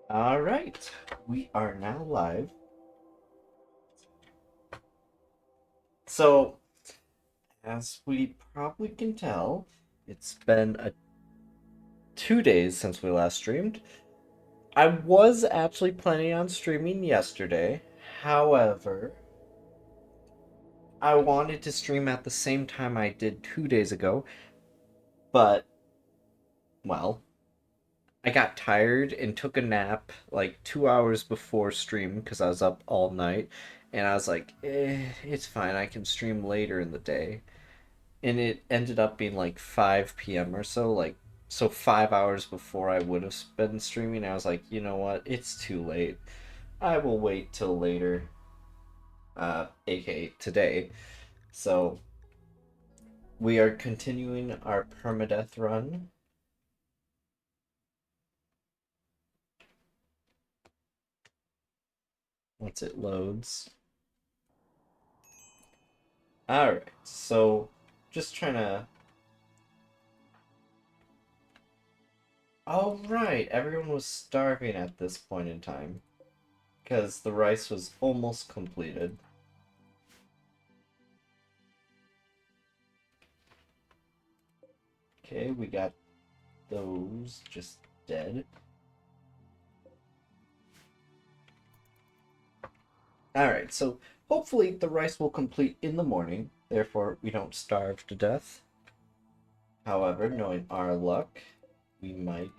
All right, we are now live. So, as we probably can tell, it's been 2 days since we last streamed. I was actually planning on streaming yesterday. However, I wanted to stream at the same time I did 2 days ago, but, well, I got tired and took a nap like 2 hours before stream because I was up all night. And I was like, it's fine, I can stream later in the day. And it ended up being like 5 p.m. or so, so 5 hours before I would have been streaming. I was like, you know what? It's too late. I will wait till later, aka today. So we are continuing our permadeath run. Once it loads. All right, so just trying to. Oh right, everyone was starving at this point in time because the rice was almost completed. Okay, we got those just dead. Alright, so hopefully the rice will complete in the morning, therefore we don't starve to death. However, knowing our luck, we might.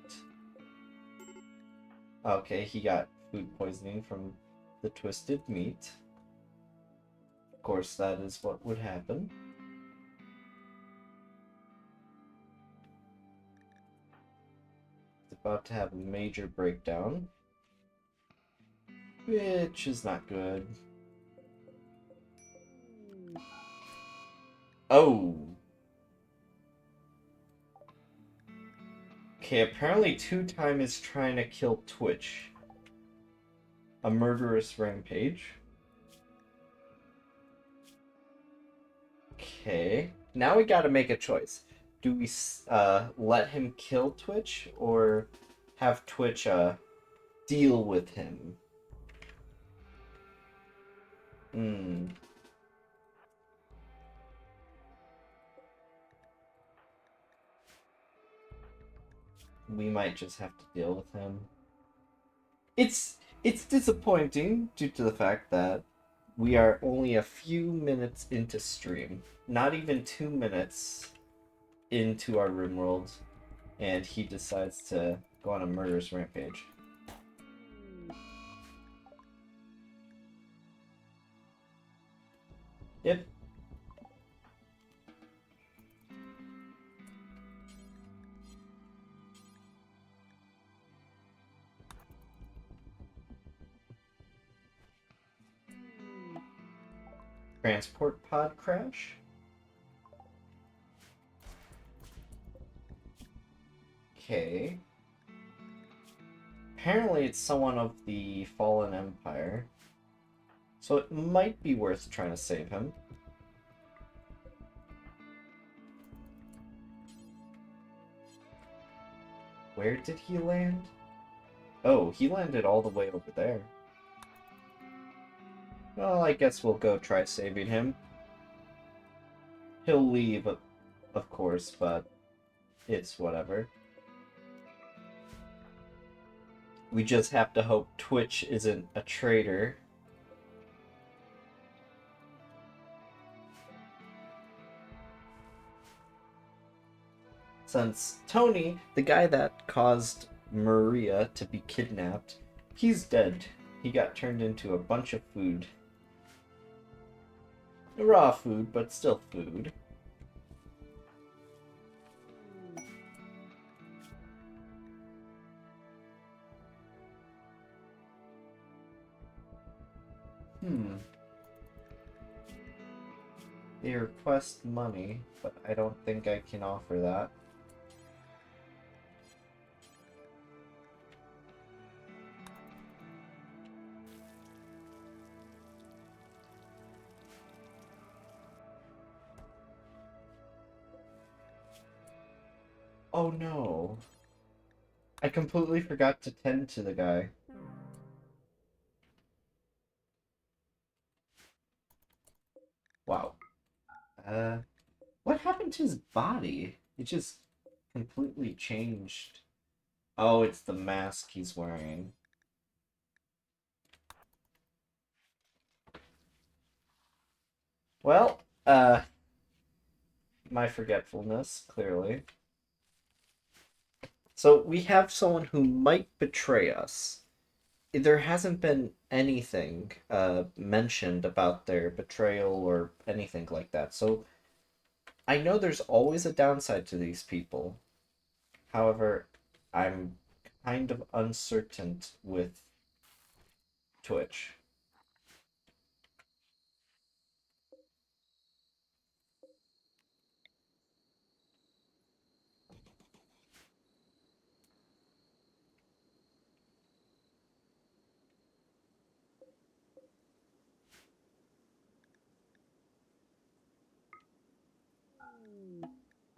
Okay, he got food poisoning from the twisted meat. Of course, that is what would happen. It's about to have a major breakdown, which is not good. Oh! Okay, apparently Two Time is trying to kill Twitch. A murderous rampage. Okay. Now we gotta make a choice. Do we let him kill Twitch or have Twitch deal with him? Hmm. We might just have to deal with him. It's disappointing due to the fact that we are only a few minutes into stream. Not even 2 minutes into our Rimworld, and he decides to go on a murderous rampage. Yep. Transport pod crash? Okay. Apparently it's someone of the Fallen Empire. So it might be worth trying to save him. Where did he land? Oh, he landed all the way over there. Well, I guess we'll go try saving him. He'll leave, of course, but it's whatever. We just have to hope Twitch isn't a traitor. Since Tony, the guy that caused Maria to be kidnapped, he's dead. He got turned into a bunch of food. Raw food, but still food. Hmm. They request money, but I don't think I can offer that. Oh no. I completely forgot to tend to the guy. Uh, what happened to his body? It just completely changed. Oh, it's the mask he's wearing. Well, my forgetfulness, clearly. So we have someone who might betray us. There hasn't been anything mentioned about their betrayal or anything like that. So I know there's always a downside to these people. However, I'm kind of uncertain with Twitch.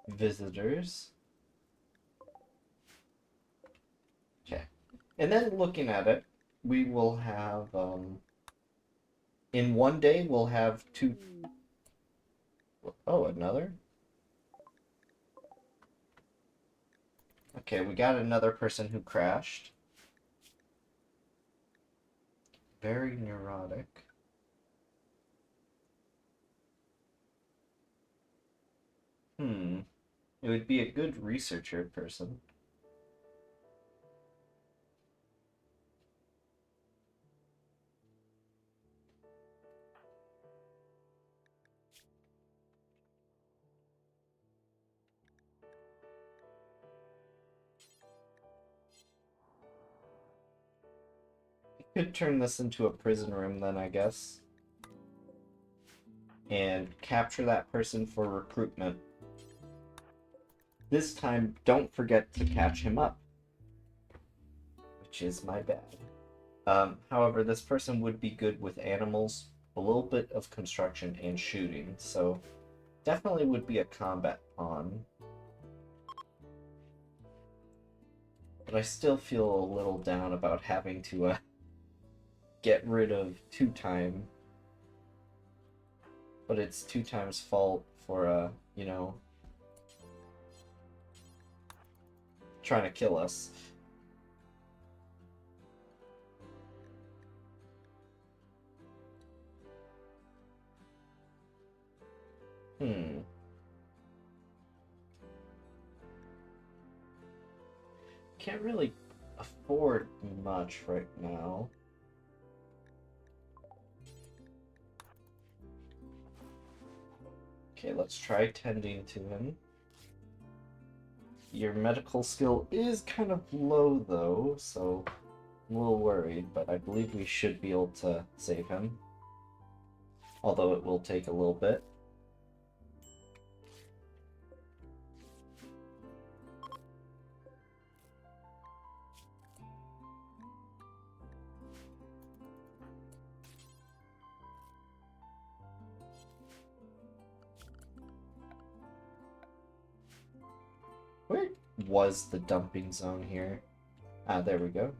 Visitors. Okay. And then looking at it, we will have in one day we'll have two. Oh, another? Okay, we got another person who crashed. Very neurotic. Hmm. It would be a good researcher person. Could turn this into a prison room then, I guess. And capture that person for recruitment. This time, don't forget to catch him up, which is my bad. However, this person would be good with animals, a little bit of construction, and shooting, so definitely would be a combat pawn. But I still feel a little down about having to get rid of two time. But it's two times fault for trying to kill us. Hmm. Can't really afford much right now. Okay, let's try tending to him. Your medical skill is kind of low though, so I'm a little worried, but I believe we should be able to save him. Although it will take a little bit. Where was the dumping zone here? Ah, there we go.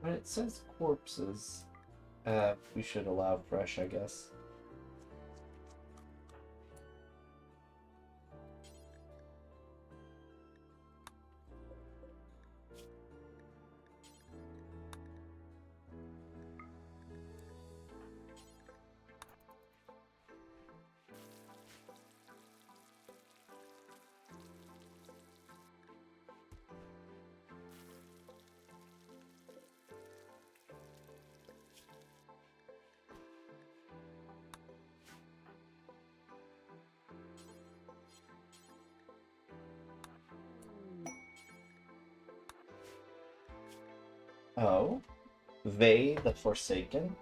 When it says corpses, we should allow fresh, I guess. Oh, Vey the Forsaken?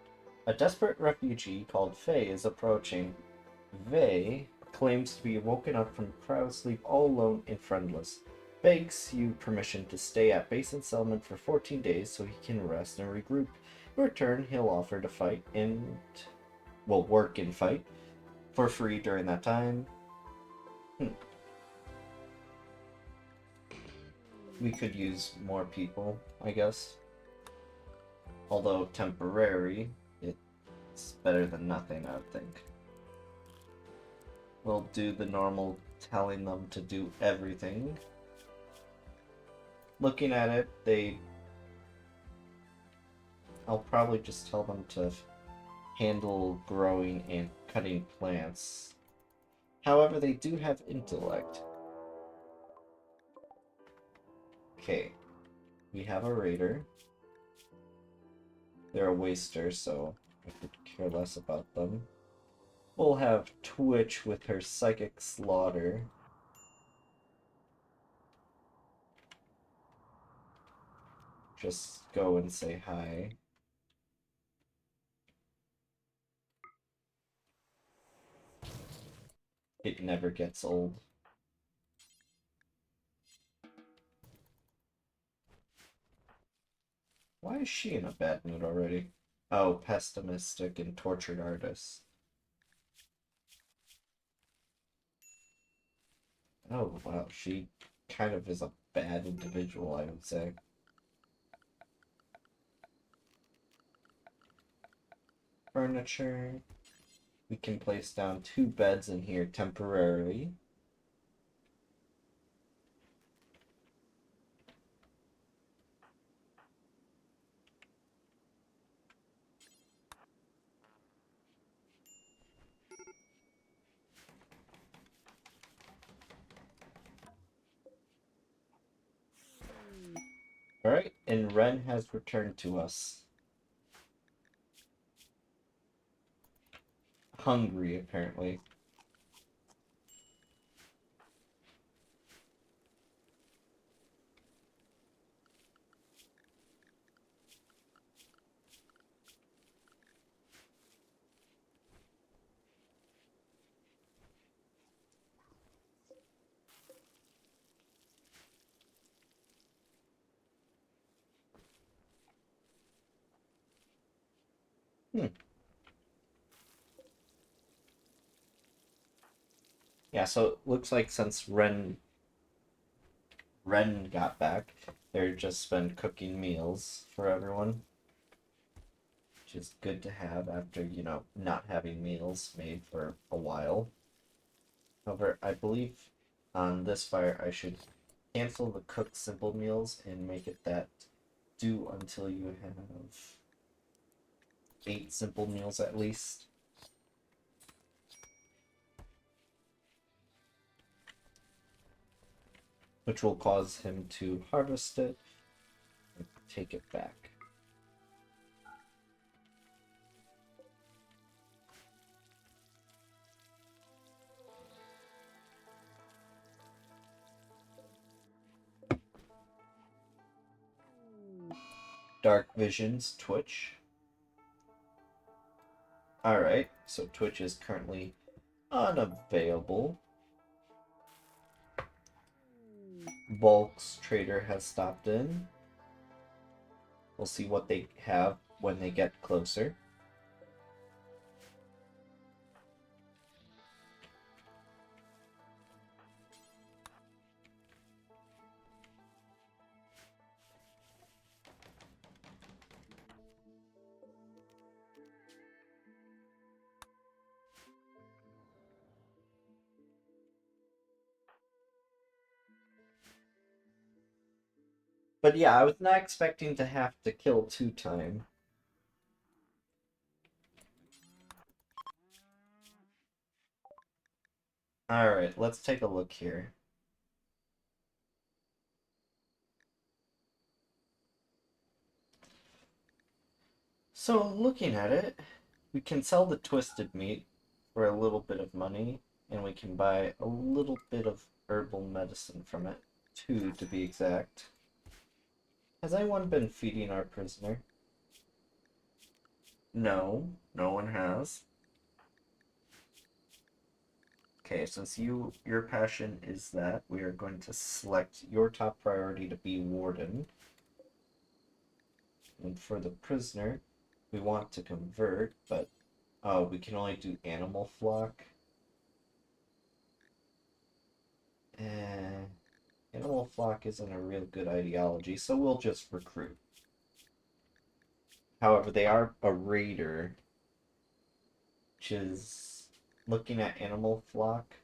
A desperate refugee called Faye is approaching. Vey claims to be woken up from cryo sleep all alone and friendless. Begs you permission to stay at Basin Settlement for 14 days so he can rest and regroup. return, he'll offer to fight and, well, work and fight for free during that time. Hmm. We could use more people, I guess. Although temporary, it's better than nothing, I would think. We'll do the normal telling them to do everything. Looking at it, I'll probably just tell them to handle growing and cutting plants. However, they do have intellect. Okay, we have a raider. They're a waster, so I could care less about them. We'll have Twitch with her psychic slaughter. Just go and say hi. It never gets old. Why is she in a bad mood already? Oh, pessimistic and tortured artist. Oh, wow, she kind of is a bad individual, I would say. Furniture. We can place down 2 beds in here temporarily. Alright, and Ren has returned to us. Hungry, apparently. Hmm. Yeah, so it looks like since Ren got back, they've just been cooking meals for everyone. Which is good to have after, not having meals made for a while. However, I believe on this fire I should cancel the cooked simple meals and make it that do until you have 8 simple meals at least. Which will cause him to harvest it and take it back. Dark Visions, Twitch. Alright, so Twitch is currently unavailable. Bulk's trader has stopped in. We'll see what they have when they get closer. But yeah, I was not expecting to have to kill 2 times. Alright, let's take a look here. So, looking at it, we can sell the twisted meat for a little bit of money, and we can buy a little bit of herbal medicine from it. 2 to be exact. Has anyone been feeding our prisoner? No, no one has. Okay, since your passion is that, we are going to select your top priority to be warden. And for the prisoner, we want to convert, but oh, we can only do animal flock. Eh, animal flock isn't a real good ideology, so we'll just recruit. However, they are a raider, which is looking at animal flock.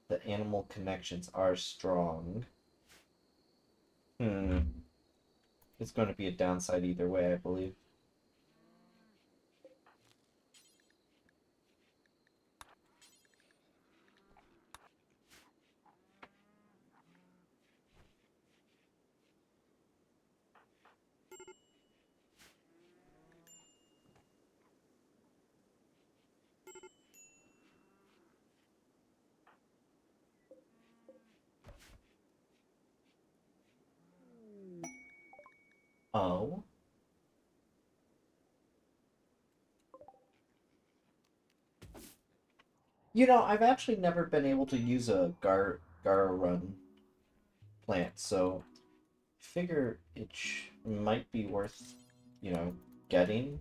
The animal connections are strong. It's going to be a downside either way, I believe. Oh. You know, I've actually never been able to use a Run plant, so figure it might be worth, you know, getting.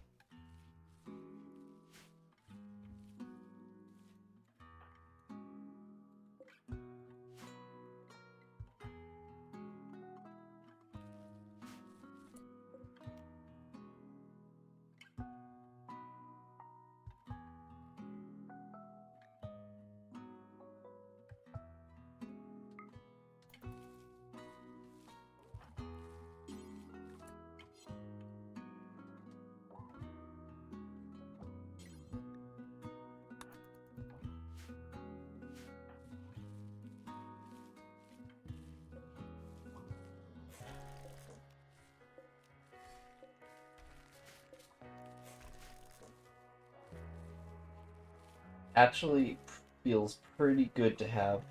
Actually, feels pretty good to have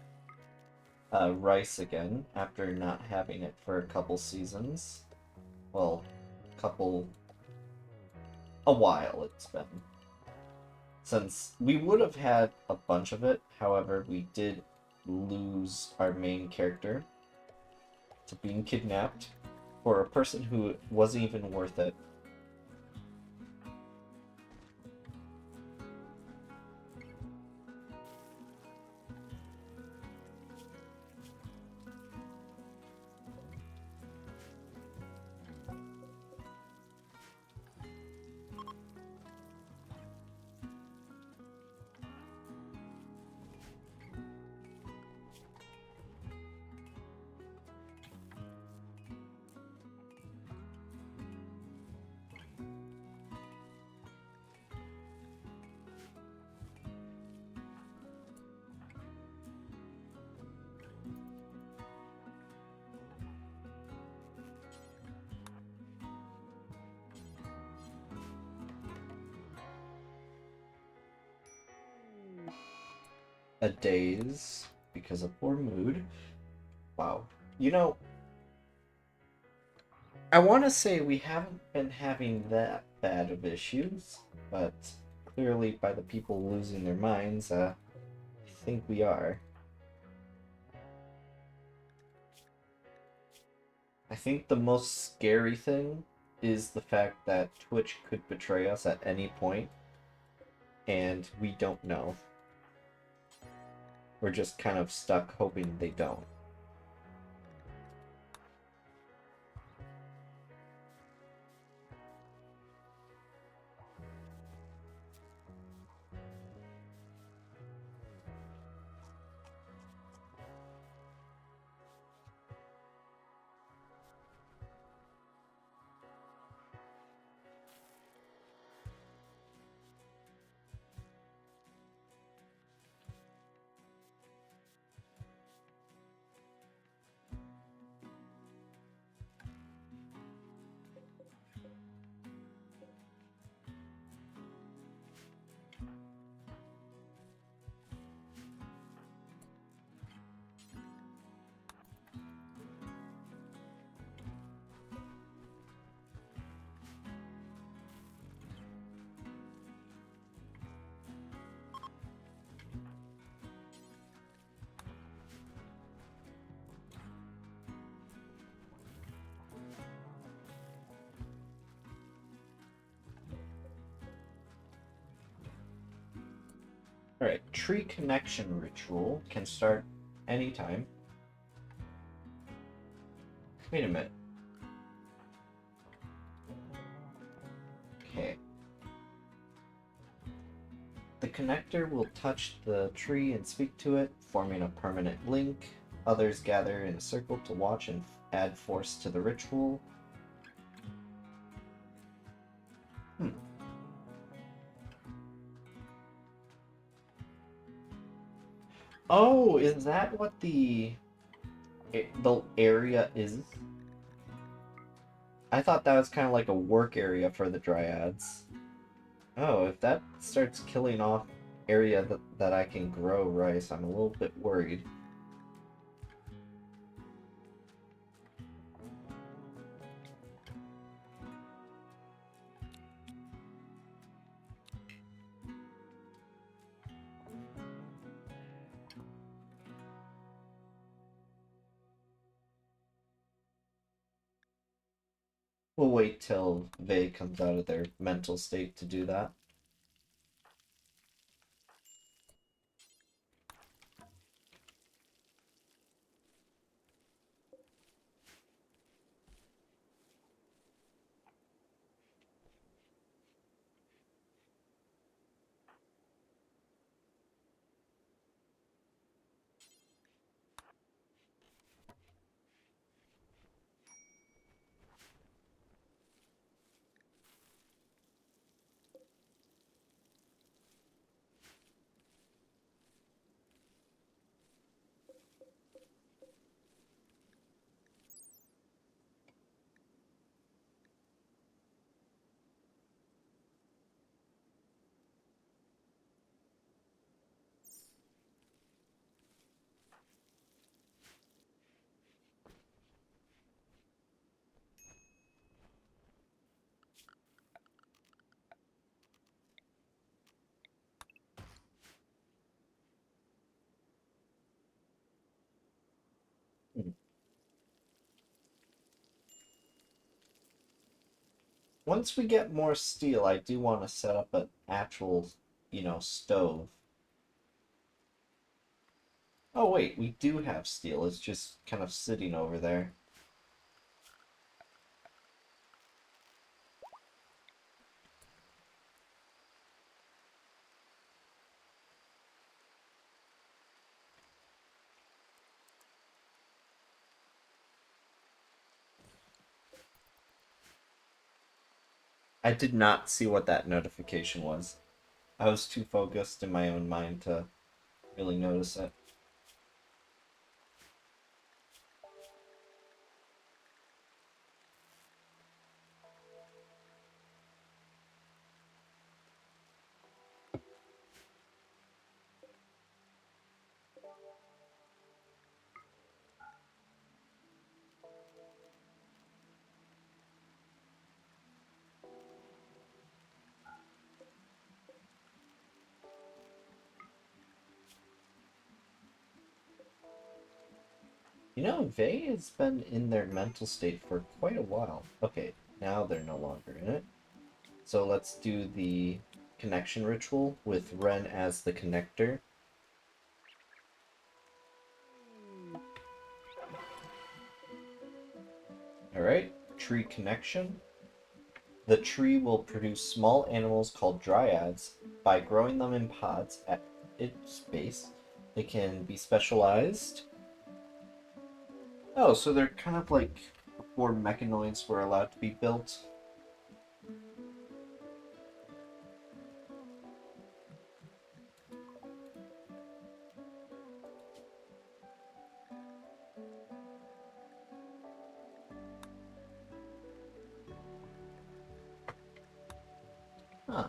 rice again after not having it for a couple seasons. Well, couple a while it's been. Since we would have had a bunch of it, however, we did lose our main character to being kidnapped for a person who wasn't even worth it. A daze because of poor mood. Wow. You know, I want to say we haven't been having that bad of issues, but clearly by the people losing their minds, I think we are. I think the most scary thing is the fact that Twitch could betray us at any point, and we don't know. We're just kind of stuck hoping they don't. Alright, tree connection ritual can start anytime. Wait a minute. Okay. The connector will touch the tree and speak to it, forming a permanent link. Others gather in a circle to watch and add force to the ritual. Hmm. Oh, is that what the area is? I thought that was kind of like a work area for the dryads. Oh, if that starts killing off area that I can grow rice, I'm a little bit worried. We'll wait till Vey comes out of their mental state to do that. Hmm. Once we get more steel, I do want to set up an actual, stove. Oh wait, we do have steel. It's just kind of sitting over there. I did not see what that notification was. I was too focused in my own mind to really notice it. Vey has been in their mental state for quite a while. Okay, now they're no longer in it. So let's do the connection ritual with Ren as the connector. Alright, tree connection. The tree will produce small animals called dryads. By growing them in pods at its base, they can be specialized. Oh, so they're kind of like before mechanoids were allowed to be built. Huh.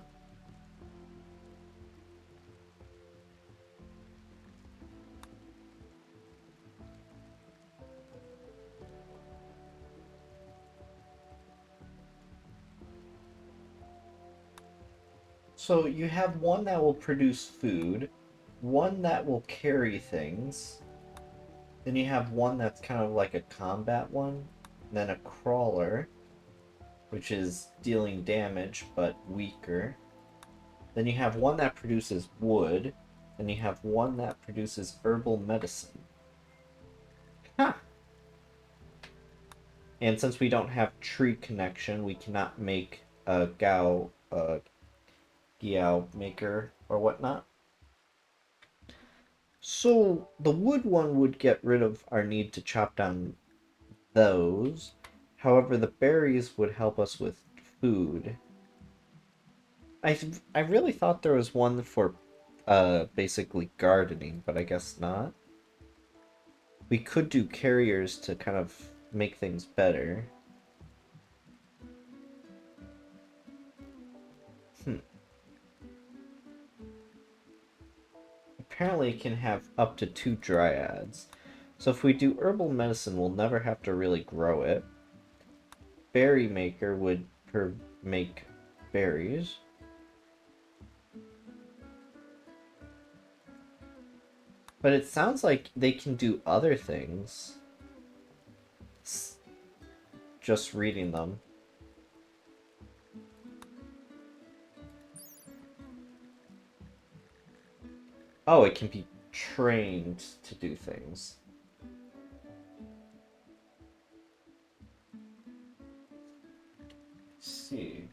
So you have one that will produce food, one that will carry things, then you have one that's kind of like a combat one, and then a crawler, which is dealing damage but weaker. Then you have one that produces wood, and you have one that produces herbal medicine. Huh. And since we don't have tree connection, we cannot make a Giao maker or whatnot. So the wood one would get rid of our need to chop down those. However, the berries would help us with food. I really thought there was one for basically gardening, but I guess not. We could do carriers to kind of make things better. Hmm. Apparently it can have up to 2 dryads. So if we do herbal medicine, we'll never have to really grow it. Berry maker would make berries. But it sounds like they can do other things. Just reading them. Oh, it can be trained to do things. Let's see.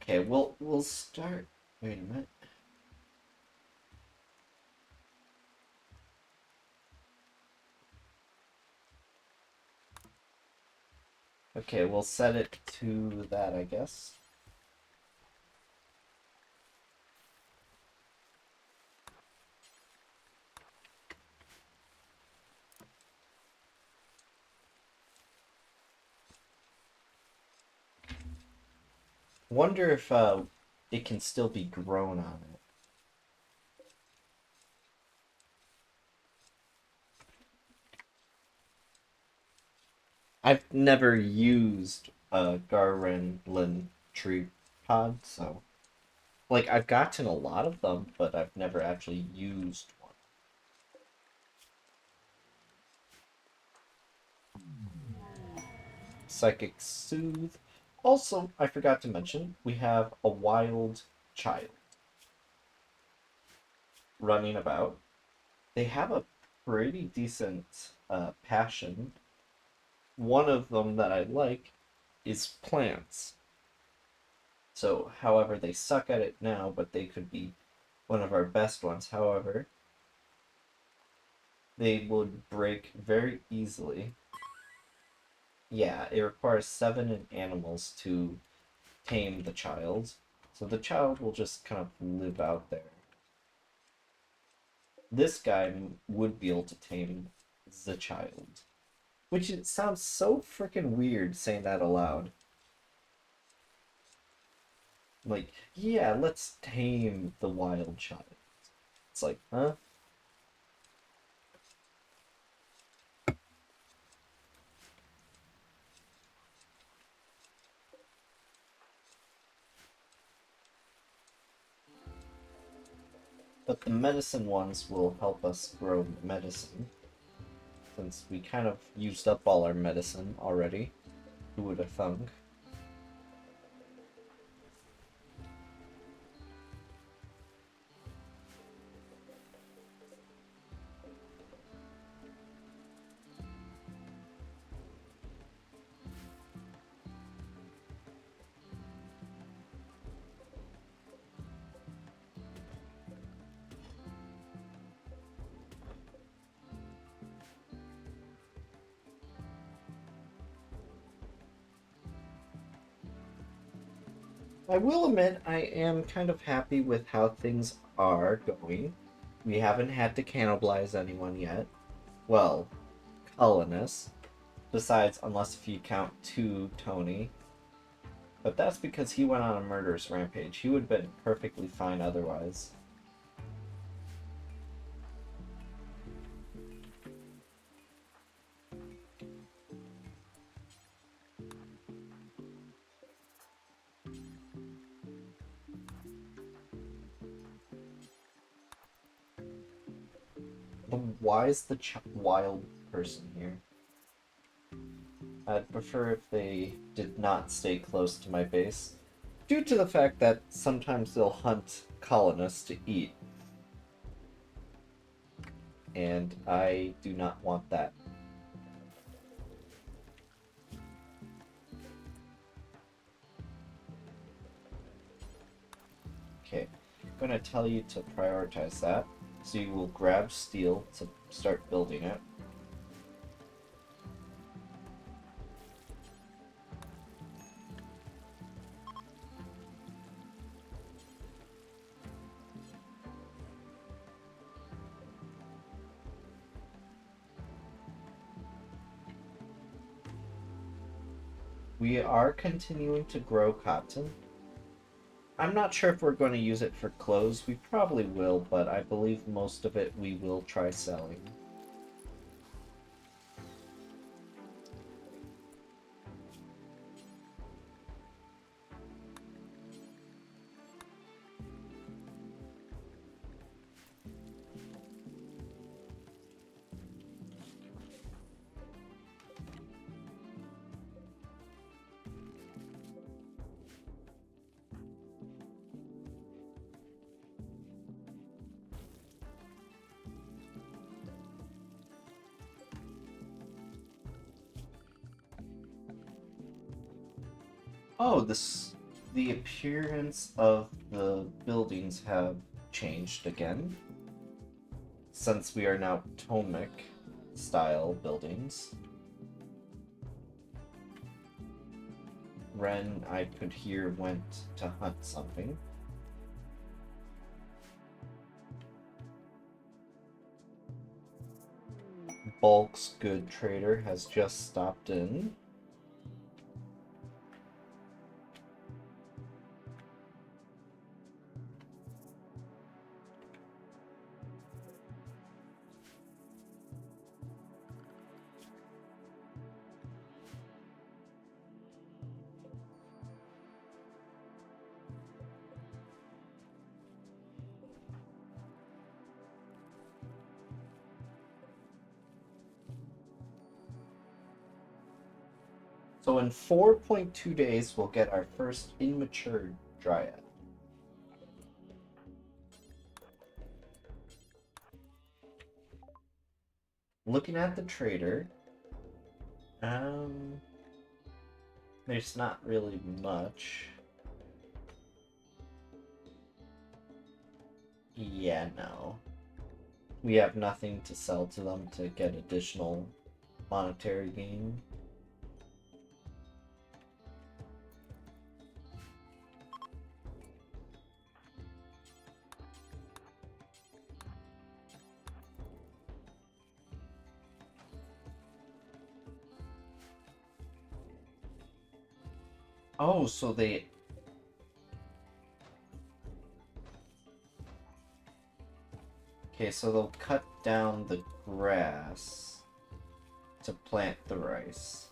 Okay, we'll start. Wait a minute. Okay, we'll set it to that, I guess. Wonder if it can still be grown on it. I've never used a Garrenlin tree pod, so like I've gotten a lot of them, but I've never actually used one. Psychic Soothe. Also, I forgot to mention, we have a wild child running about. They have a pretty decent passion. One of them that I like is plants. So, however, they suck at it now, but they could be one of our best ones. However, they would break very easily. Yeah, it requires 7 animals to tame the child. So the child will just kind of live out there. This guy would be able to tame the child. Which it sounds so freaking weird saying that aloud. Like, yeah, let's tame the wild child. It's like, huh? But the medicine ones will help us grow medicine. Since we kind of used up all our medicine already. Who would have thunk? I will admit I am kind of happy with how things are going. We haven't had to cannibalize anyone yet. Well, colonists. Besides, unless if you count two Tony. But that's because he went on a murderous rampage. He would have been perfectly fine otherwise. Why is the wild person here? I'd prefer if they did not stay close to my base, due to the fact that sometimes they'll hunt colonists to eat, and I do not want that. Okay, I'm going to tell you to prioritize that, so you will grab steel to start building it. We are continuing to grow cotton. I'm not sure if we're going to use it for clothes. We probably will, but I believe most of it we will try selling. Oh, the appearance of the buildings have changed again, since we are now Ptolemaic style buildings. Ren, I could hear, went to hunt something. Bulk's good trader has just stopped in. So in 4.2 days, we'll get our first immature dryad. Looking at the trader, um, there's not really much. Yeah, no. We have nothing to sell to them to get additional monetary gain. Oh, so they... Okay, so they'll cut down the grass to plant the rice.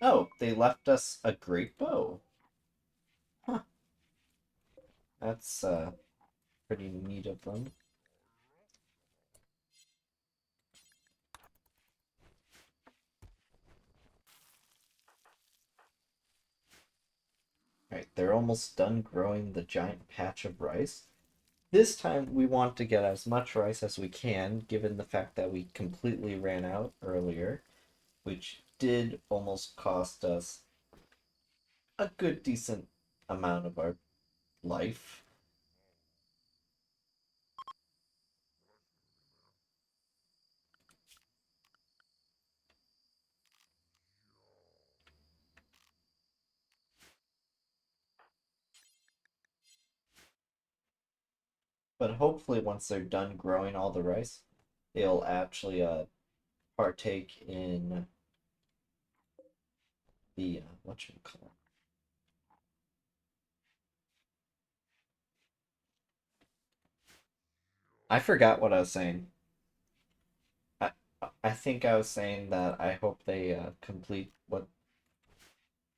Oh, they left us a great bow. Huh, that's pretty neat of them. Right, they're almost done growing the giant patch of rice. This time we want to get as much rice as we can, given the fact that we completely ran out earlier, which did almost cost us a good decent amount of our life. But hopefully, once they're done growing all the rice, they'll actually partake in the whatchamacallit. I forgot what I was saying. I I think I was saying that I hope they complete what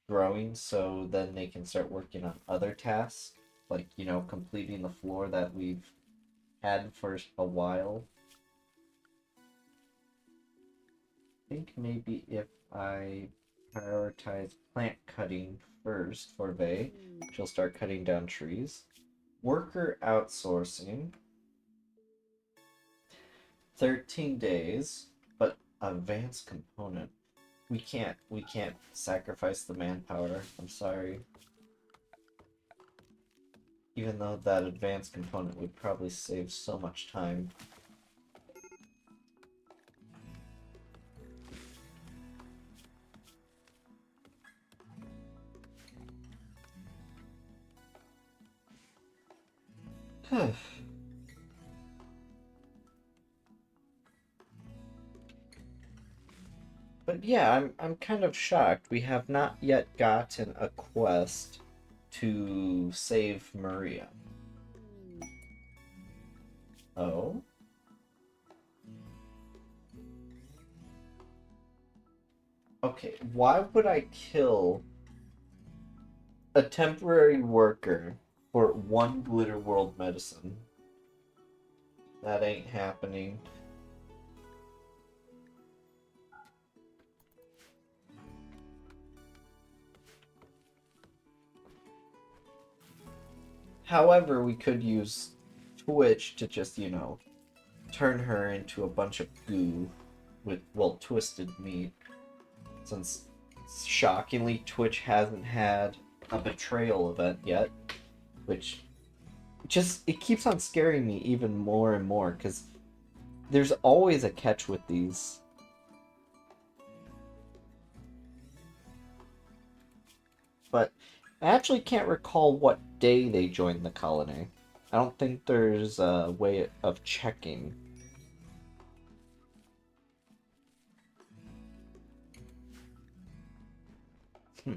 growing so then they can start working on other tasks, like completing the floor that we've had for a while. I think maybe if I prioritize plant cutting first for Vey, she'll start cutting down trees. Worker outsourcing, 13 days, but advanced component. We can't sacrifice the manpower. I'm sorry. Even though that advanced component would probably save so much time. But yeah, I'm kind of shocked. We have not yet gotten a quest to save Maria. Oh? Okay, why would I kill a temporary worker for one Glitter World medicine? That ain't happening. However, we could use Twitch to just, turn her into a bunch of goo with, well, twisted meat. Since, shockingly, Twitch hasn't had a betrayal event yet, which it keeps on scaring me even more and more, because there's always a catch with these. But I actually can't recall what day they joined the colony. I don't think there's a way of checking. Hmm.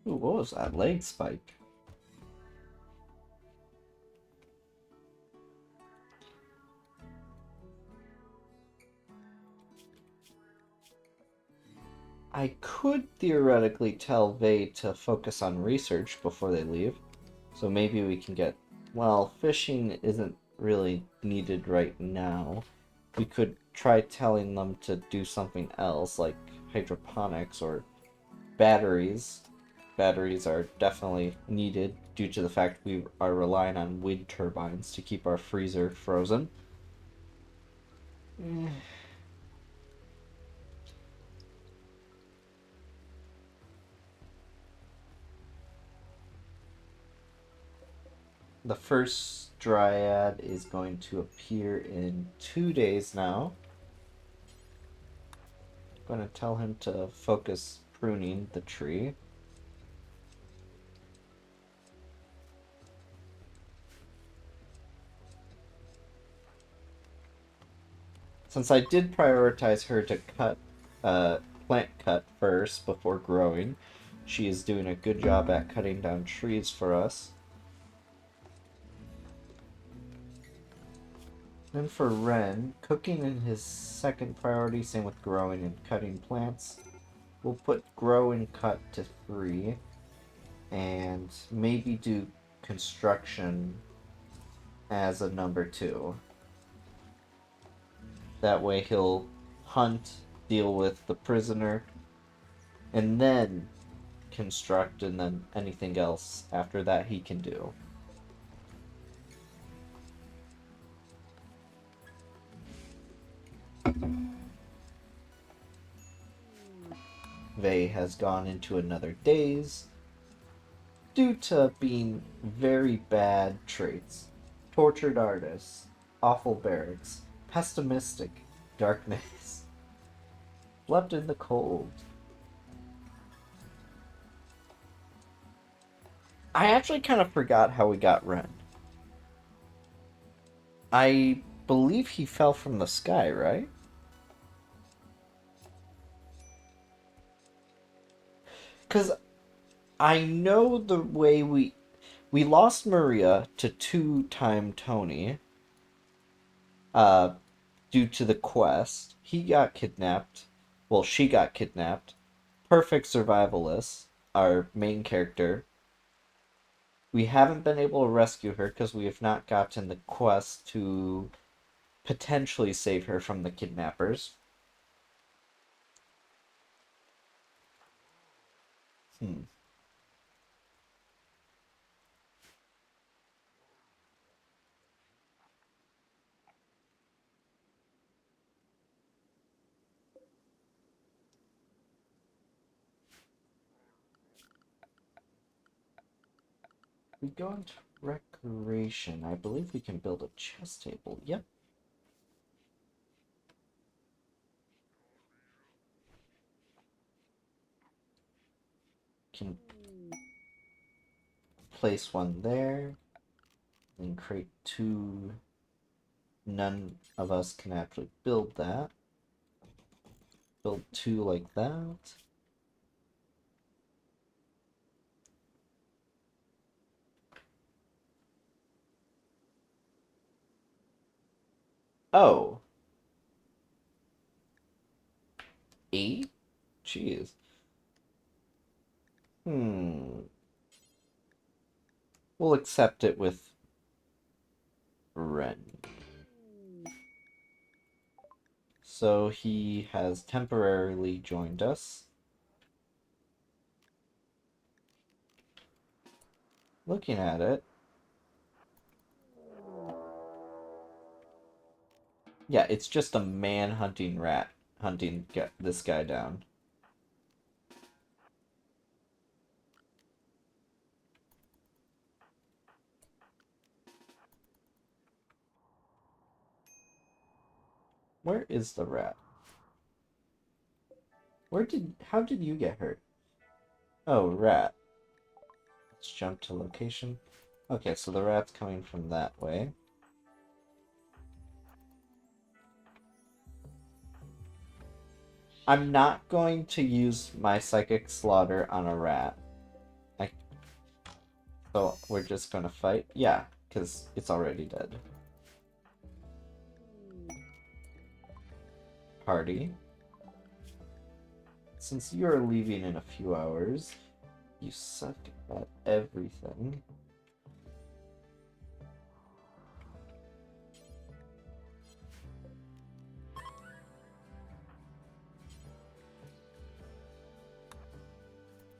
Ooh, what was that? Leg spike. I could theoretically tell Vey to focus on research before they leave. So maybe we can get... Well, fishing isn't really needed right now. We could try telling them to do something else, like hydroponics or batteries. Batteries are definitely needed due to the fact we are relying on wind turbines to keep our freezer frozen. The first dryad is going to appear in 2 days now. I'm going to tell him to focus pruning the tree. Since I did prioritize her to plant cut first before growing, she is doing a good job at cutting down trees for us. Then for Ren, cooking in his second priority, same with growing and cutting plants. We'll put grow and cut to 3, and maybe do construction as a number 2. That way he'll hunt, deal with the prisoner, and then construct, and then anything else after that he can do. Vey has gone into another daze due to being very bad traits. Tortured artist, awful barracks, pessimistic, darkness, left in the cold. I actually kind of forgot how we got Ren. I believe he fell from the sky, right? Because I know the way we lost Maria to two-time Tony, uh, due to the quest. He got kidnapped. Well, she got kidnapped. Perfect survivalist, our main character. We haven't been able to rescue her because we have not gotten the quest to potentially save her from the kidnappers. Hmm. We go into recreation. I believe we can build a chess table. Yep. Can place one there. And create two. None of us can actually build that. Build two like that. Oh. 8? Jeez. Hmm. We'll accept it with Ren. So he has temporarily joined us. Looking at it. Yeah, it's just a man hunting rat hunting this guy down. Where is the rat? How did you get hurt? Oh, rat. Let's jump to location. Okay, so the rat's coming from that way. I'm not going to use my psychic slaughter on a rat. So we're just gonna fight? Yeah, because it's already dead. Party. Since you're leaving in a few hours, you suck at everything.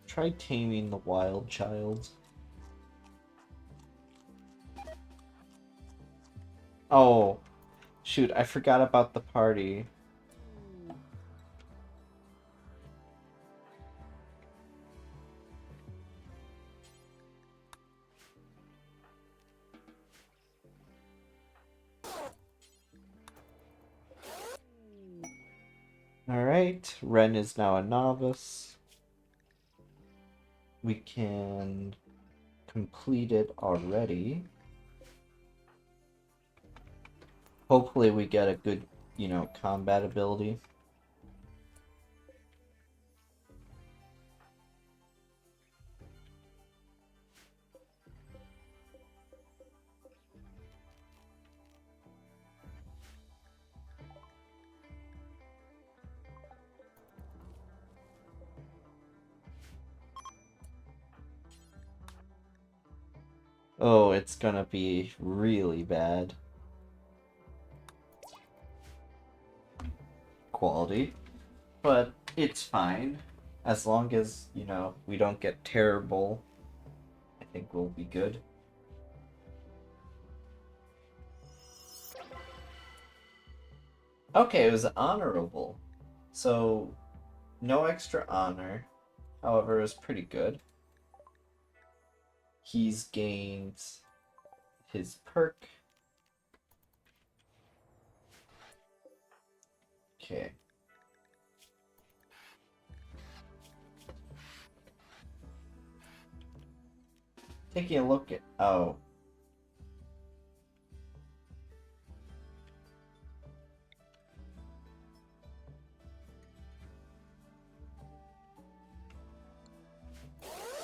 Try taming the wild child. Oh, shoot, I forgot about the party. Alright, Ren is now a novice. We can complete it already. Hopefully we get a good, combat ability. Oh, it's gonna be really bad quality. But it's fine. As long as, we don't get terrible, I think we'll be good. Okay, it was honorable. So, no extra honor. However, it was pretty good. He's gained his perk. Okay. Taking a look at. Oh.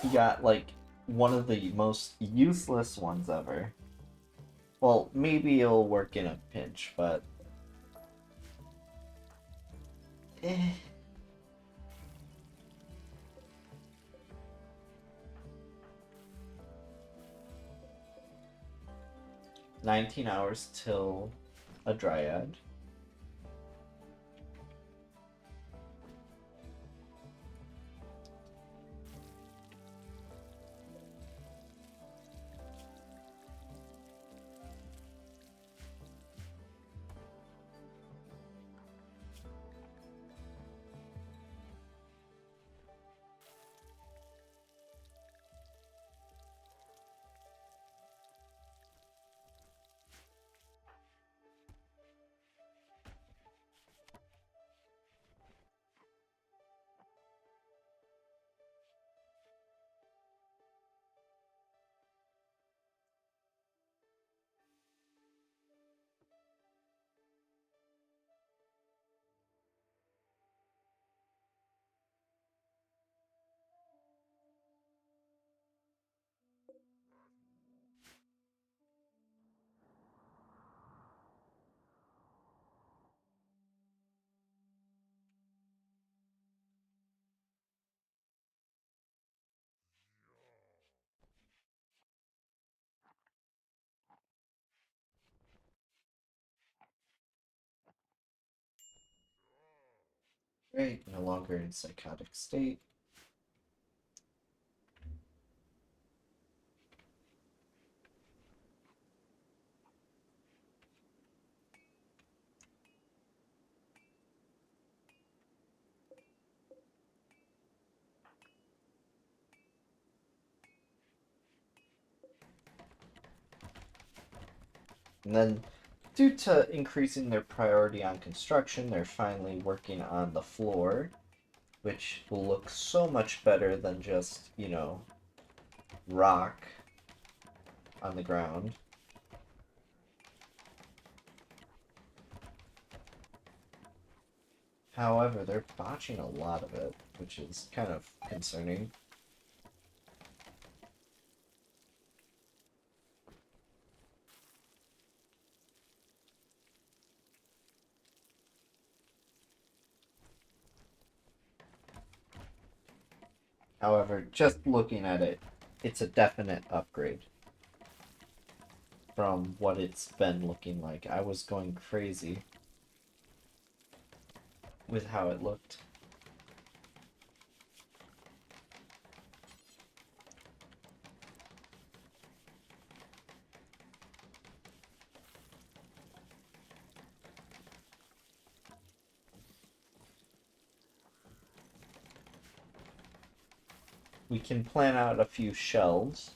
He got, like, one of the most useless ones ever. Well, maybe it'll work in a pinch, but. Eh. 19 hours till a dryad. Great, no longer in psychotic state. And then, due to increasing their priority on construction, they're finally working on the floor, which will look so much better than just, rock on the ground. However, they're botching a lot of it, which is kind of concerning. However, just looking at it, it's a definite upgrade from what it's been looking like. I was going crazy with how it looked. We can plan out a few shelves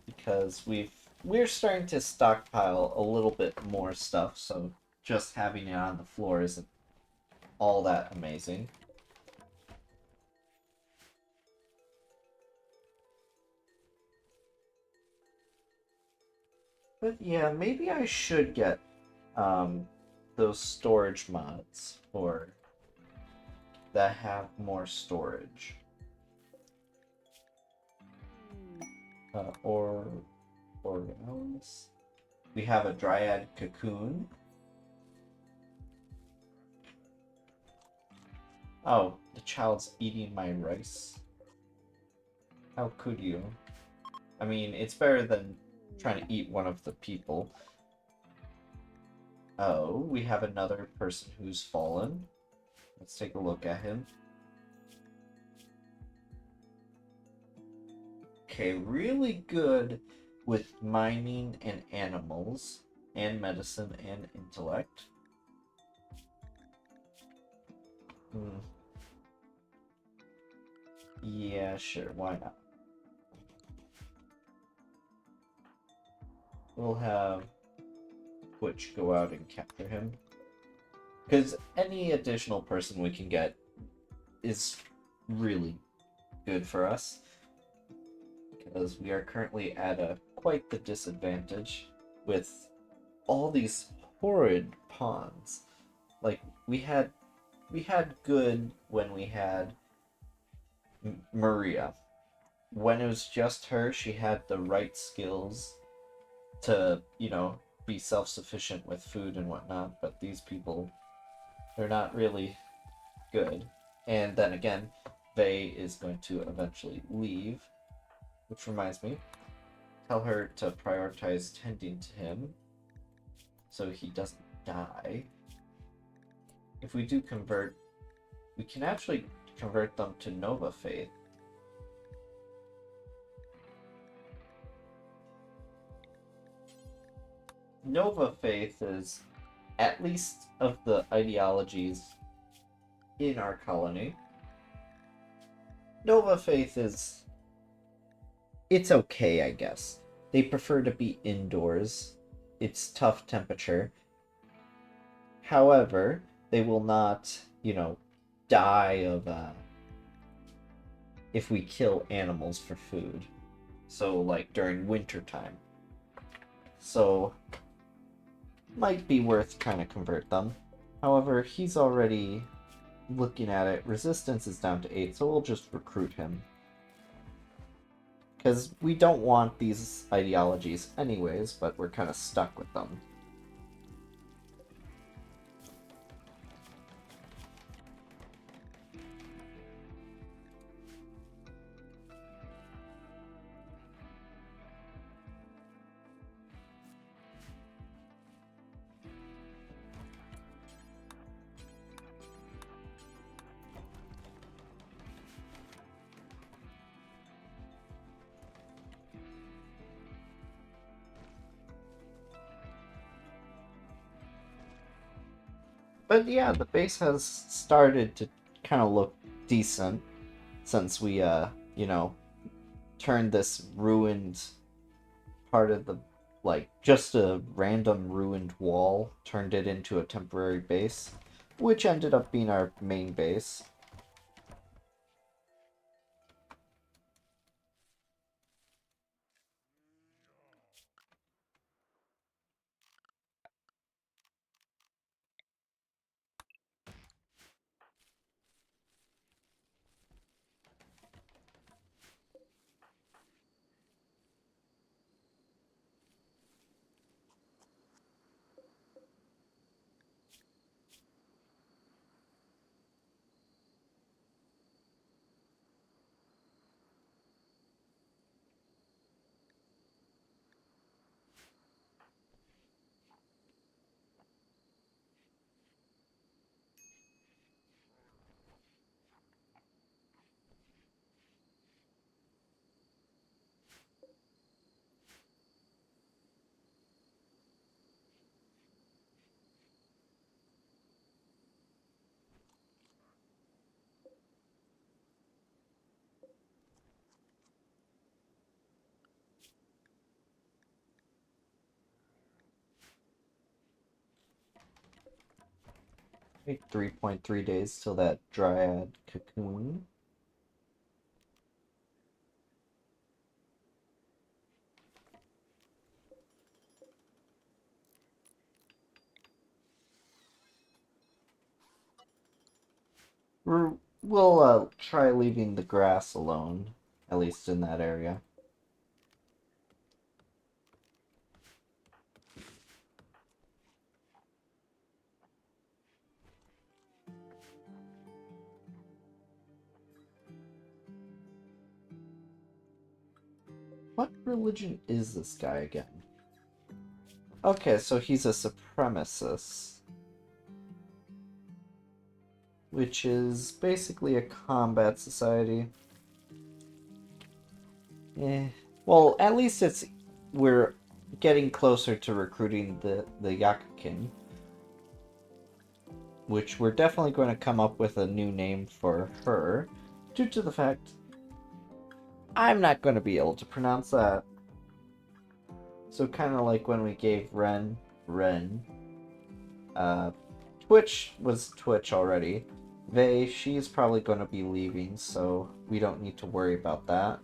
because we're starting to stockpile a little bit more stuff, so just having it on the floor isn't all that amazing. But yeah, maybe I should get um, those storage mods for that have more storage. Or else. We have a dryad cocoon. Oh, the child's eating my rice. How could you? I mean, it's better than trying to eat one of the people. Oh, we have another person who's fallen. Let's take a look at him. Okay, really good with mining and animals, and medicine and intellect. Hmm. Yeah, sure, why not? We'll have Twitch go out and capture him. Because any additional person we can get is really good for us. Because we are currently at a quite the disadvantage with all these horrid pawns. Like we had good when we had Maria. When it was just her, she had the right skills to, be self-sufficient with food and whatnot, but these people, they're not really good. And then again, Vey is going to eventually leave, which reminds me, tell her to prioritize tending to him so he doesn't die. If we do convert, we can actually convert them to Nova Faith. Nova Faith is, at least of the ideologies in our colony, Nova Faith is, it's okay, I guess. They prefer to be indoors. It's tough temperature. However, they will not, die of if we kill animals for food. So, like during winter time. So, might be worth trying to convert them. However, he's already looking at it. Resistance is down to 8, so we'll just recruit him. Because we don't want these ideologies anyways, but we're kind of stuck with them. But yeah, the base has started to kind of look decent since we, turned this ruined part of the, like, just a random ruined wall, turned it into a temporary base, which ended up being our main base. Wait, 3.3 days till that dryad cocoon. We'll try leaving the grass alone, at least in that area. What religion is this guy again? Okay, so he's a supremacist, which is basically a combat society. Eh. Well, at least we're getting closer to recruiting the Yakukin. which we're definitely going to come up with a new name for her, due to the fact I'm not going to be able to pronounce that. So kind of like when we gave Ren. Uh, Twitch was Twitch already. She's probably going to be leaving, so we don't need to worry about that.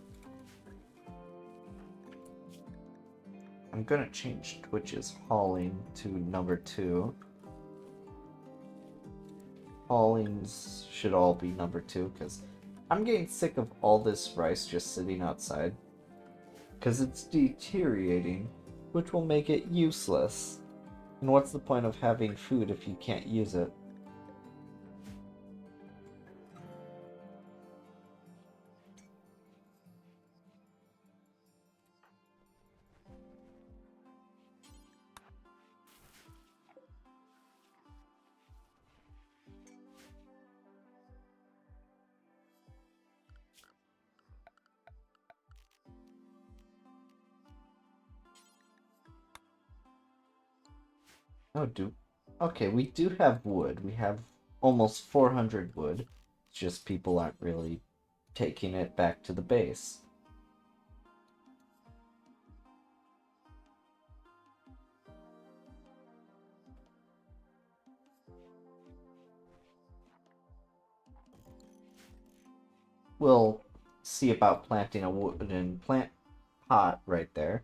I'm going to change Twitch's hauling to number 2. Haulings should all be number 2, because I'm getting sick of all this rice just sitting outside. Because it's deteriorating, which will make it useless. And what's the point of having food if you can't use it? Oh, okay, we do have wood. We have almost 400 wood. It's just people aren't really taking it back to the base. We'll see about planting a wooden plant pot right there.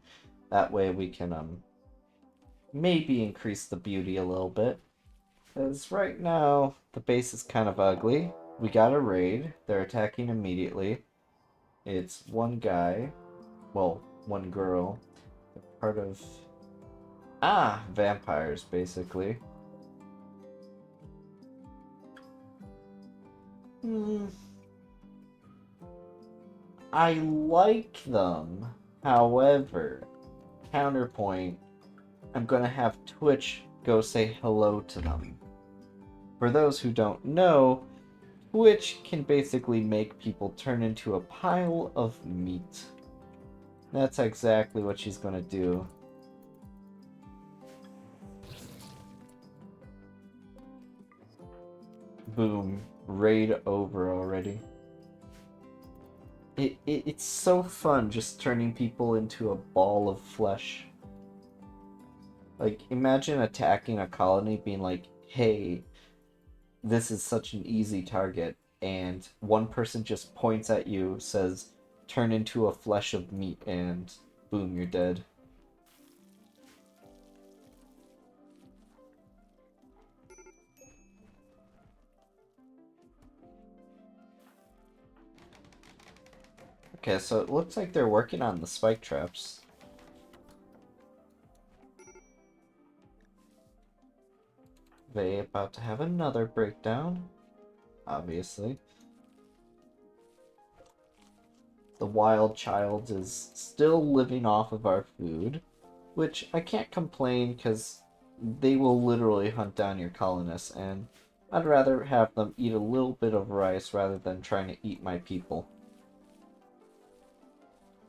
That way we can maybe increase the beauty a little bit. Because right now the base is kind of ugly. We got a raid. They're attacking immediately. It's one guy, well, one girl. They're part of vampires basically. I like them. However, counterpoint, I'm gonna have Twitch go say hello to them. For those who don't know, Twitch can basically make people turn into a pile of meat. That's exactly what she's gonna do. Boom. Raid over already. It's so fun just turning people into a ball of flesh. Like, imagine attacking a colony being like, hey, this is such an easy target, and one person just points at you, says, turn into a flesh of meat, and boom, you're dead. Okay, so it looks like they're working on the spike traps. They about to have another breakdown, obviously. The wild child is still living off of our food, which I can't complain because they will literally hunt down your colonists, and I'd rather have them eat a little bit of rice rather than trying to eat my people.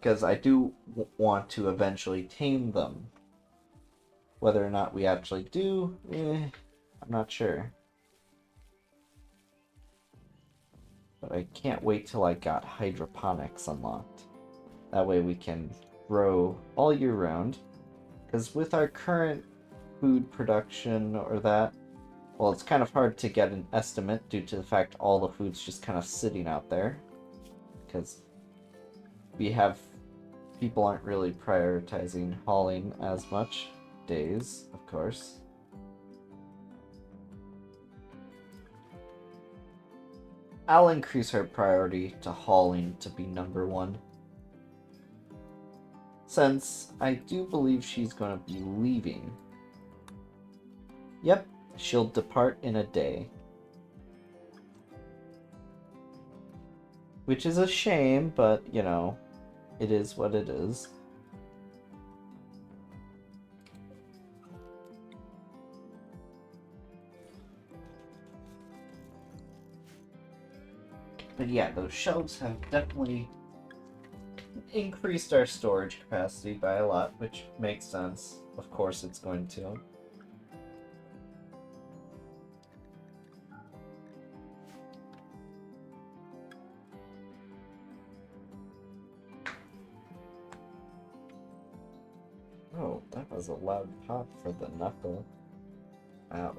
Because I do want to eventually tame them. Whether or not we actually do, I'm not sure. But I can't wait till I got hydroponics unlocked. That way we can grow all year round. Because with our current food production or that, well, it's kind of hard to get an estimate due to the fact all the food's just kind of sitting out there. Because people aren't really prioritizing hauling as much days, of course. I'll increase her priority to hauling to be number 1. Since I do believe she's going to be leaving. Yep, she'll depart in a day. Which is a shame, but, you know, it is what it is. But yeah, those shelves have definitely increased our storage capacity by a lot, which makes sense. Of course it's going to. was a loud pop for the knuckle. Ow.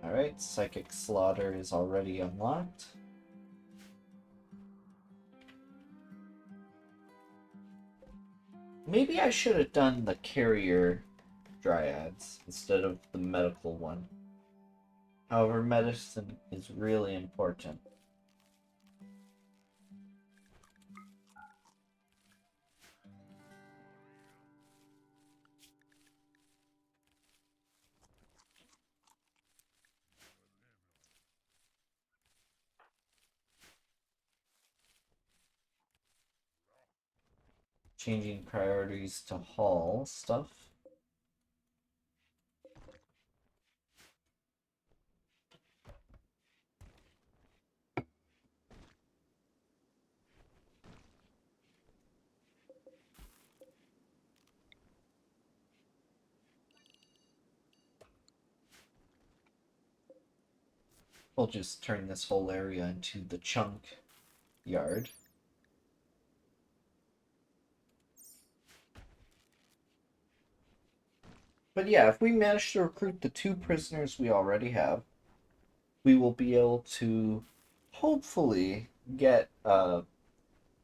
Alright, Psychic Slaughter is already unlocked. Maybe I should have done the carrier dryads instead of the medical one. However, medicine is really important. Changing priorities to haul stuff. We'll just turn this whole area into the chunk yard. But yeah, if we manage to recruit the 2 prisoners we already have, we will be able to hopefully get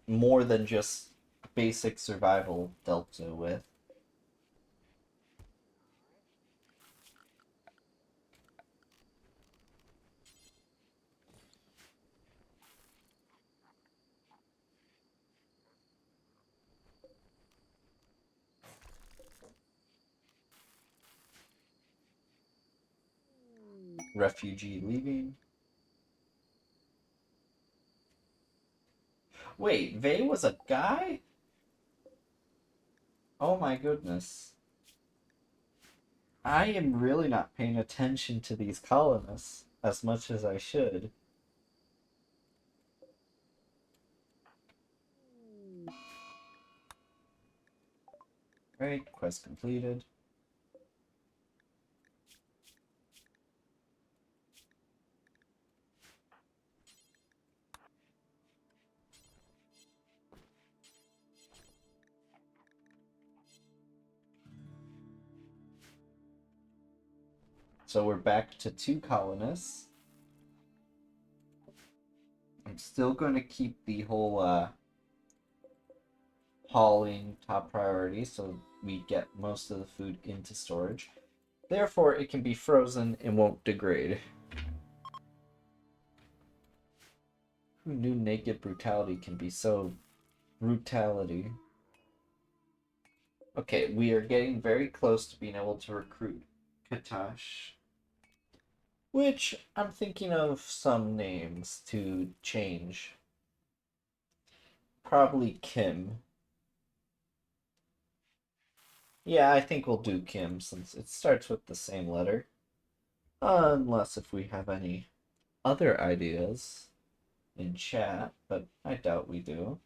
more than just basic survival dealt with. Refugee leaving. Wait, Vey was a guy? Oh my goodness. I am really not paying attention to these colonists as much as I should. Right, quest completed. So we're back to 2 colonists. I'm still going to keep the whole hauling top priority so we get most of the food into storage. Therefore, it can be frozen and won't degrade. Who knew naked brutality can be so brutality? Okay, we are getting very close to being able to recruit Katash. Which I'm thinking of some names to change. Probably Kim. Yeah, I think we'll do Kim since it starts with the same letter. Unless if we have any other ideas in chat, but I doubt we do.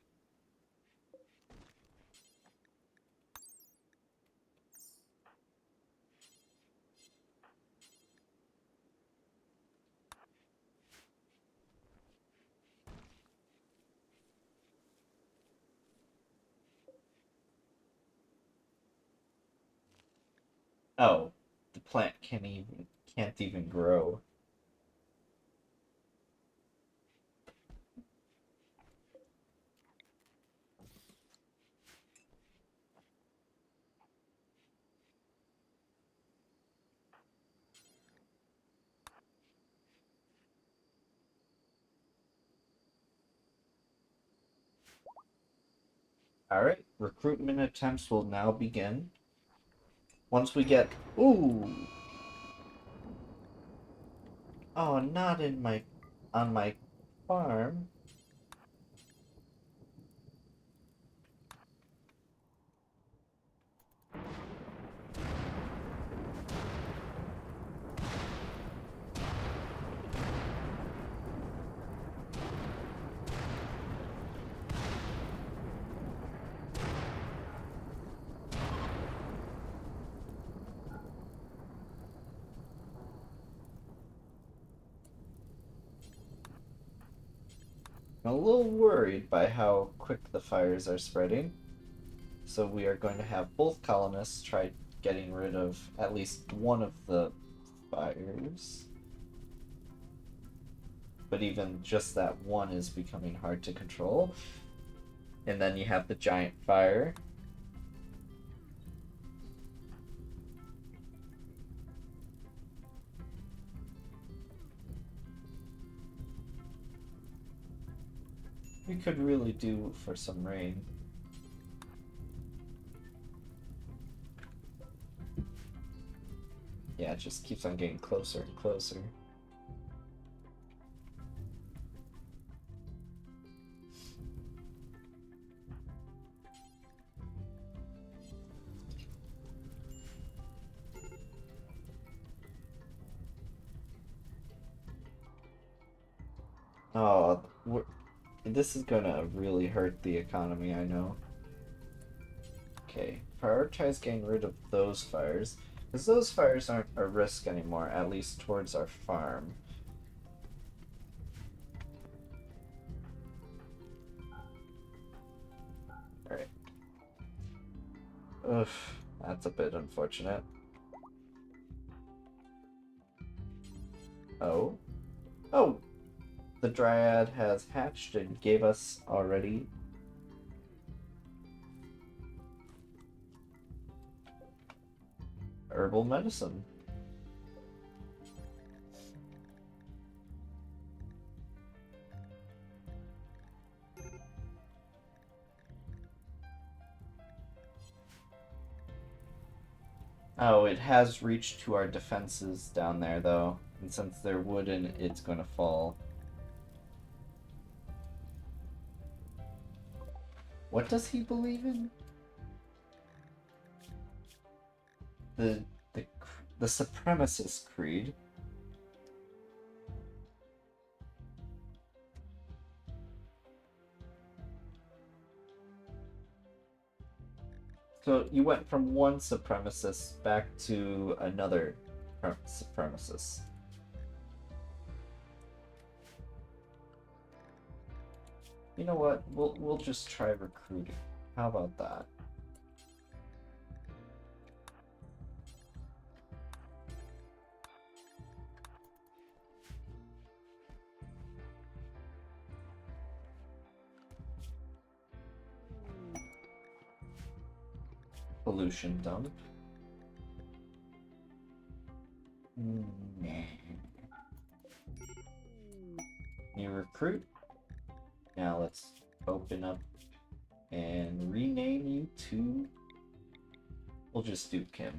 Oh, the plant can't even grow. Alright, recruitment attempts will now begin. Once we get... Ooh! Oh, not in my... on my farm. I'm a little worried by how quick the fires are spreading. So we are going to have both colonists try getting rid of at least one of the fires. But even just that one is becoming hard to control. And then you have the giant fire. We could really do for some rain. Yeah, it just keeps on getting closer and closer. Oh, this is gonna really hurt the economy, I know. Okay, prioritize getting rid of those fires, because those fires aren't a risk anymore, at least towards our farm. Alright. Ugh, that's a bit unfortunate. Oh? Oh! The Dryad has hatched and gave us already herbal medicine. Oh, it has reached to our defenses down there, though. And since they're wooden, it's gonna fall. What does he believe in? The the the supremacist creed. So you went from one supremacist back to another supremacist. You know what? We'll just try recruiting. How about that? Pollution dump. New recruit. Now let's open up and rename you to... We'll just do Kim.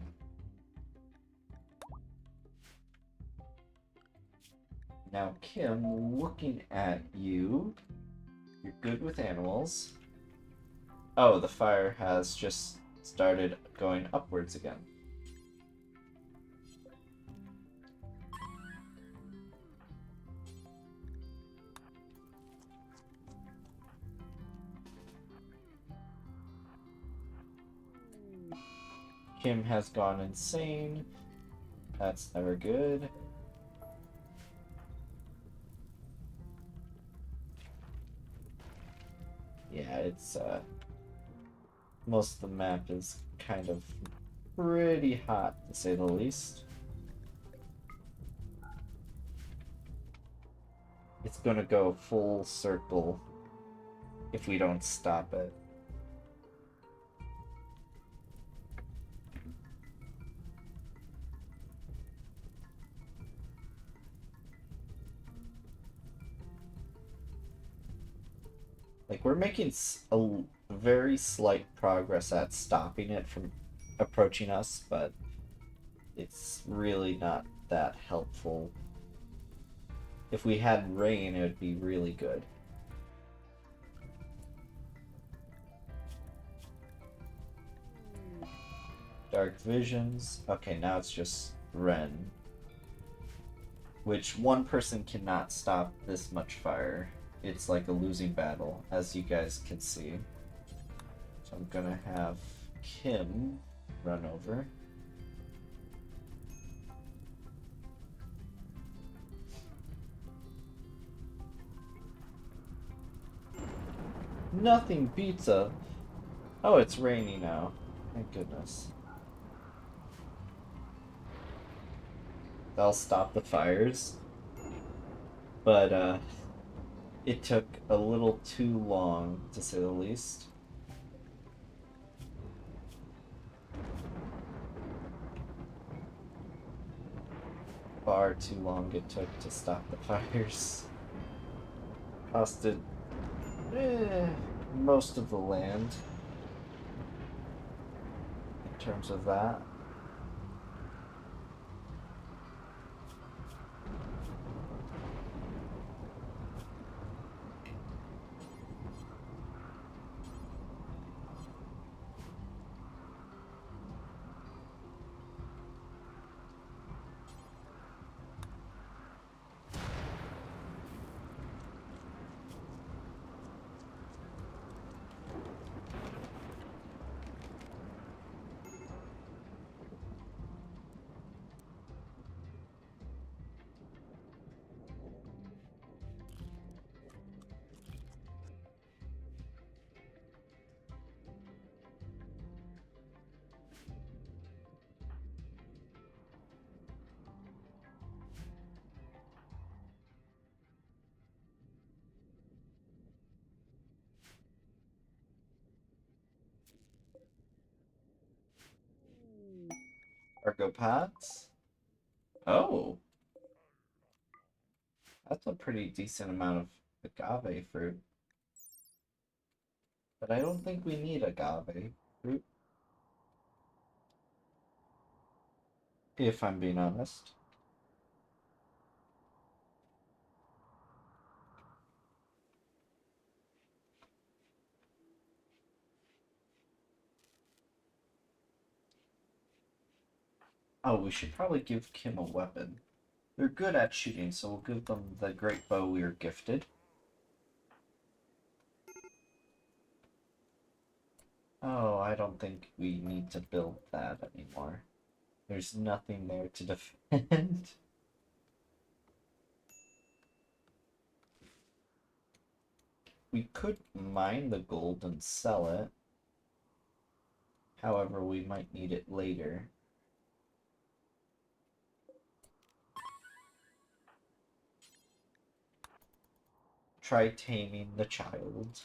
Now Kim, looking at you, you're good with animals. Oh, the fire has just started going upwards again. Kim has gone insane. That's never good. Yeah, it's most of the map is kind of pretty hot, to say the least. It's gonna go full circle if we don't stop it. Like, we're making a very slight progress at stopping it from approaching us, but it's really not that helpful. If we had rain, it would be really good. Dark visions. Okay, now it's just Ren. Which one person cannot stop this much fire. It's like a losing battle, as you guys can see. So I'm gonna have Kim run over. Nothing pizza. Oh, it's rainy now. Thank goodness. That'll stop the fires. But it took a little too long, to say the least. Far too long it took to stop the fires. Costed most of the land in terms of that. Argopods? Oh, that's a pretty decent amount of agave fruit. But I don't think we need agave fruit, if I'm being honest. Oh, we should probably give Kim a weapon. They're good at shooting, so we'll give them the great bow we were gifted. Oh, I don't think we need to build that anymore. There's nothing there to defend. We could mine the gold and sell it. However, we might need it later. Try taming the child.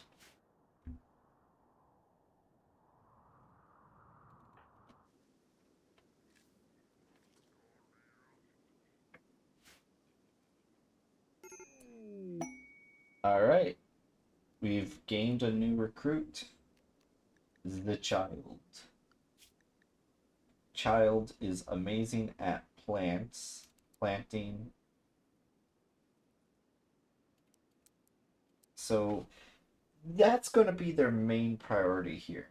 Alright. We've gained a new recruit. The child. Child is amazing at planting. So that's going to be their main priority here.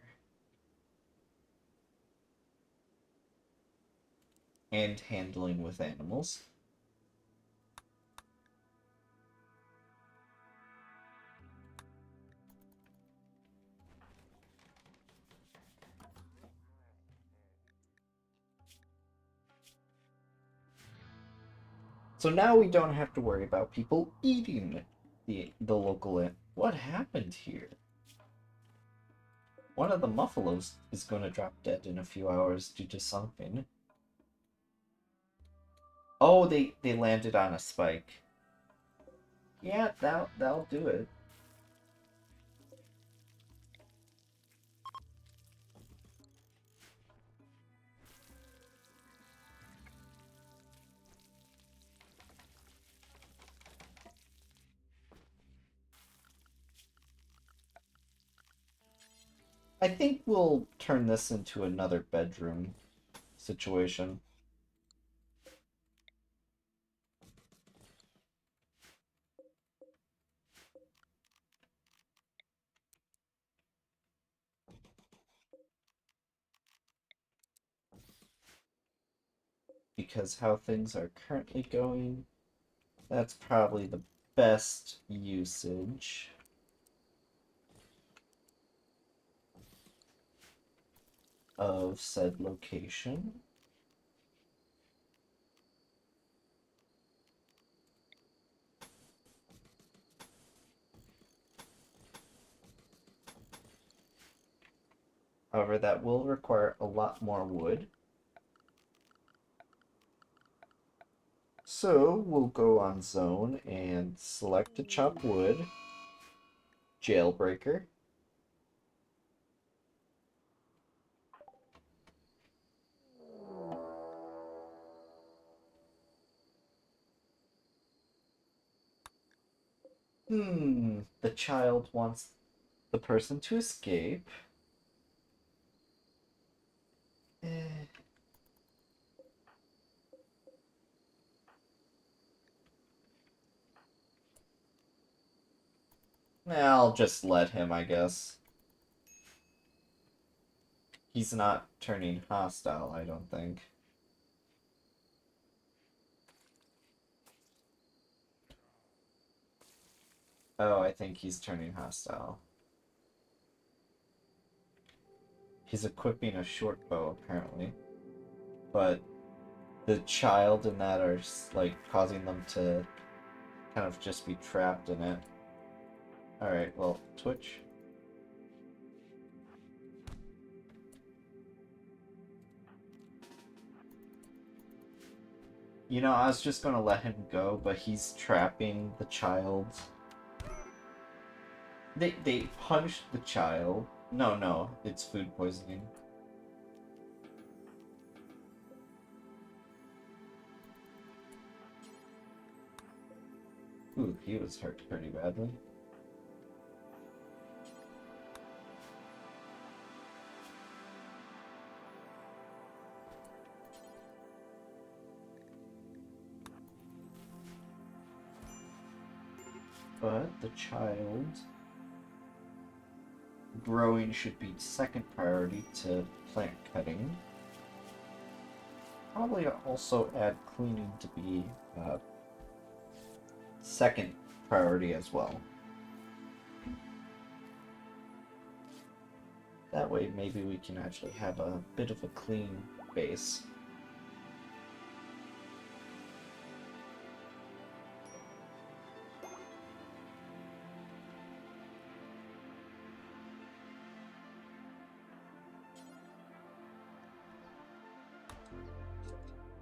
And handling with animals. So now we don't have to worry about people eating the local inn. What happened here? One of the muffalos is going to drop dead in a few hours due to something. Oh, they landed on a spike. Yeah, that'll do it. I think we'll turn this into another bedroom situation. Because how things are currently going, that's probably the best usage of said location. However, that will require a lot more wood. So we'll go on zone and select to chop wood, jailbreaker. The child wants the person to escape. Eh. I'll just let him, I guess. He's not turning hostile, I don't think. Oh, I think he's turning hostile. He's equipping a short bow, apparently. But the child and that are, like, causing them to kind of just be trapped in it. Alright, well, Twitch. You know, I was just gonna let him go, but he's trapping the child. They punched the child. No, it's food poisoning. Ooh, he was hurt pretty badly. But the child growing should be second priority to plant cutting. Probably also add cleaning to be second priority as well. That way maybe we can actually have a bit of a clean base.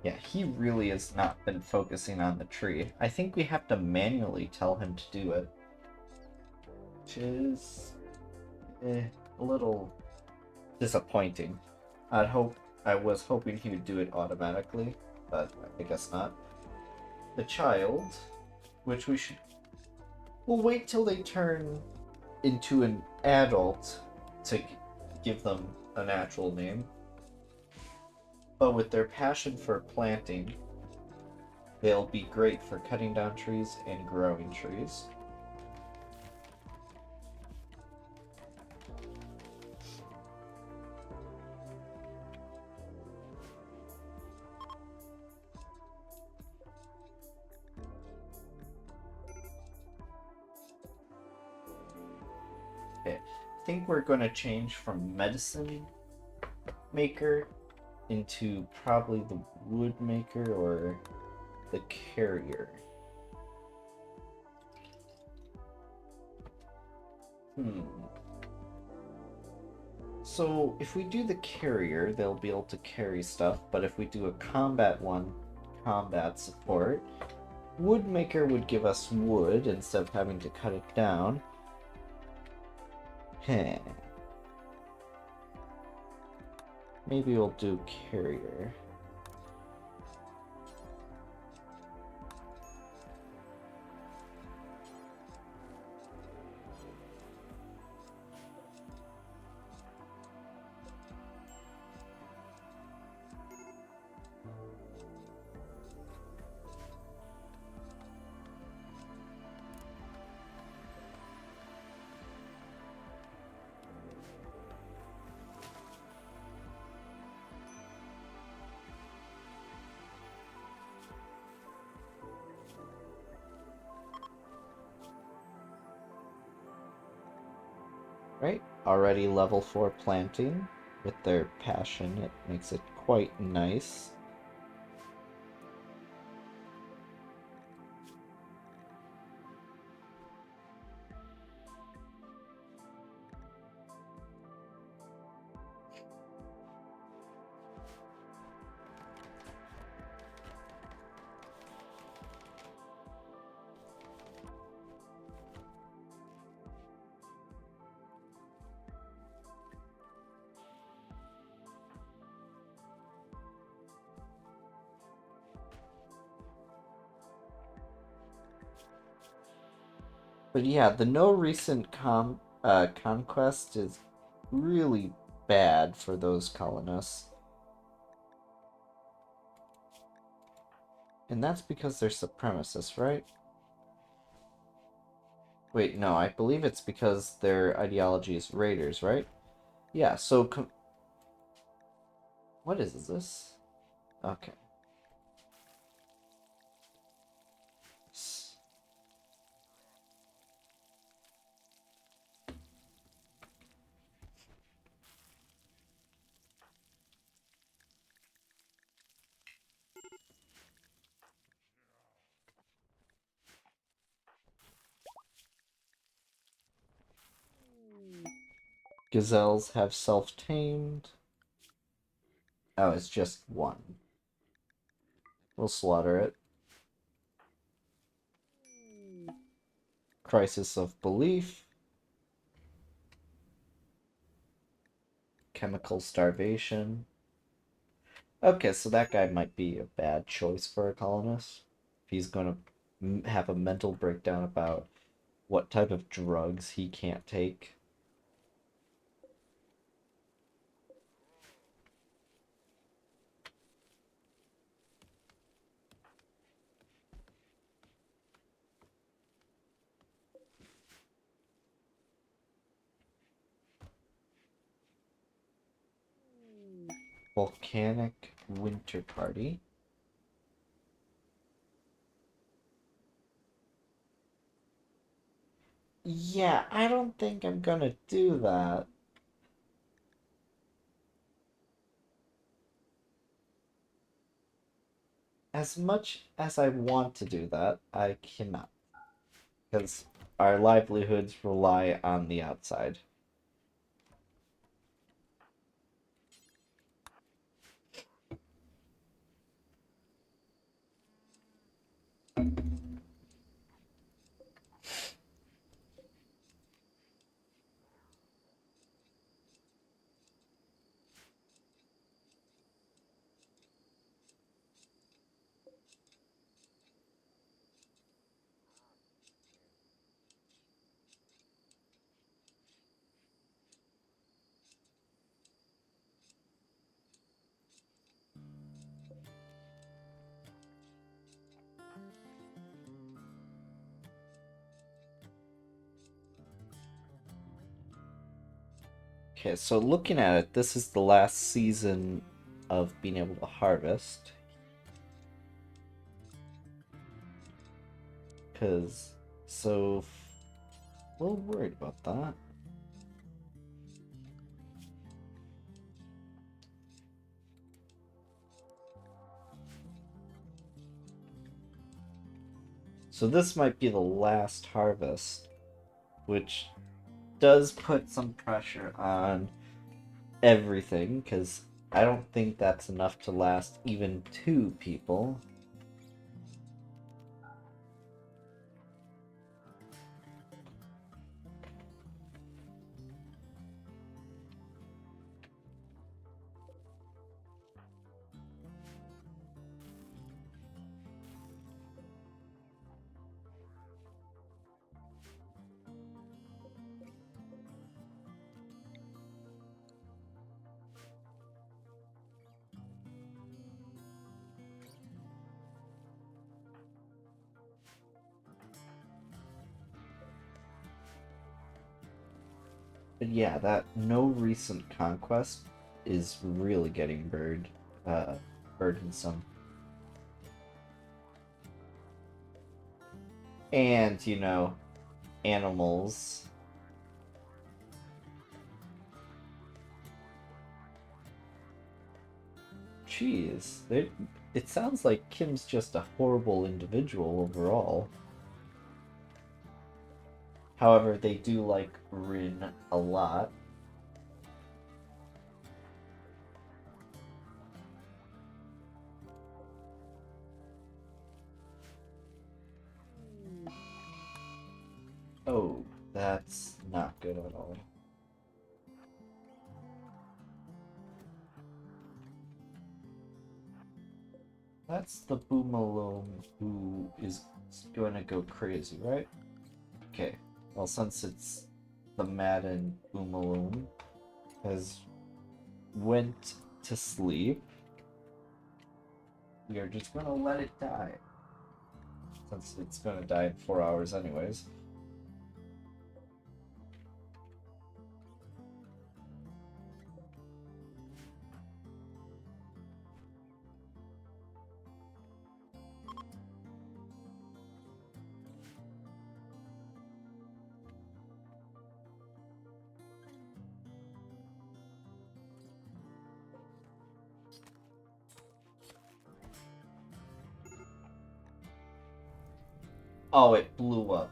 Yeah, he really has not been focusing on the tree. I think we have to manually tell him to do it. Which is a little disappointing. I was hoping he would do it automatically, but I guess not. The child, which we'll wait till they turn into an adult to give them a natural name. But with their passion for planting, they'll be great for cutting down trees and growing trees. Okay, I think we're going to change from medicine maker into probably the wood maker or the carrier. So if we do the carrier, they'll be able to carry stuff, but if we do a combat one, combat support, woodmaker would give us wood instead of having to cut it down. Heh. Maybe we'll do carrier. Right? Already level 4 planting. With their passion, it makes it quite nice. But yeah, the no recent conquest is really bad for those colonists. And that's because they're supremacists, right? Wait, no, I believe it's because their ideology is raiders, right? Yeah, so what is this? Okay. Gazelles have self-tamed. Oh, it's just one. We'll slaughter it. Crisis of belief. Chemical starvation. Okay, so that guy might be a bad choice for a colonist. If he's going to have a mental breakdown about what type of drugs he can't take. Volcanic Winter Party. Yeah, I don't think I'm gonna do that. As much as I want to do that, I cannot. Because our livelihoods rely on the outside. Okay, so looking at it, this is the last season of being able to harvest. Because, so, a little worried about that. So this might be the last harvest, which does put some pressure on everything, because I don't think that's enough to last even two people. But yeah, that no recent conquest is really getting burdensome. And, animals. Jeez, it sounds like Kim's just a horrible individual overall. However, they do like Rin a lot. Oh, that's not good at all. That's the Boomalome who is going to go crazy, right? Okay, Well, since it's the Madden Boomaloon has went to sleep, we are just gonna let it die. Since it's gonna die in 4 hours anyways. Oh, it blew up.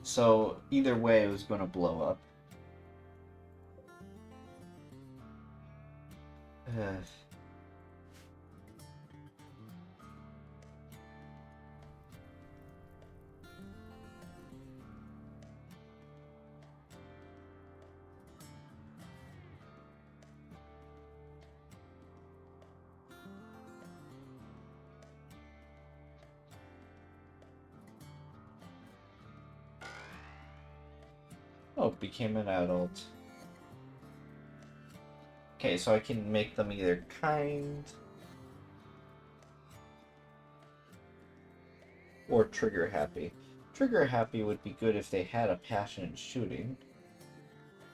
So either way, it was gonna blow up. Oh, became an adult. Okay, so I can make them either kind or trigger happy. Trigger happy would be good if they had a passion in shooting,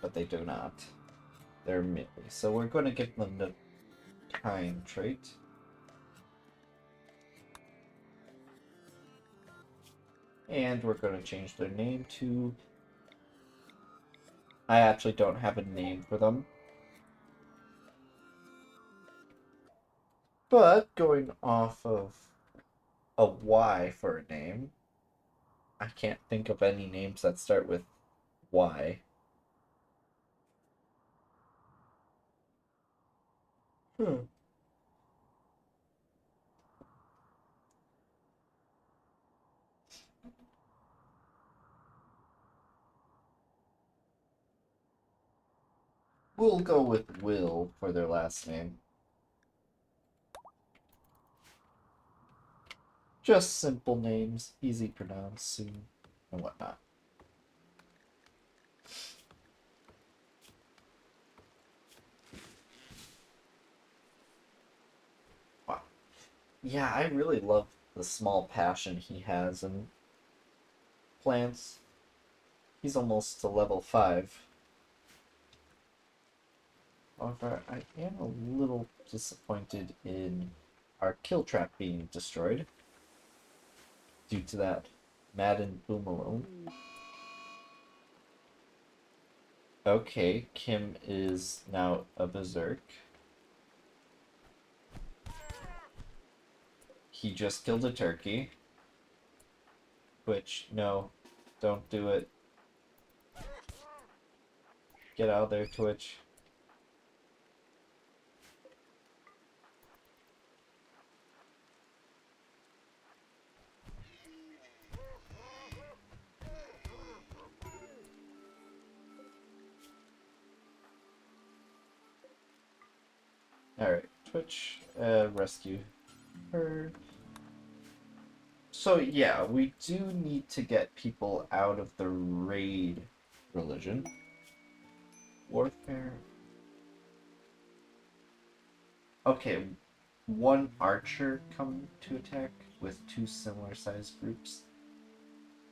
but they do not. They're melee. So we're going to give them the kind trait. And we're going to change their name to... I actually don't have a name for them. But going off of a Y for a name, I can't think of any names that start with Y. Hmm. We'll go with Will for their last name. Just simple names, easy pronouncing, and whatnot. Wow. Yeah, I really love the small passion he has in plants. He's almost to level 5. However, I am a little disappointed in our kill trap being destroyed due to that Madden Boomalone. Okay, Kim is now a berserk. He just killed a turkey. Which, no, don't do it. Get out of there, Twitch. Alright, Twitch, rescue her. So yeah, we do need to get people out of the raid religion. Warfare. Okay, one archer come to attack with two similar sized groups.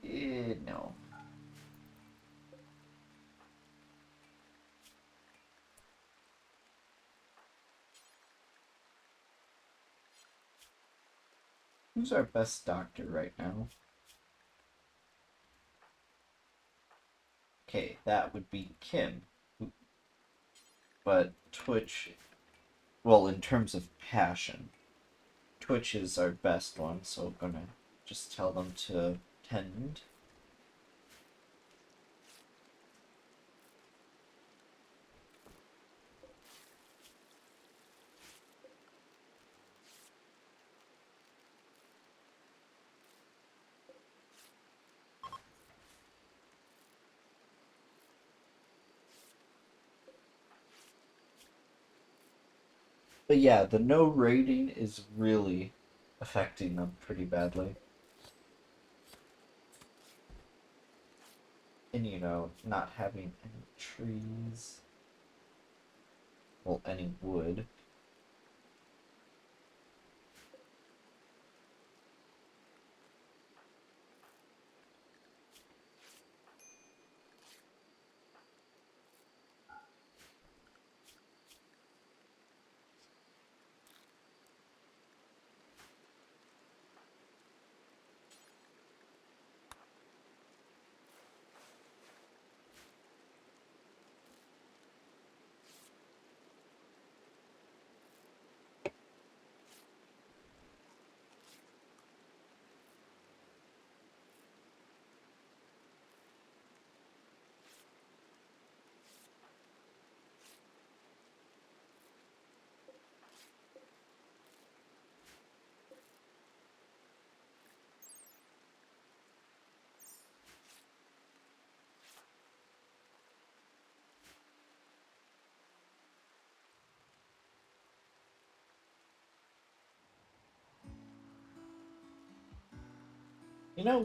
No. Who's our best doctor right now? Okay, that would be Kim. But Twitch, well, in terms of passion, Twitch is our best one, so I'm gonna just tell them to tend. But yeah, the no rating is really affecting them pretty badly. And not having any trees, well, any wood.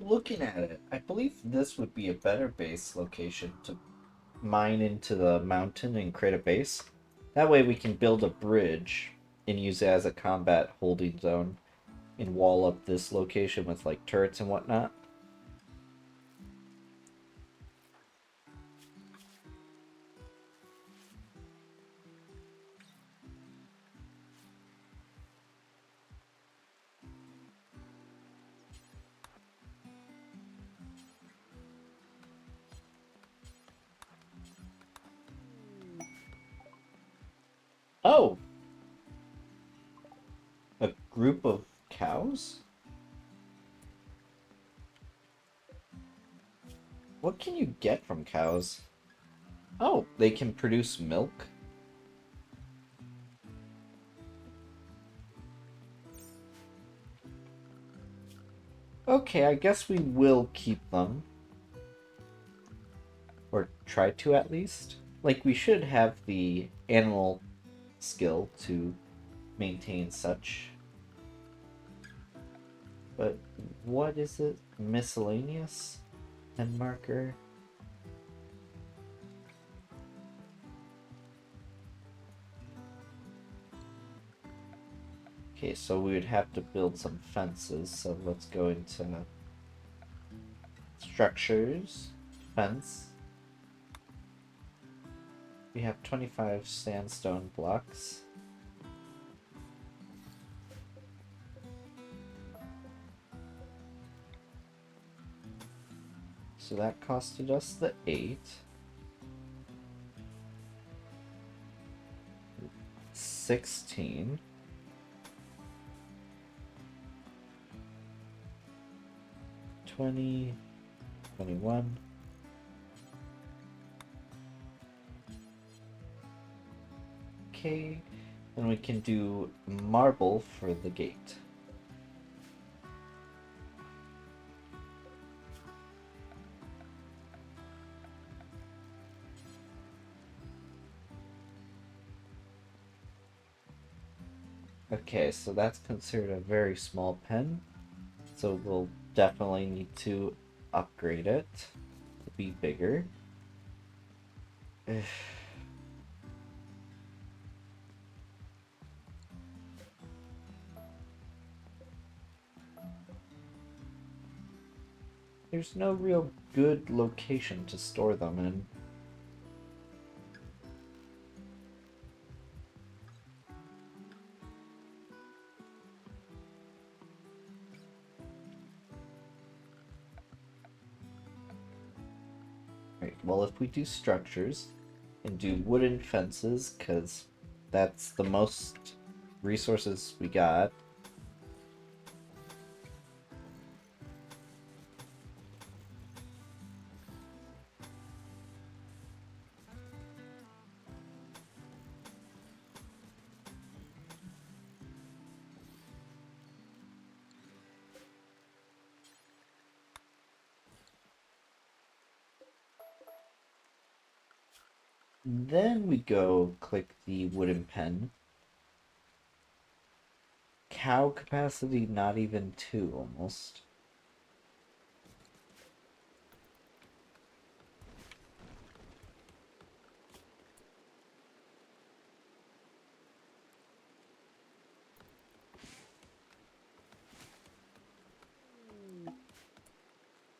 Looking at it, I believe this would be a better base location to mine into the mountain and create a base. That way we can build a bridge and use it as a combat holding zone and wall up this location with like turrets and whatnot. Oh, a group of cows? What can you get from cows? Oh, they can produce milk? Okay, I guess we will keep them. Or try to at least. Like, we should have the animal skill to maintain such. But what is it? Miscellaneous? Pen marker? Okay, so we would have to build some fences, so let's go into structures, fence. We have 25 sandstone blocks. So that costed us the 8. 16. 20. 21. Okay, then we can do marble for the gate. Okay, so that's considered a very small pen, so we'll definitely need to upgrade it to be bigger. There's no real good location to store them in. Right, well, if we do structures and do wooden fences, because that's the most resources we got. Then we go click the wooden pen. cow capacity, not even two, almost.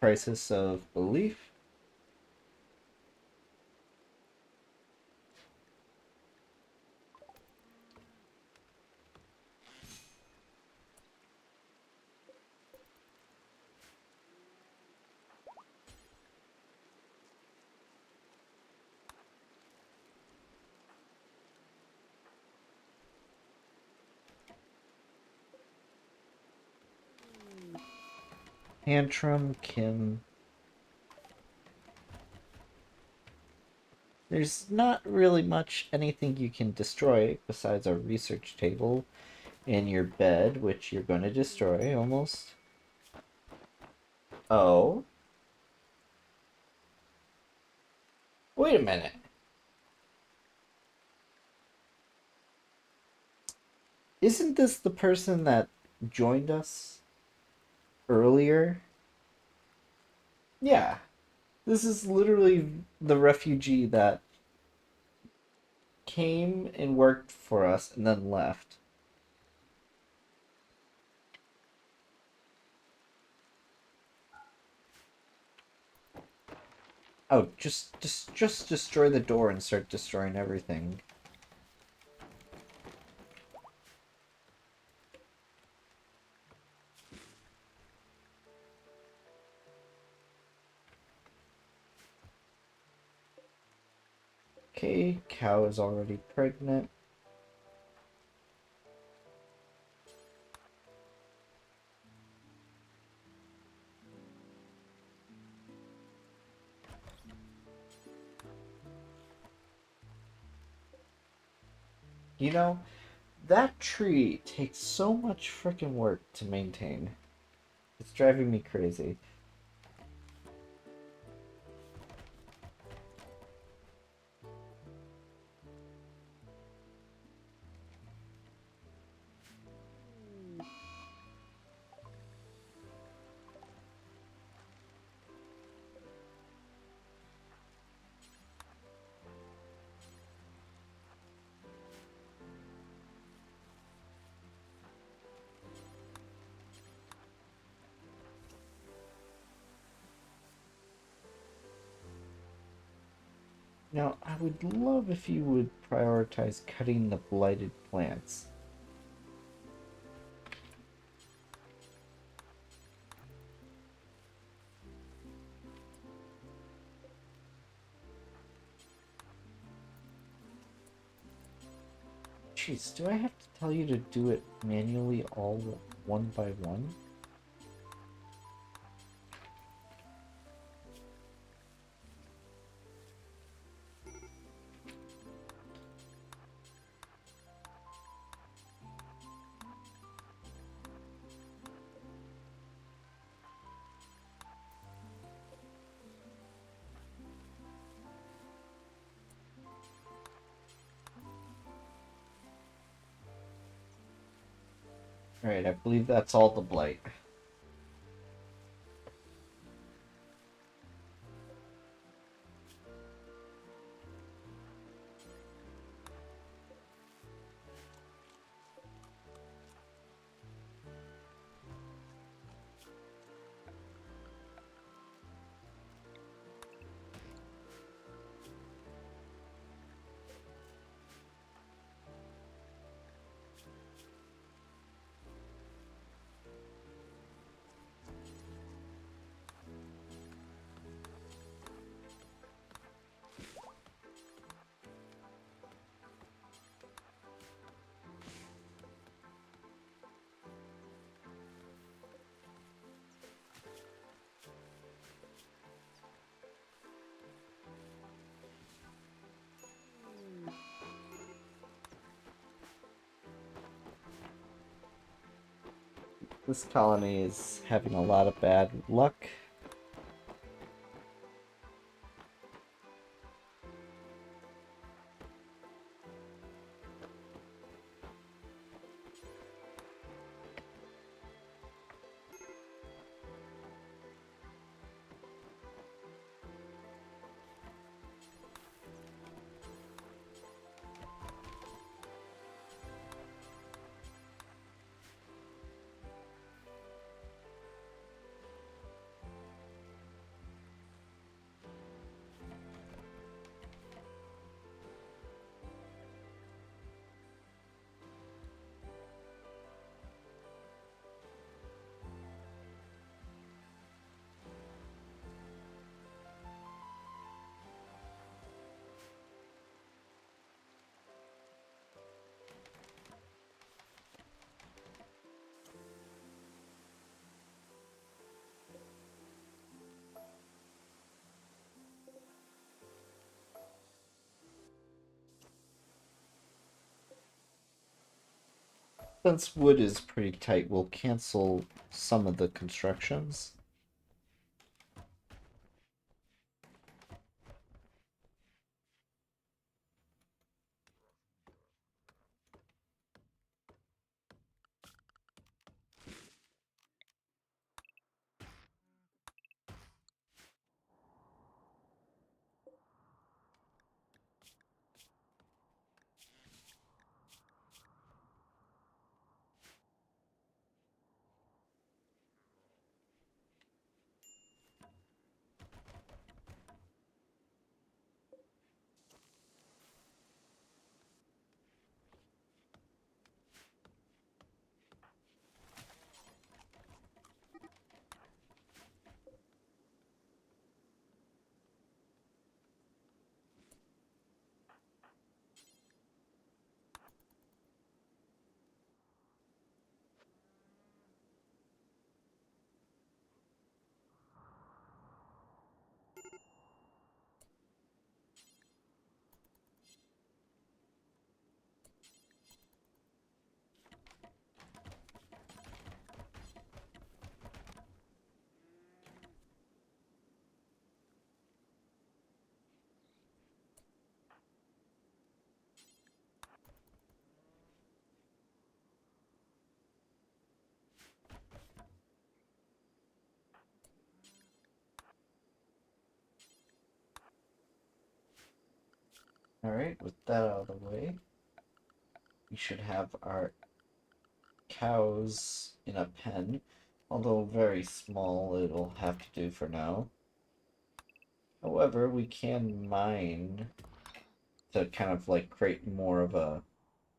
Crisis of belief. Tantrum, Kim. There's not really much anything you can destroy besides a research table and your bed, which you're going to destroy almost. Oh, wait a minute. Isn't this the person that joined us earlier? Yeah, this is literally the refugee that came and worked for us and then left. Oh, just destroy the door and start destroying everything. Okay, cow is already pregnant. You know, that tree takes so much freaking work to maintain. It's driving me crazy. Now, I would love if you would prioritize cutting the blighted plants. Jeez, do I have to tell you to do it manually all one by one? Alright, I believe that's all the blight. This colony is having a lot of bad luck. Since wood is pretty tight, we'll cancel some of the constructions. Alright, with that out of the way, we should have our cows in a pen. Although very small, it'll have to do for now. However, we can mine to kind of like create more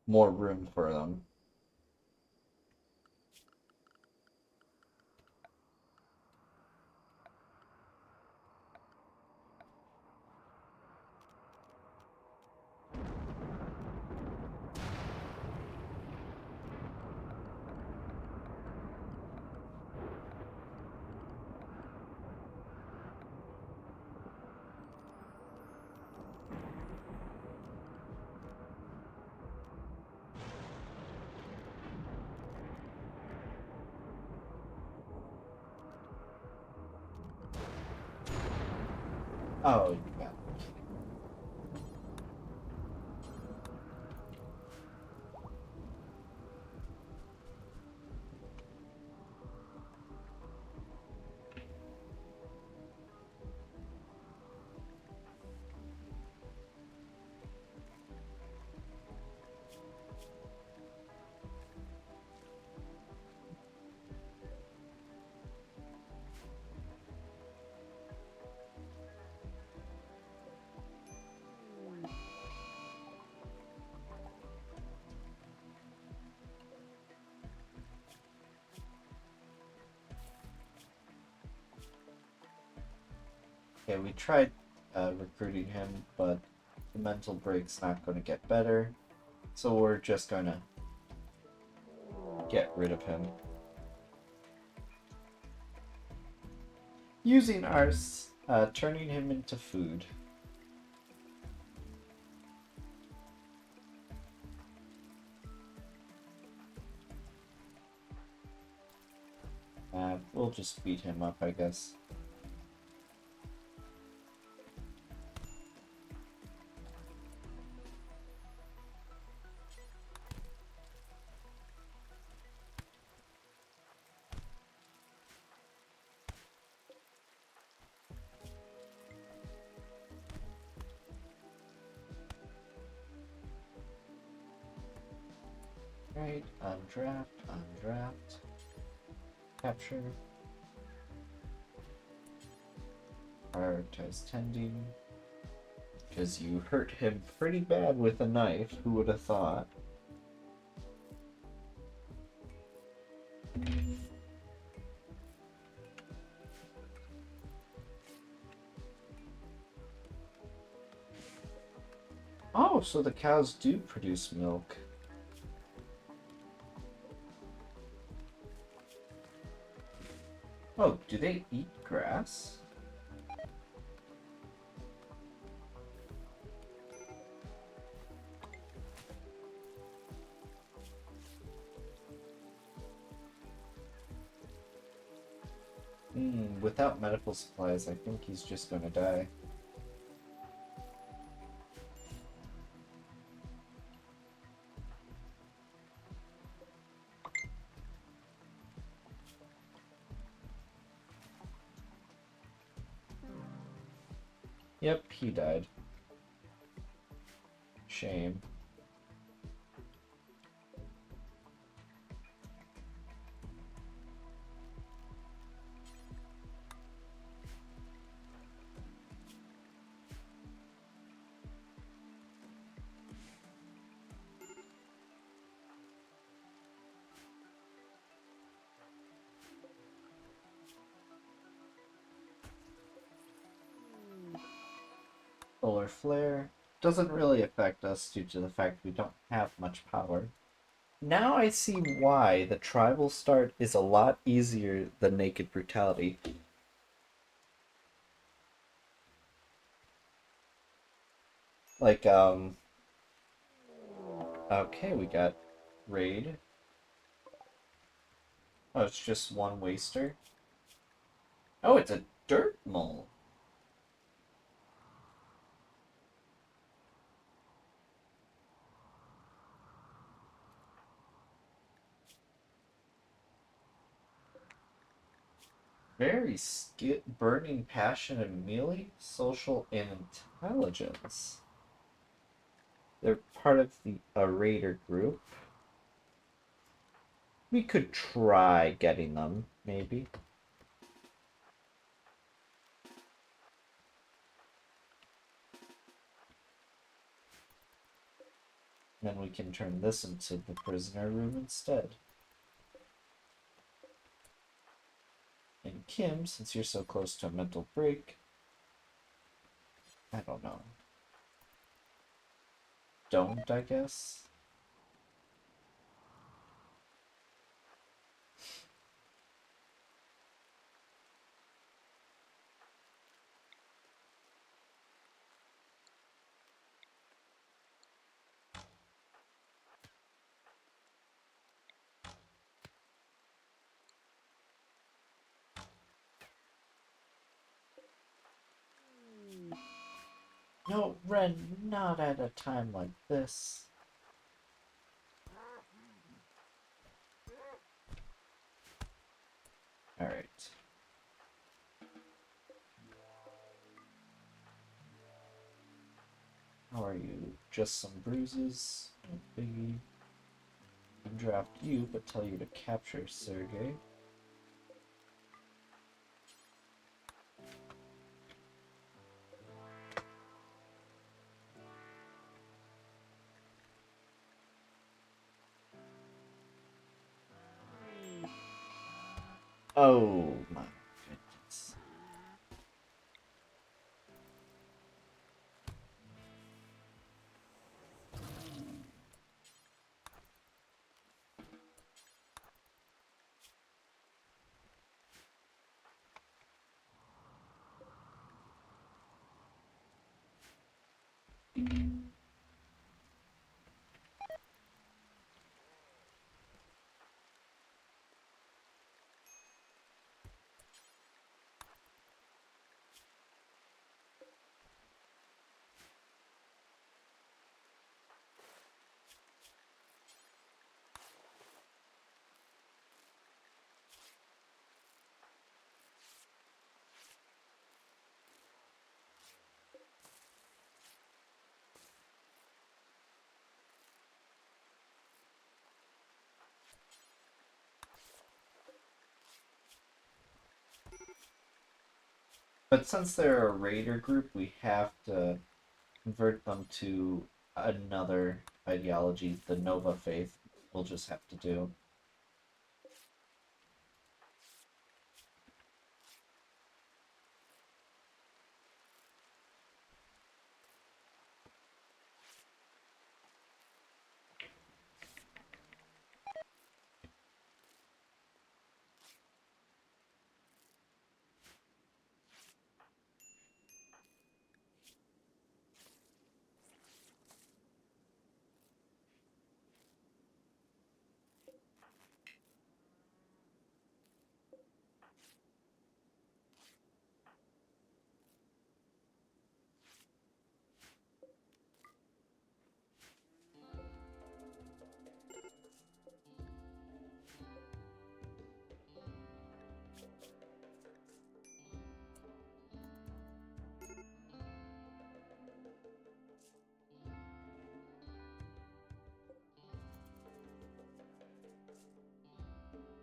room for them. Oh, yeah. Okay, we tried recruiting him, but the mental break's not going to get better. So we're just going to get rid of him. Using our turning him into food. We'll just feed him up, I guess. Right, undraft, capture, prioritize tending, because you hurt him pretty bad with a knife, who would have thought? Oh, so the cows do produce milk. Oh, do they eat grass? Without medical supplies, I think he's just gonna die. Yep, he died. Shame. Solar flare doesn't really affect us due to the fact we don't have much power. Now I see why the tribal start is a lot easier than naked brutality. Like, okay, we got raid. Oh, it's just one waster. Oh, it's a dirt mole. Very burning passion and melee, social and intelligence. They're part of a raider group. We could try getting them, maybe. Then we can turn this into the prisoner room instead. And Kim, since you're so close to a mental break, I don't know. Don't, I guess? No, Ren, not at a time like this. Alright. How are you? Just some bruises? No biggie. Can draft you, but tell you to capture Sergey. Oh my goodness. But since they're a raider group, we have to convert them to another ideology, the Nova faith. We'll just have to do.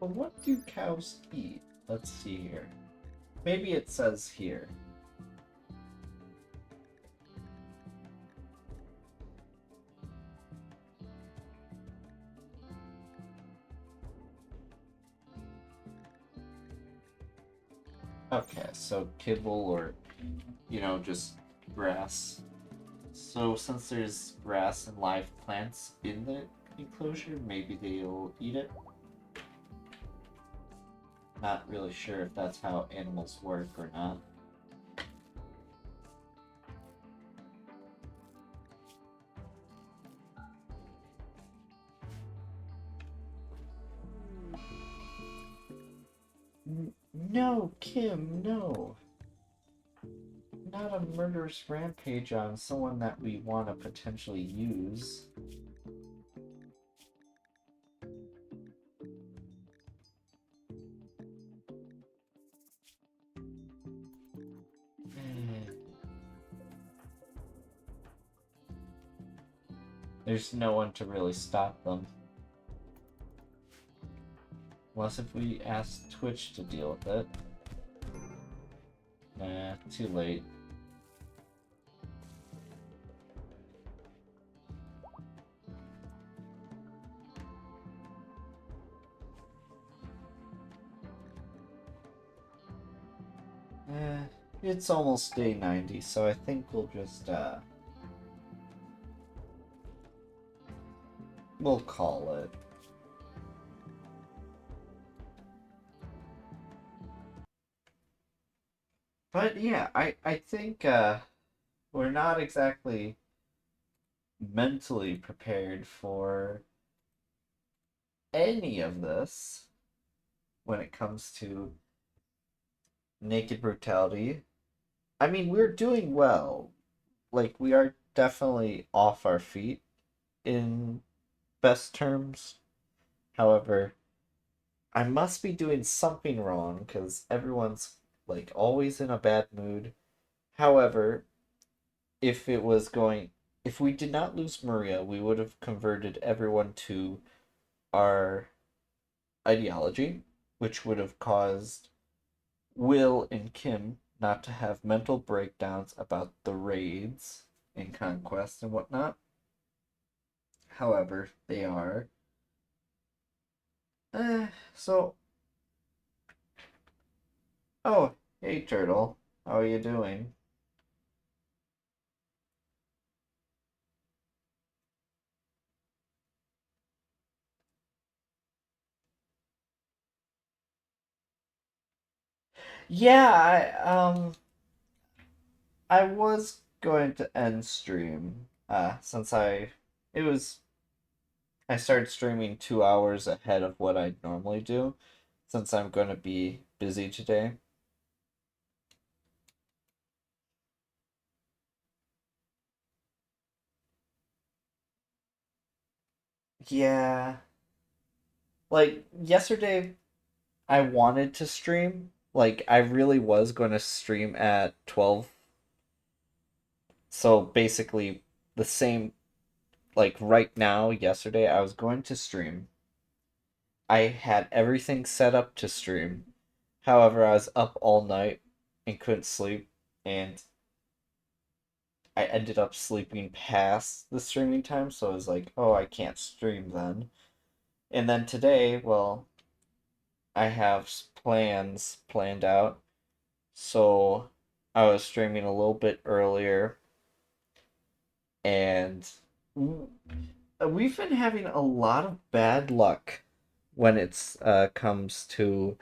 But what do cows eat? Let's see here. Maybe it says here. Okay, so kibble or, just grass. So since there's grass and live plants in the enclosure, maybe they'll eat it. Not really sure if that's how animals work or not. No, Kim, no. Not a murderous rampage on someone that we want to potentially use. There's no one to really stop them. Unless if we ask Twitch to deal with it. Nah, too late. It's almost day 90, so I think we'll just, we'll call it. But yeah, I think, we're not exactly mentally prepared for any of this when it comes to naked brutality. I mean, we're doing well. Like, we are definitely off our feet in best terms. However, I must be doing something wrong because everyone's like always in a bad mood. However, if it was going, if we did not lose Maria, we would have converted everyone to our ideology, which would have caused Will and Kim not to have mental breakdowns about the raids and conquest and whatnot. However, they are. So, oh, hey, Turtle. How are you doing? Yeah, I was going to end stream, since it was, I started streaming 2 hours ahead of what I normally do, since I'm going to be busy today. Yeah, like yesterday, I wanted to stream. Like I really was going to stream at 12. So basically, the same, like right now, yesterday, I was going to stream. I had everything set up to stream. However, I was up all night and couldn't sleep, and I ended up sleeping past the streaming time, so I was like, oh, I can't stream then. And then today, well, I have plans planned out, so I was streaming a little bit earlier, and we've been having a lot of bad luck when it's comes to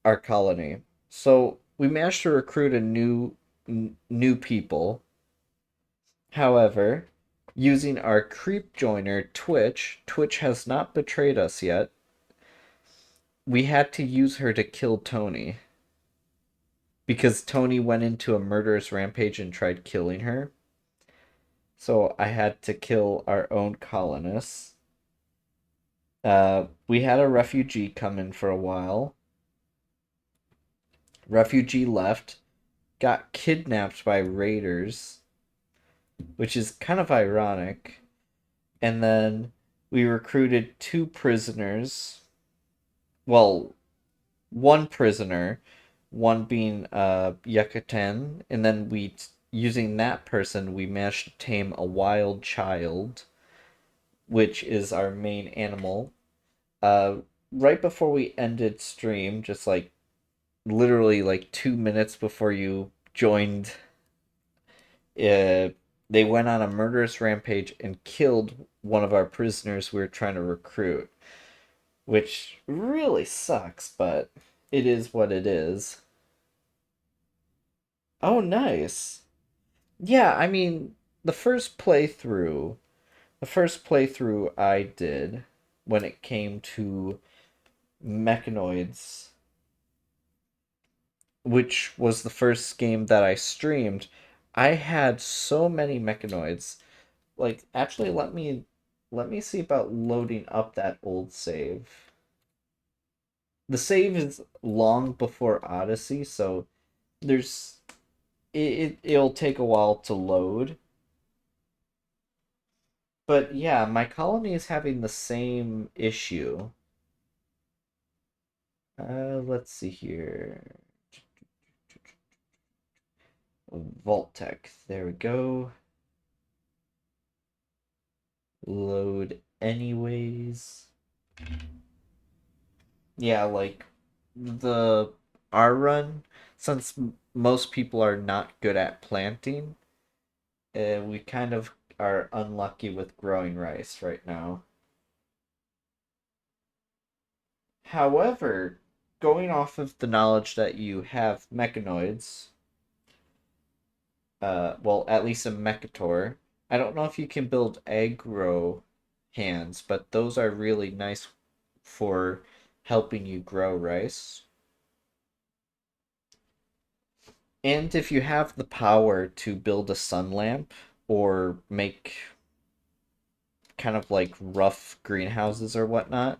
our colony. So we managed to recruit a new people. However, using our creep joiner Twitch has not betrayed us yet. We had to use her to kill Tony because Tony went into a murderous rampage and tried killing her. So I had to kill our own colonists. We had a refugee come in for a while. Refugee left, got kidnapped by raiders, which is kind of ironic. And then we recruited two prisoners. well, one prisoner, one being Yucatan, and then using that person, we managed to tame a wild child, which is our main animal. Uh, right before we ended stream, just like literally like 2 minutes before you joined, uh, they went on a murderous rampage and killed one of our prisoners we were trying to recruit, which really sucks, but it is what it is. Oh, nice. Yeah, I mean, the first playthrough, the first playthrough I did when it came to mechanoids, which was the first game that I streamed, I had so many mechanoids. Like, actually, let me see about loading up that old save. The save is long before Odyssey, so there's it'll take a while to load. But yeah, my colony is having the same issue. Let's see here. Vault-Tec. There we go. Load anyways. Yeah, like the R run, since most people are not good at planting, we kind of are unlucky with growing rice right now. However, going off of the knowledge that you have mechanoids, well, at least a Mechator. I don't know if you can build aggro hands, but those are really nice for helping you grow rice. And if you have the power to build a sun lamp or make kind of like rough greenhouses or whatnot,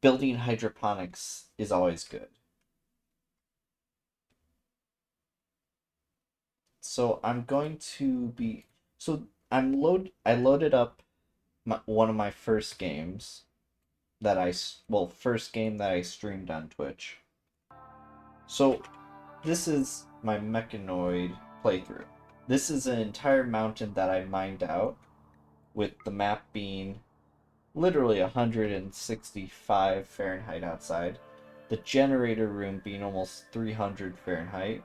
building hydroponics is always good. So I'm going to be so I loaded up one of my first games that first game that I streamed on Twitch. So this is my mechanoid playthrough. This is an entire mountain that I mined out, with the map being literally 165 Fahrenheit outside, the generator room being almost 300 Fahrenheit,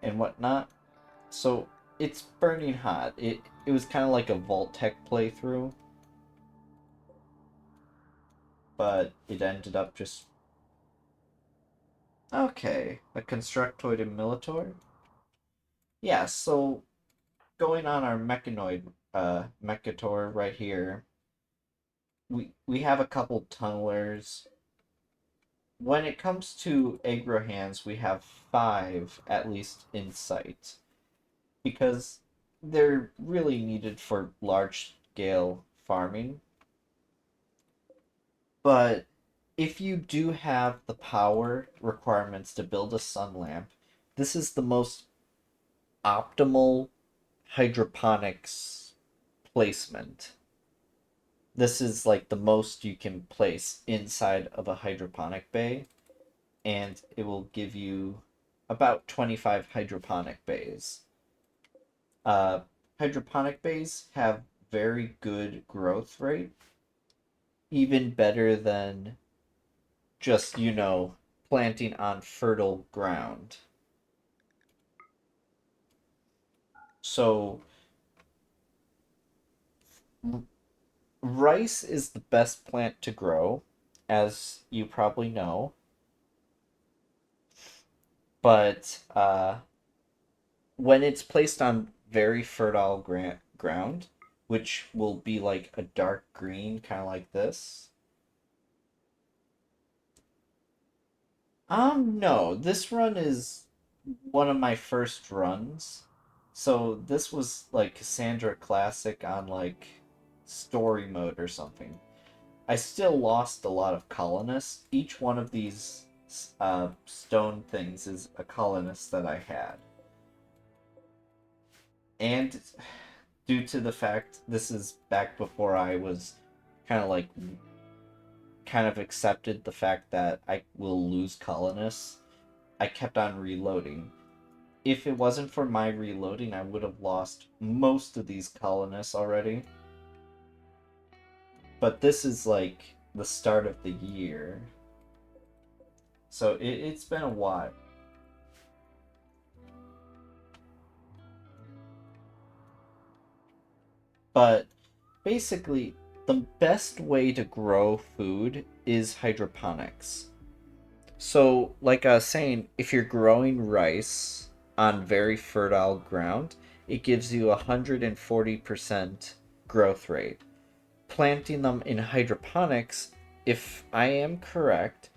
and whatnot. So it's burning hot. It was kind of like a Vault-Tec playthrough, but it ended up just okay. A Constructoid and Militor. Yeah, so going on our mechanoid Mechator right here, we have a couple tunnelers. When it comes to aggro hands, we have five at least in sight because they're really needed for large scale farming. But if you do have the power requirements to build a sun lamp, this is the most optimal hydroponics placement. This is like the most you can place inside of a hydroponic bay, and it will give you about 25 hydroponic bays. Uh, Hydroponic bays have very good growth rate, even better than just, planting on fertile ground. So, rice is the best plant to grow, as you probably know, but when it's placed on very fertile ground, which will be like a dark green, kind of like this. No, this run is one of my first runs. So this was like Cassandra Classic on like story mode or something. I still lost a lot of colonists. Each one of these stone things is a colonist that I had. And due to the fact this is back before I was kind of like kind of accepted the fact that I will lose colonists, I kept on reloading. If it wasn't for my reloading, I would have lost most of these colonists already. But this is like the start of the year. So it's been a while. But basically, the best way to grow food is hydroponics. So, like I was saying, if you're growing rice on very fertile ground, it gives you a 140% growth rate. Planting them in hydroponics, if I am correct,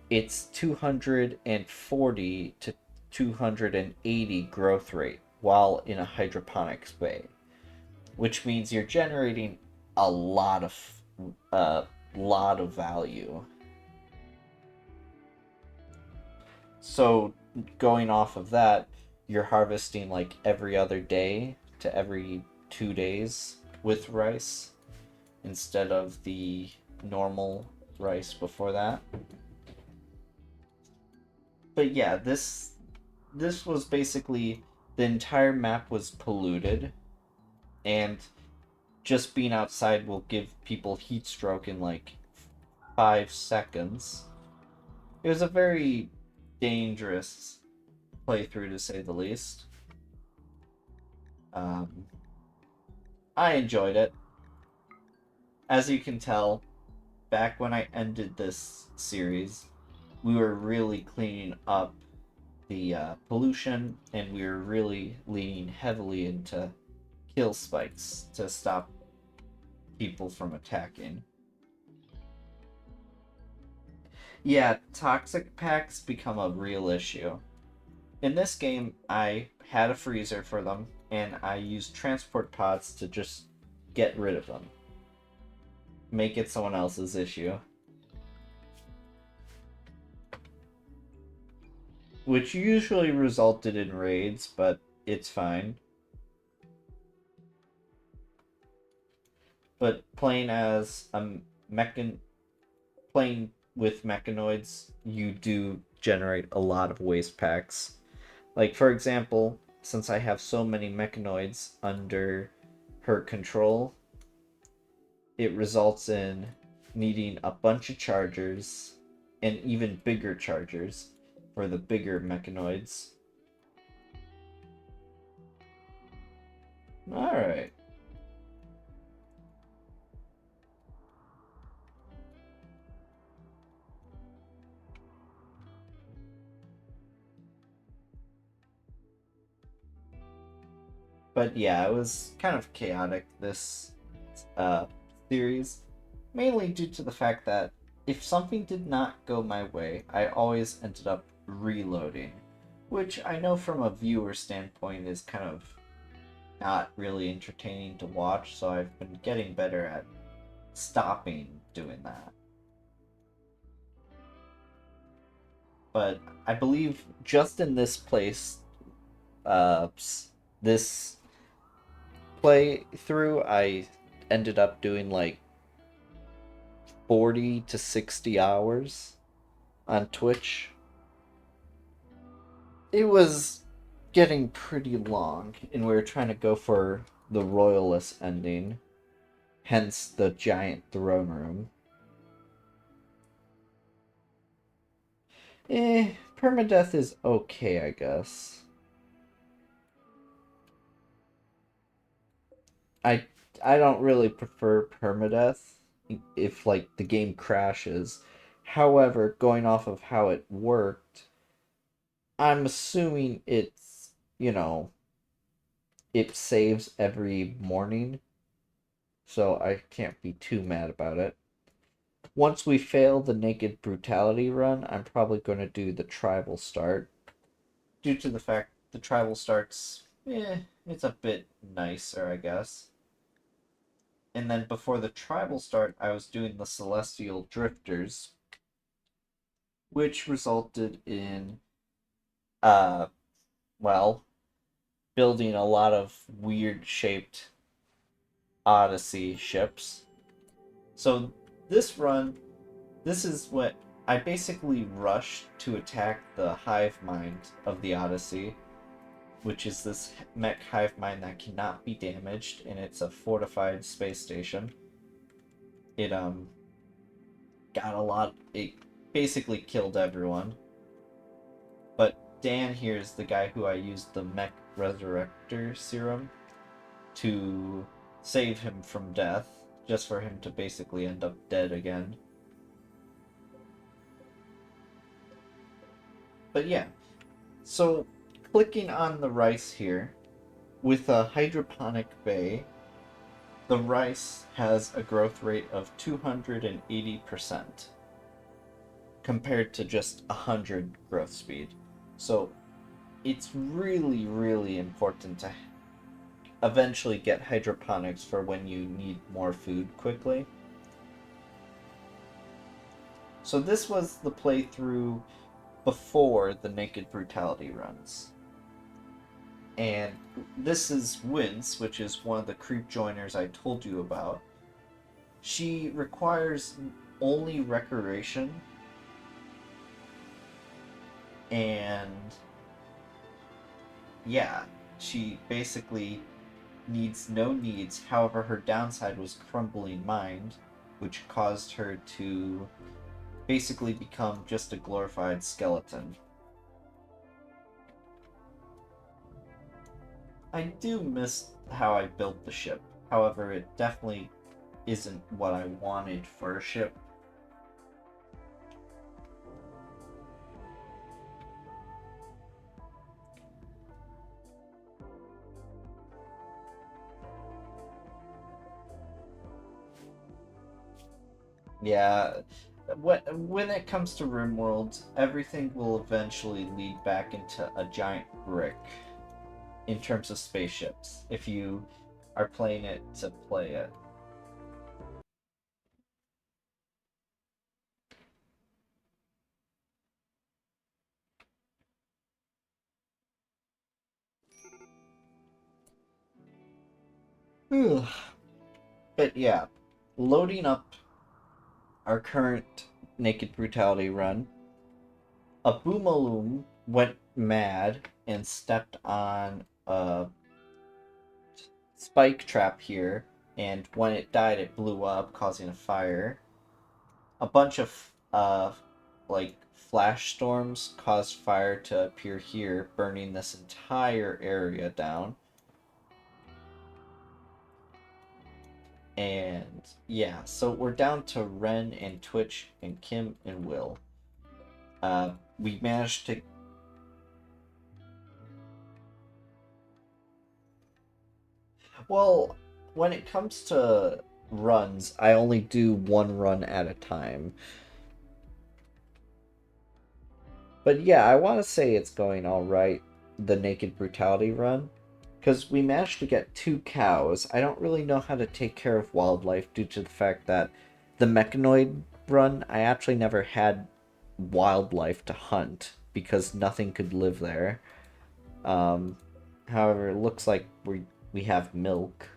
it's 240 to 280 growth rate while in a hydroponics bay, which means you're generating a uh, lot of value. So going off of that, you're harvesting like every other day to every 2 days with rice instead of the normal rice before that. But yeah, this was basically the entire map was polluted, and just being outside will give people heat stroke in like 5 seconds. It was a very dangerous playthrough to say the least. Um, I enjoyed it. As you can tell, back when I ended this series, we were really cleaning up the pollution, and we were really leaning heavily into kill spikes to stop people from attacking. Yeah, toxic packs become a real issue. In this game, I had a freezer for them, and I used transport pods to just get rid of them. Make it someone else's issue. Which usually resulted in raids, but it's fine. But playing as a mechan playing with mechanoids, you do generate a lot of waste packs. Like, for example, since I have so many mechanoids under her control, it results in needing a bunch of chargers and even bigger chargers for the bigger mechanoids. Alright. But yeah, it was kind of chaotic, this uh, series, mainly due to the fact that if something did not go my way, I always ended up reloading, which I know from a viewer standpoint is kind of not really entertaining to watch, so I've been getting better at stopping doing that. But I believe just in this place, uh, this playthrough, I ended up doing like 40 to 60 hours on Twitch. It was getting pretty long, and we were trying to go for the royalist ending, hence the giant throne room. Permadeath is okay, I guess. I I don't really prefer permadeath if like the game crashes. However, going off of how it worked, I'm assuming it's, it saves every morning, so I can't be too mad about it. Once we fail the naked brutality run, I'm probably going to do the tribal start, due to the fact the tribal starts, it's a bit nicer, I guess. And then before the tribal start, I was doing the celestial drifters, which resulted in, uh, well, building a lot of weird shaped Odyssey ships. So this run, This is what I basically rushed to attack the hive mind of the Odyssey, which is this mech hive mind that cannot be damaged, and it's a fortified space station. It got a lot. It basically killed everyone. But Dan here is the guy who I used the mech resurrector serum to save him from death, just for him to basically end up dead again. But yeah, so clicking on the rice here, with a hydroponic bay, the rice has a growth rate of 280% compared to just 100 growth speed. So it's really, really important to eventually get hydroponics for when you need more food quickly. So this was the playthrough before the Naked Brutality runs. And this is Wince, which is one of the creep joiners I told you about. She requires only recreation, and yeah, she basically needs no needs. However, her downside was crumbling mind, which caused her to basically become just a glorified skeleton. I do miss how I built the ship. However, it definitely isn't what I wanted for a ship. Yeah, when it comes to Rimworld, everything will eventually lead back into a giant brick in terms of spaceships, if you are playing it to play it. But yeah, loading up our current Naked Brutality run, a Boomaloom went mad and stepped on a spike trap here, and when it died, it blew up, causing a fire. A bunch of like flash storms caused fire to appear here, burning this entire area down. And yeah, so we're down to Ren and Twitch and Kim and Will. We managed to. Well, when it comes to runs, I only do one run at a time. But yeah, I want to say it's going all right, the Naked Brutality run. Because we managed to get 2 cows. I don't really know how to take care of wildlife due to the fact that the Mechanoid run, I actually never had wildlife to hunt because nothing could live there. Um, However, it looks like we have milk.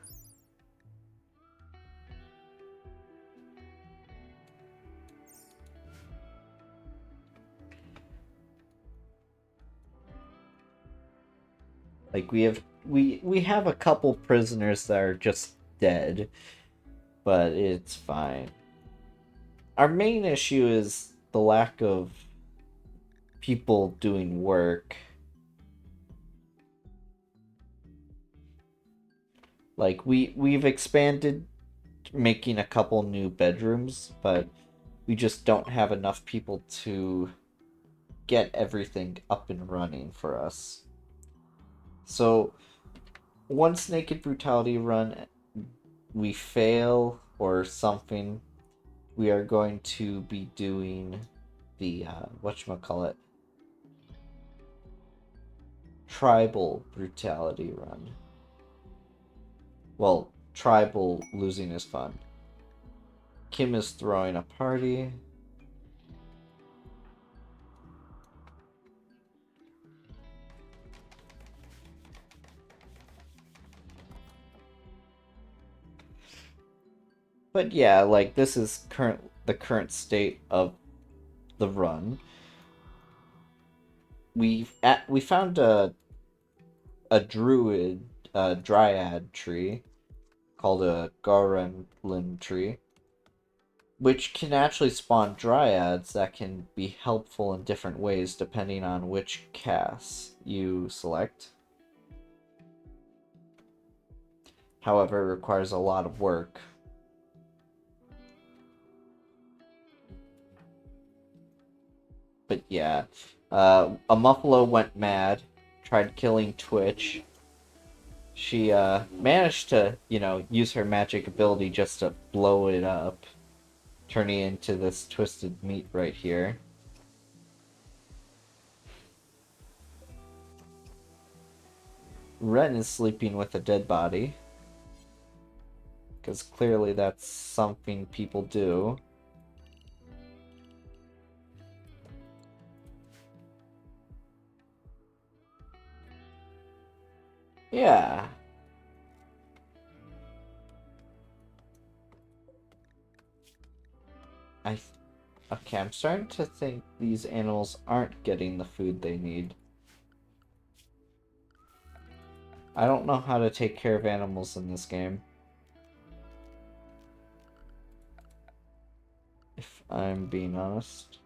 Like we have a couple prisoners that are just dead, but it's fine. Our main issue is the lack of people doing work. Like we've expanded, making a couple new bedrooms, but we just don't have enough people to get everything up and running for us. So once Naked Brutality run we fail or something, we are going to be doing the whatchamacallit, tribal brutality run. Well, tribal losing is fun. Kim is throwing a party. But yeah, like this is current. the current state of the run. We found a druid dryad tree called a Garenlin tree, which can actually spawn dryads that can be helpful in different ways depending on which casts you select. However, it requires a lot of work. But yeah, a Muffalo went mad, tried killing Twitch. She managed to, use her magic ability just to blow it up, turning it into this twisted meat right here. Ren is sleeping with a dead body, because clearly that's something people do. Yeah. I Okay, I'm starting to think these animals aren't getting the food they need. I don't know how to take care of animals in this game, if I'm being honest.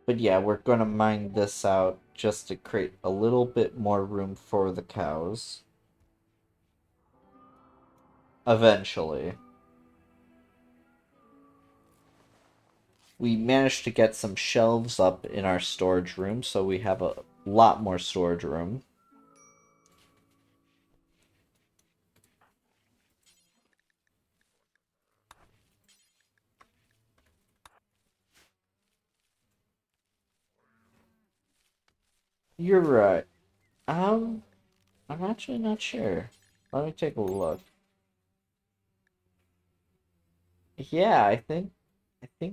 But yeah, we're gonna mine this out just to create a little bit more room for the cows. Eventually. We managed to get some shelves up in our storage room, so we have a lot more storage room. You're right. I'm actually not sure. Let me take a look. Yeah, I think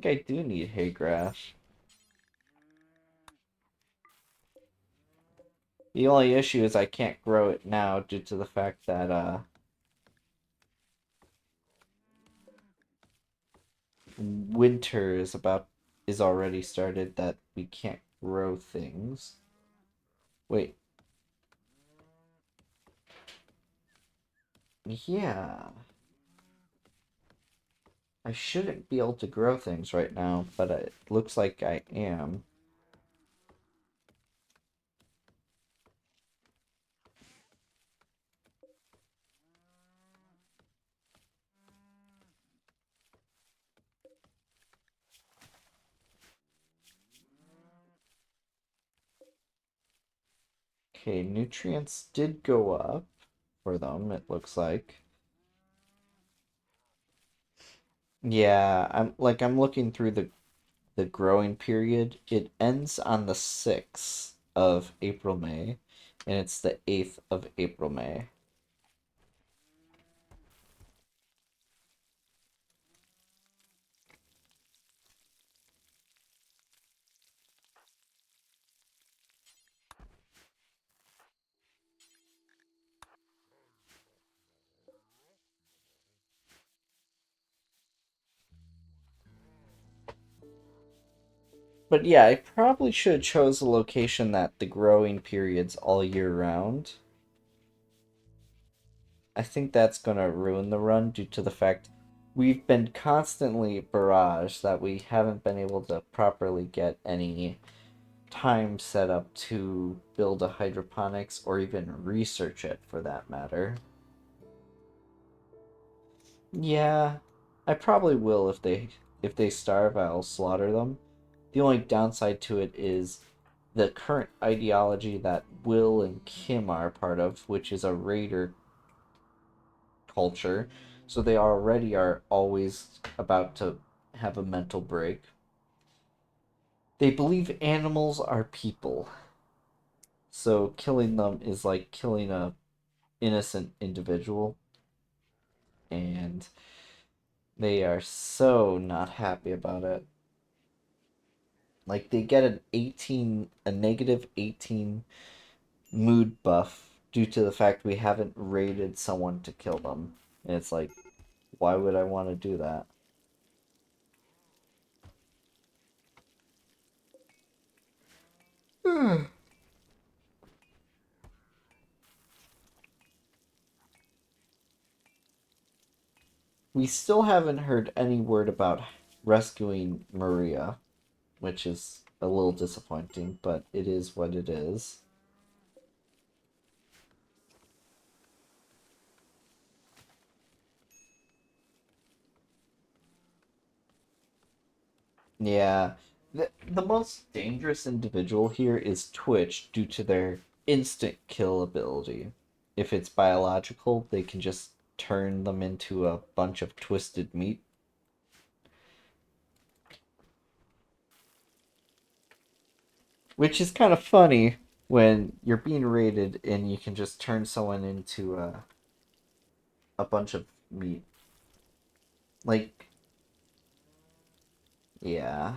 I do need hay grass. The only issue is I can't grow it now due to the fact that winter is already started, that we can't grow things. Wait. Yeah. I shouldn't be able to grow things right now, but it looks like I am. Okay, nutrients did go up for them, it looks like. Yeah, I'm looking through the growing period. It ends on the 6th of April, May, and it's the 8th of April, May. But yeah, I probably should have chose a location that the growing period's all year round. I think that's gonna ruin the run due to the fact we've been constantly barraged that we haven't been able to properly get any time set up to build a hydroponics or even research it for that matter. Yeah, I probably will if they starve, I'll slaughter them. The only downside to it is the current ideology that Will and Kim are part of, which is a raider culture. So they already are always about to have a mental break. They believe animals are people. So killing them is like killing a innocent individual, and they are so not happy about it. Like they get a negative 18 mood buff due to the fact we haven't raided someone to kill them. And it's like, why would I want to do that? We still haven't heard any word about rescuing Maria, which is a little disappointing, but it is what it is. Yeah. The most dangerous individual here is Twitch due to their instant kill ability. If it's biological, they can just turn them into a bunch of twisted meat. Which is kind of funny when you're being raided and you can just turn someone into a bunch of meat. Like, yeah.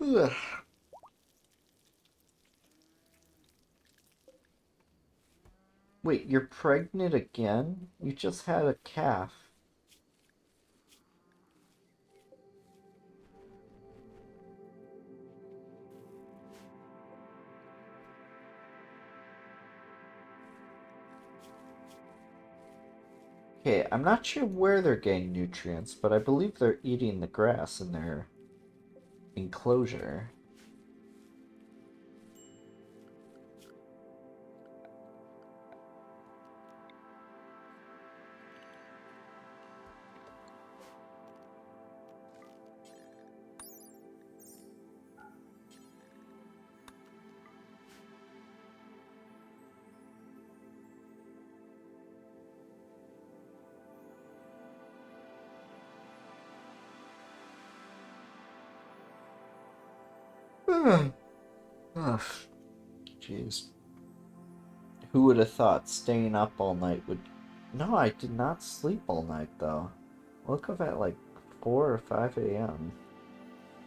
Ugh. Wait, you're pregnant again? You just had a calf. Okay, I'm not sure where they're getting nutrients, but I believe they're eating the grass in their enclosure. Ugh. Ugh. Jeez. Who would have thought staying up all night would... No, I did not sleep all night, though. Woke up at like 4 or 5 a.m.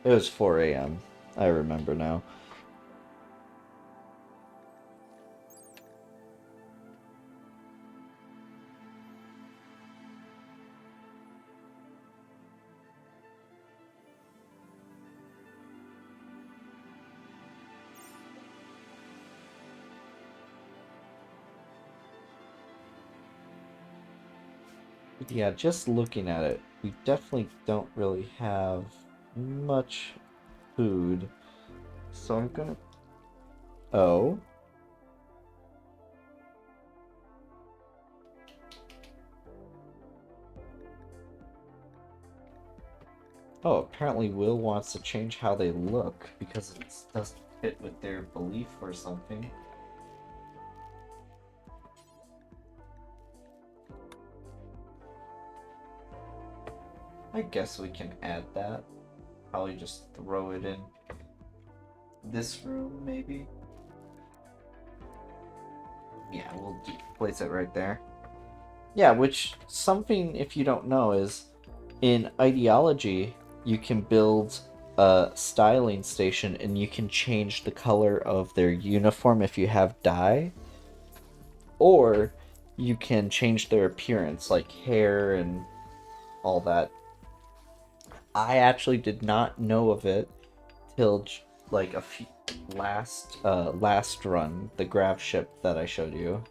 It was 4 a.m. I remember now. Yeah, just looking at it, we definitely don't really have much food. So I'm gonna... Oh? Oh, apparently Will wants to change how they look because it doesn't fit with their belief or something. I guess we can add that. Probably just throw it in this room, maybe? Yeah, we'll place it right there. Yeah, which something, if you don't know, is in ideology, you can build a styling station and you can change the color of their uniform if you have dye, or you can change their appearance, like hair and all that. I actually did not know of it till like a few last run, the grav ship that I showed you.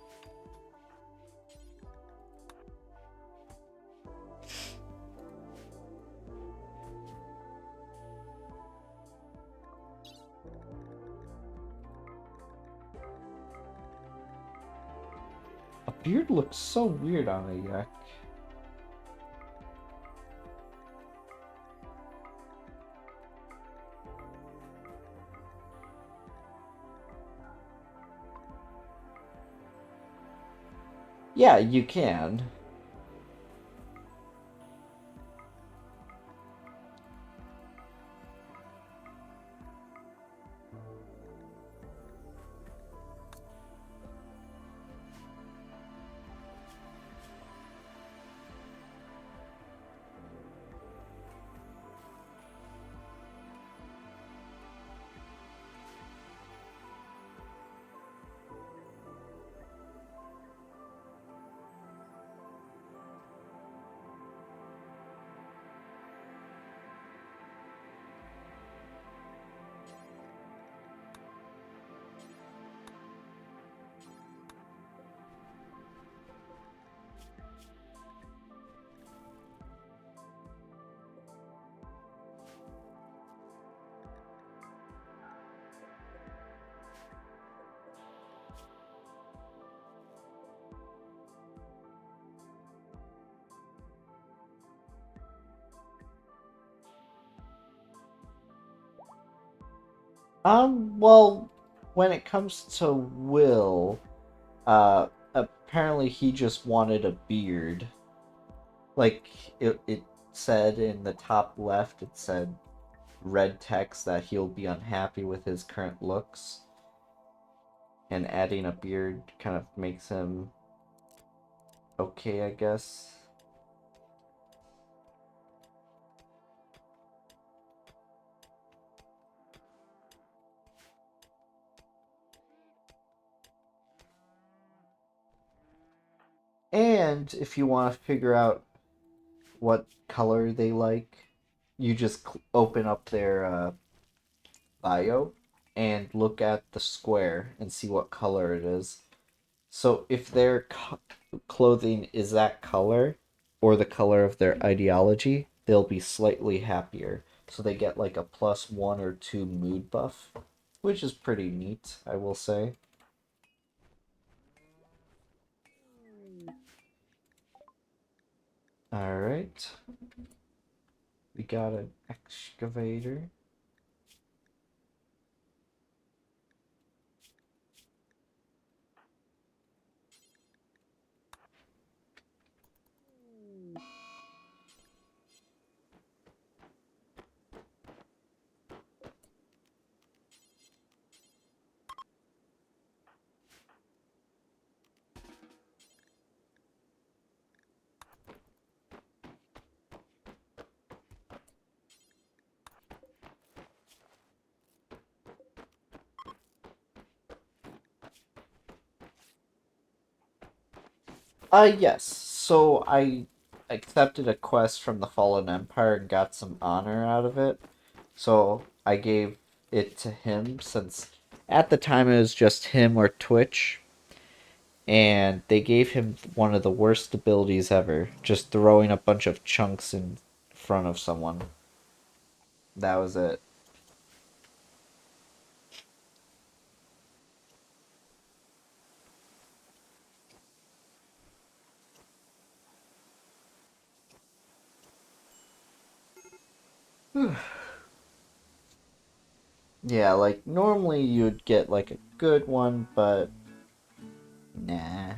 A beard looks so weird on a yak. Yeah, you can. Well, when it comes to Will, apparently he just wanted a beard. Like, it said in the top left, it said red text that he'll be unhappy with his current looks, and adding a beard kind of makes him okay, I guess. And if you want to figure out what color they like, you just open up their bio and look at the square and see what color it is. So if their clothing is that color or the color of their ideology, they'll be slightly happier. So they get like a +1 or 2 mood buff, which is pretty neat, I will say. All right, we got an excavator. Yes. So I accepted a quest from the Fallen Empire and got some honor out of it. So I gave it to him since at the time it was just him or Twitch, and they gave him one of the worst abilities ever, just throwing a bunch of chunks in front of someone. That was it. Yeah, like normally you'd get like a good one, but nah.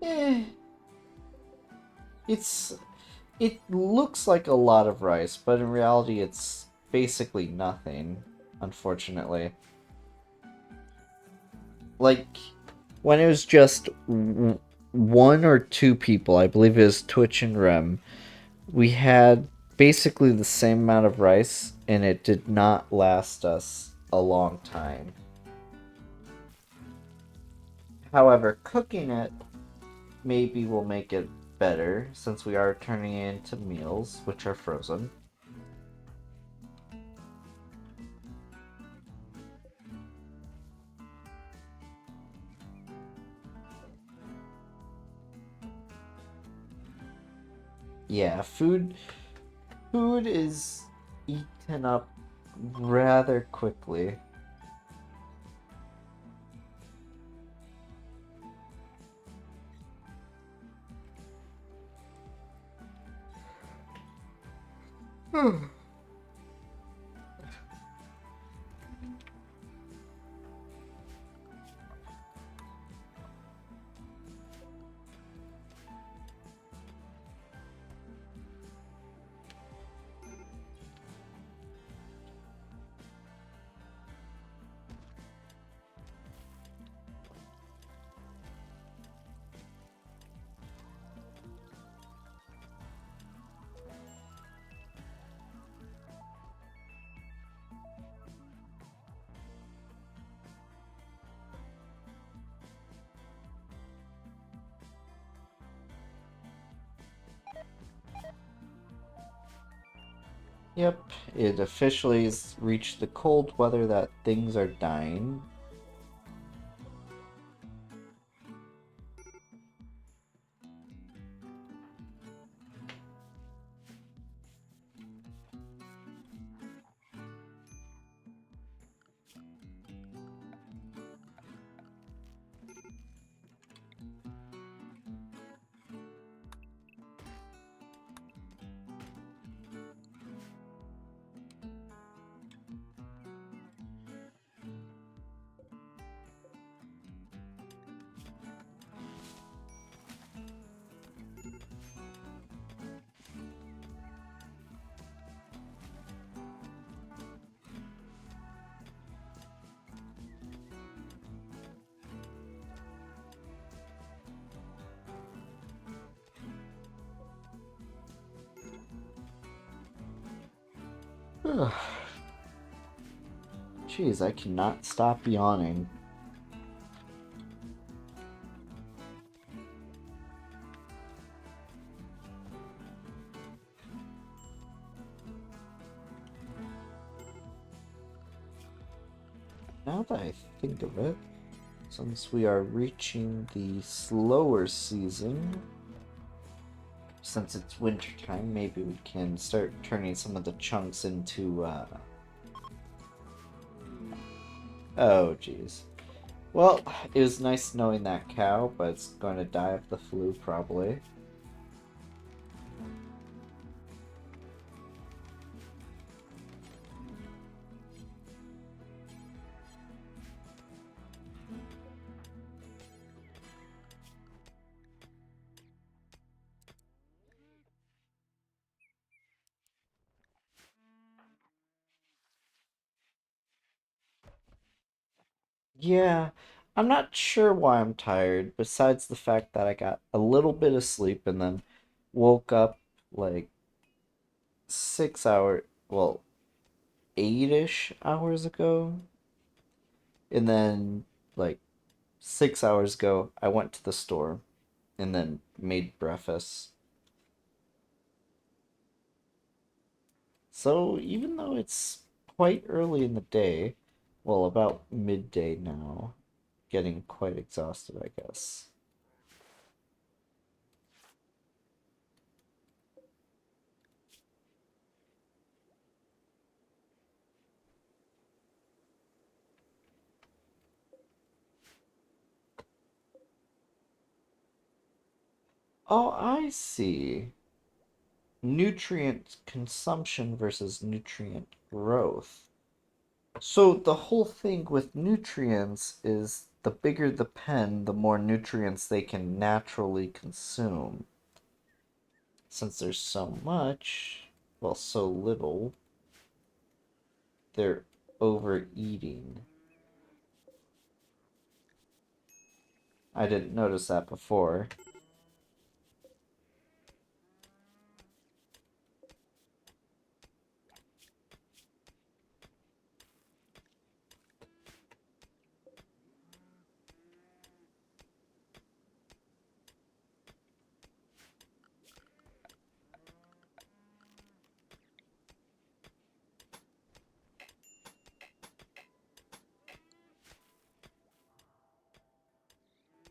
Eh, it's it looks like a lot of rice, but in reality it's basically nothing, unfortunately. Like when it was just 1 or 2 people, I believe it was Twitch and Rem, we had basically the same amount of rice and it did not last us a long time. However, cooking it maybe will make it better since we are turning it into meals, which are frozen. Yeah, food is eaten up rather quickly. Yep, it officially has reached the cold weather that things are dying. Jeez, I cannot stop yawning. Now that I think of it, since we are reaching the slower season, since it's winter time, maybe we can start turning some of the chunks into, oh, jeez. Well, it was nice knowing that cow, but it's going to die of the flu, probably. Yeah, I'm not sure why I'm tired, besides the fact that I got a little bit of sleep and then woke up like 6 hour, well, 8-ish hours ago. And then, like, 6 hours ago, I went to the store and then made breakfast. So even though it's quite early in the day, well, about midday now, getting quite exhausted, I guess. Oh, I see. Nutrient consumption versus nutrient growth. So the whole thing with nutrients is the bigger the pen, the more nutrients they can naturally consume. Since there's so much, well, so little, they're overeating. I didn't notice that before.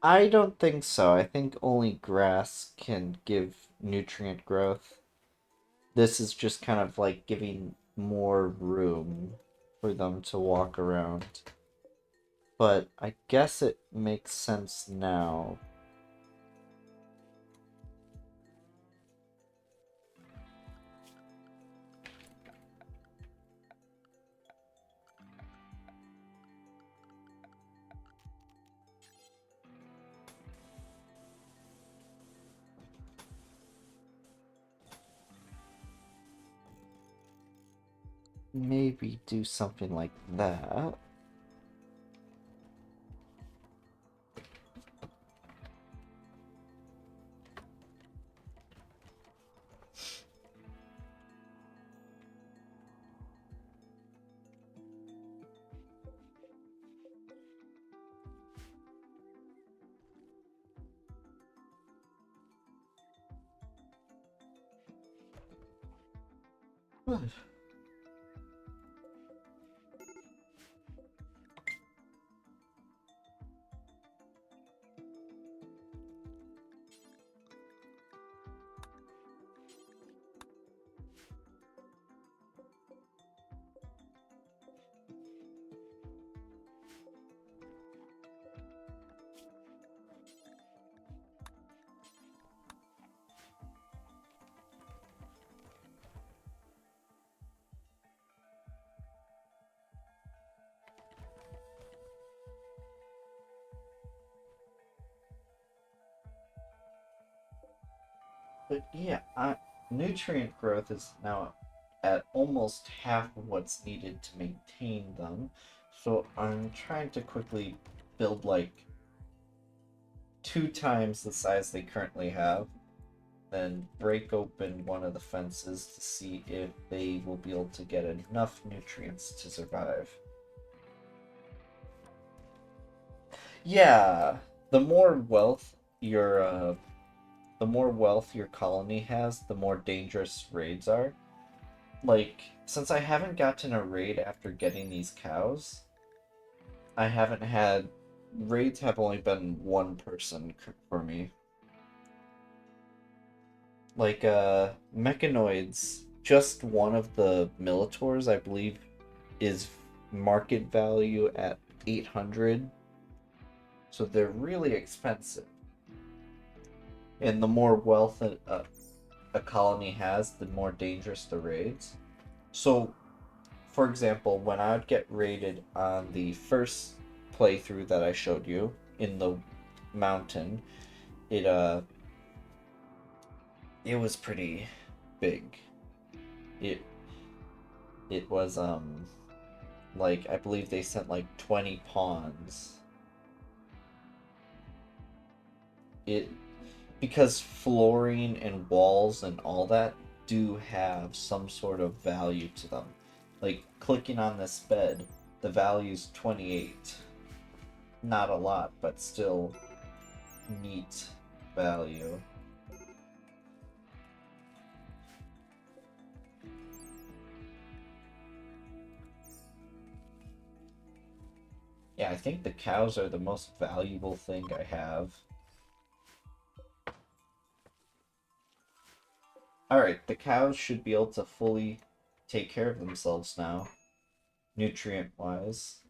I don't think so. I think only grass can give nutrient growth. This is just kind of like giving more room for them to walk around. But I guess it makes sense now. Maybe do something like that. But yeah, nutrient growth is now at almost half of what's needed to maintain them. So I'm trying to quickly build like 2 times the size they currently have, then break open one of the fences to see if they will be able to get enough nutrients to survive. Yeah, the more wealth your the more wealth your colony has, the more dangerous raids are. Like, since I haven't gotten a raid after getting these cows, I haven't had raids have only been one person for me. Like mechanoids, just one of the Militors, I believe, is market value at 800. So they're really expensive. And the more wealth a colony has, the more dangerous the raids. So, for example, when I would get raided on the first playthrough that I showed you in the mountain, it it was pretty big. It it was like I believe they sent like 20 pawns. It because flooring and walls and all that do have some sort of value to them. Like clicking on this bed, the value's 28. Not a lot, but still neat value. Yeah, I think the cows are the most valuable thing I have. Alright, the cows should be able to fully take care of themselves now, nutrient-wise.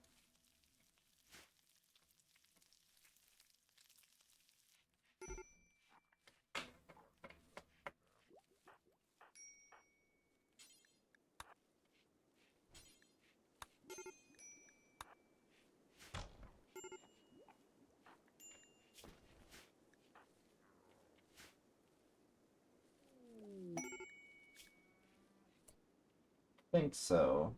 Think so.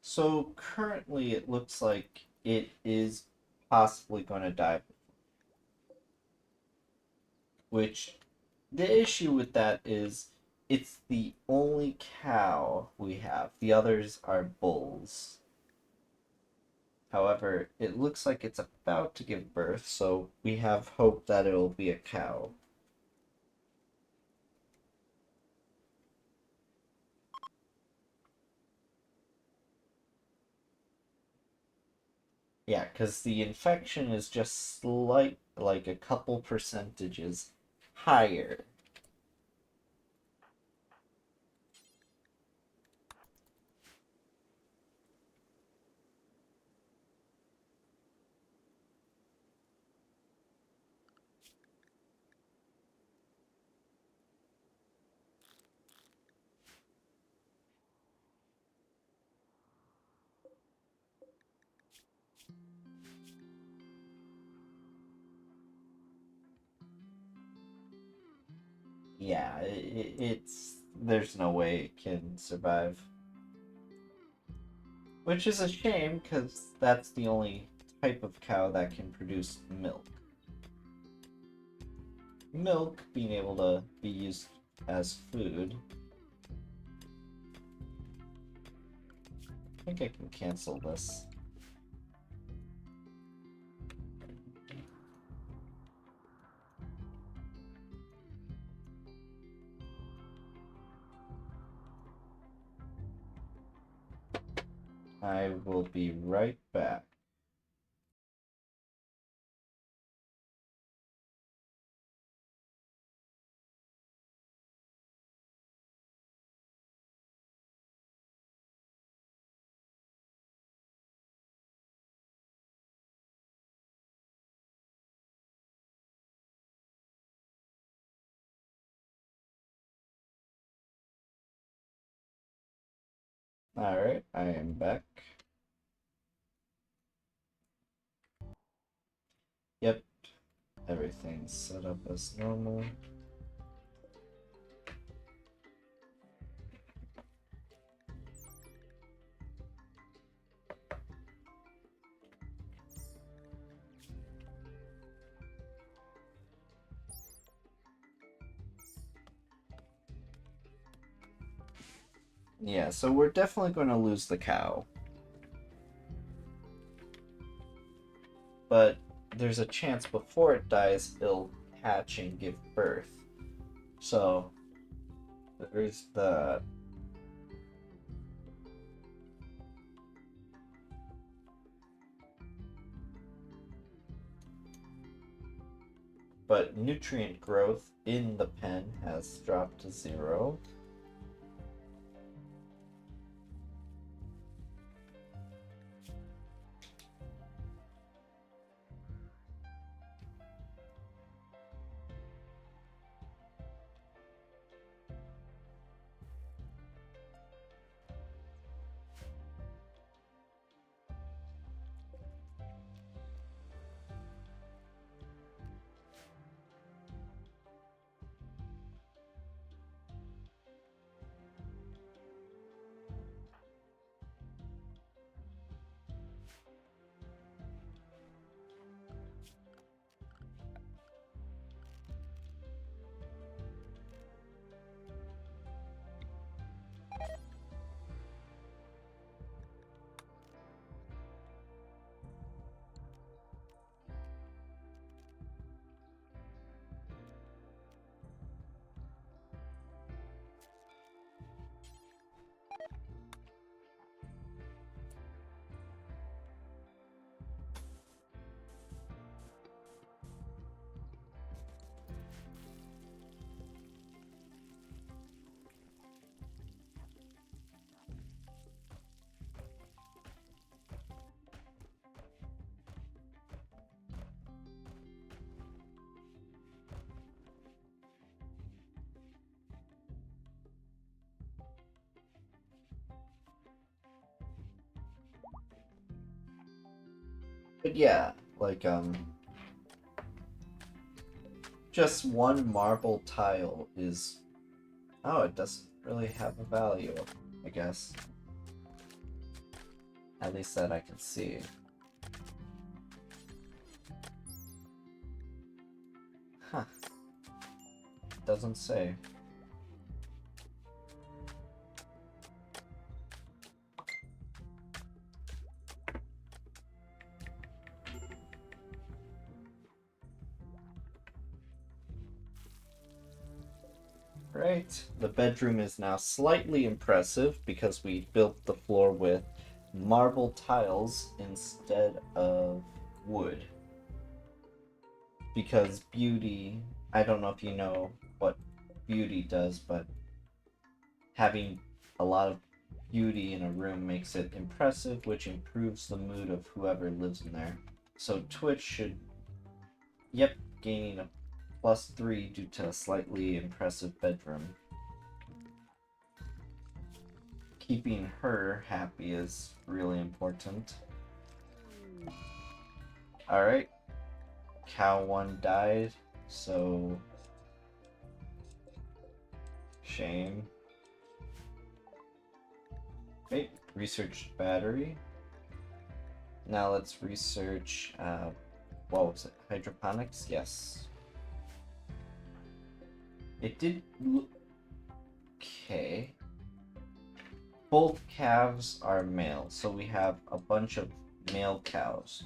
So currently it looks like it is possibly going to die, which the issue with that is it's the only cow we have. The others are bulls. However, it looks like it's about to give birth, so we have hope that it'll be a cow. Yeah, because the infection is just slight, like a couple percentages higher. Yeah, it's there's no way it can survive. Which is a shame, because that's the only type of cow that can produce milk. Milk being able to be used as food. I think I can cancel this. I will be right back. Alright, I am back. Yep, everything's set up as normal. Yeah, so we're definitely going to lose the cow. But there's a chance before it dies it'll hatch and give birth. So there's the but nutrient growth in the pen has dropped to 0. But yeah, like just one marble tile is oh, it doesn't really have a value, I guess. At least that I can see. Huh. Doesn't say. Right. The bedroom is now slightly impressive because we built the floor with marble tiles instead of wood. Because beauty, I don't know if you know what beauty does, but having a lot of beauty in a room makes it impressive, which improves the mood of whoever lives in there. So Twitch should, yep, gaining a +3 due to a slightly impressive bedroom. Keeping her happy is really important. Alright. Cow 1 died, so... shame. Okay, research battery. Now let's research, what was it? Hydroponics? Yes. It did... okay. Both calves are male, so we have a bunch of male cows.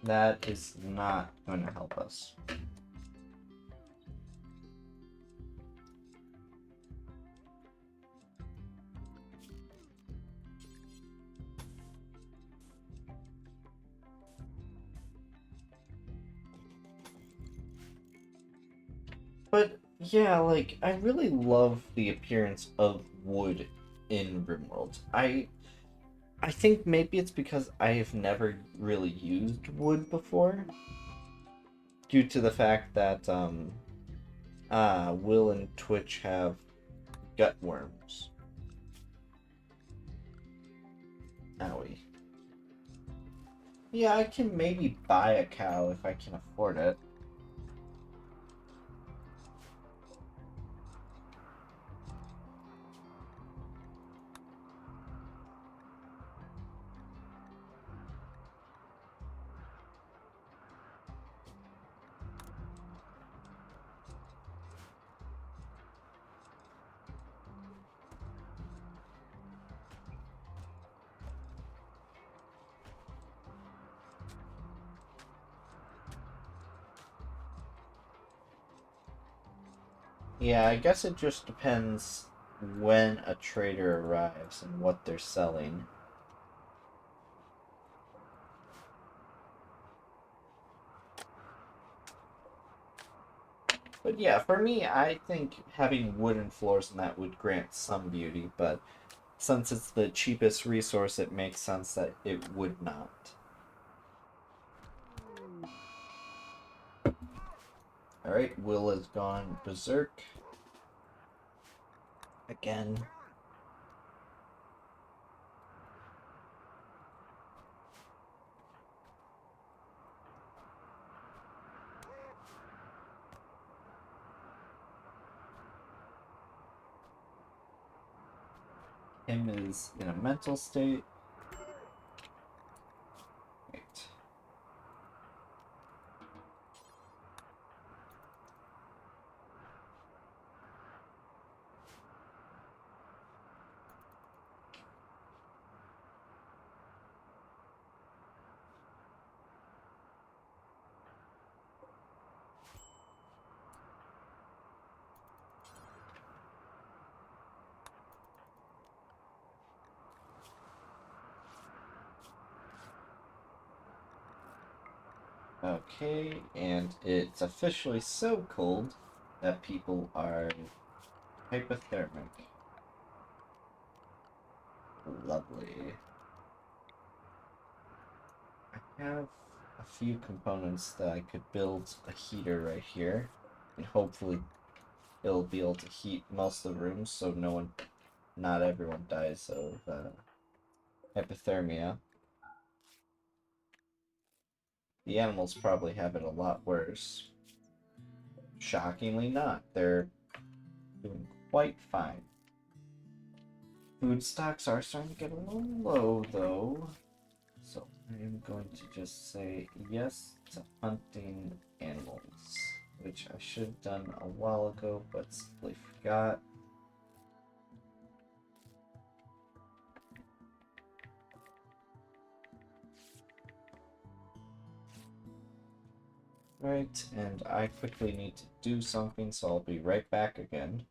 That is not going to help us. But yeah, like I really love the appearance of wood in Rimworld. I think maybe it's because I have never really used wood before, due to the fact that Will and Twitch have gut worms. Owie. Yeah, I can maybe buy a cow if I can afford it. Yeah, I guess it just depends when a trader arrives and what they're selling. But yeah, for me, I think having wooden floors and that would grant some beauty, but since it's the cheapest resource, it makes sense that it would not. Alright, Will has gone berserk again. Him is in a mental state. Right. Okay, and it's officially so cold that people are hypothermic. Lovely. I have a few components that I could build a heater right here, and hopefully it'll be able to heat most of the rooms so not everyone dies of hypothermia. The animals probably have it a lot worse. Shockingly not. They're doing quite fine. Food stocks are starting to get a little low, though. So I am going to just say yes to hunting animals, which I should have done a while ago, but simply forgot. Right, and I quickly need to do something, so I'll be right back again.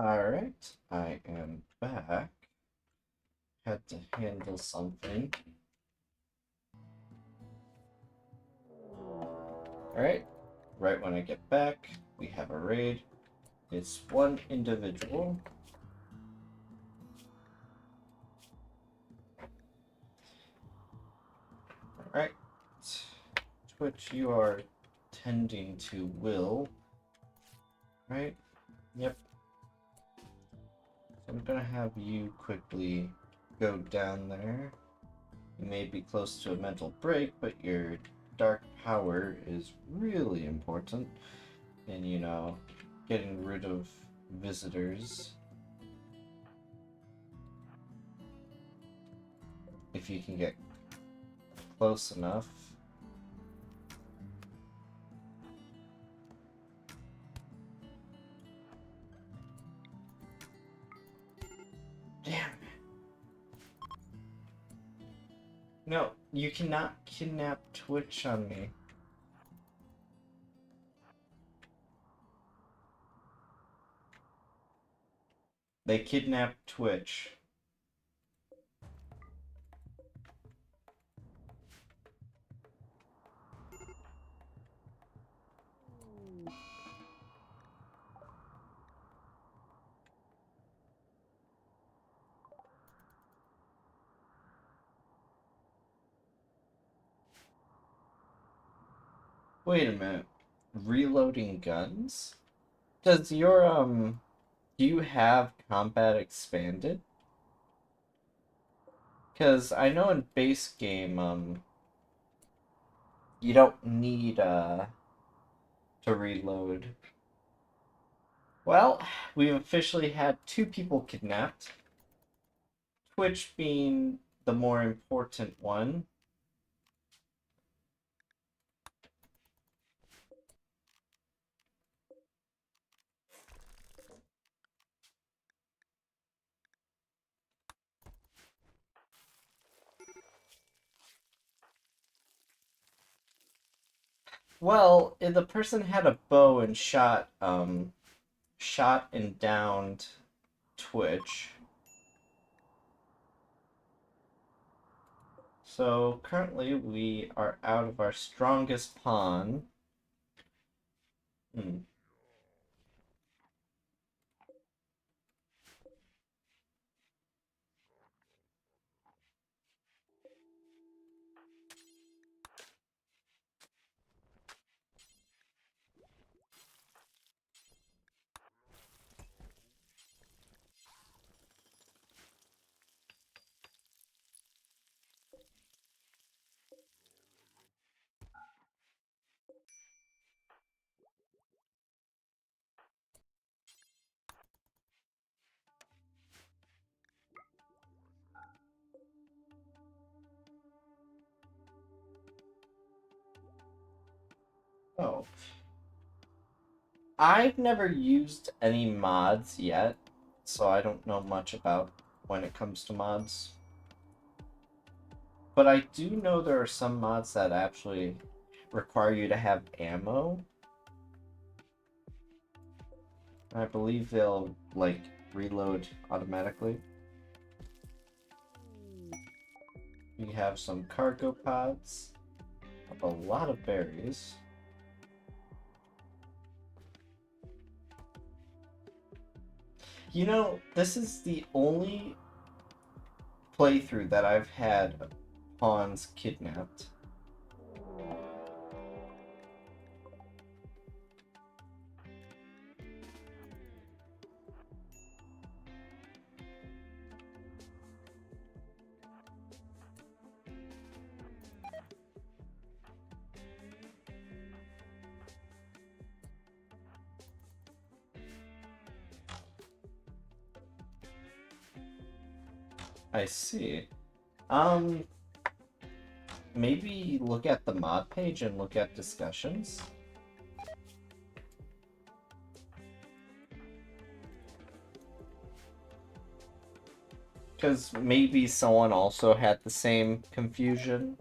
Alright, I am back. Had to handle something. Alright, right when I get back, we have a raid. It's one individual. Alright. Twitch, you are tending to Will. Right? Yep. So I'm gonna have you quickly go down there. You may be close to a mental break, but your dark power is really important in, getting rid of visitors. If you can get close enough. Damn. No, you cannot kidnap Twitch on me. They kidnapped Twitch. Wait a minute. Reloading guns? Does your, do you have combat expanded? Because I know in base game, you don't need, to reload. Well, we've officially had 2 people kidnapped. Twitch being the more important one. Well, if the person had a bow and shot and downed Twitch. So currently we are out of our strongest pawn. Hmm. Oh. I've never used any mods yet, so I don't know much about when it comes to mods. But I do know there are some mods that actually require you to have ammo. I believe they'll, like, reload automatically. We have some cargo pods, a lot of berries. You know, this is the only playthrough that I've had pawns kidnapped. I see. Um, maybe look at the mod page and look at discussions. Because maybe someone also had the same confusion.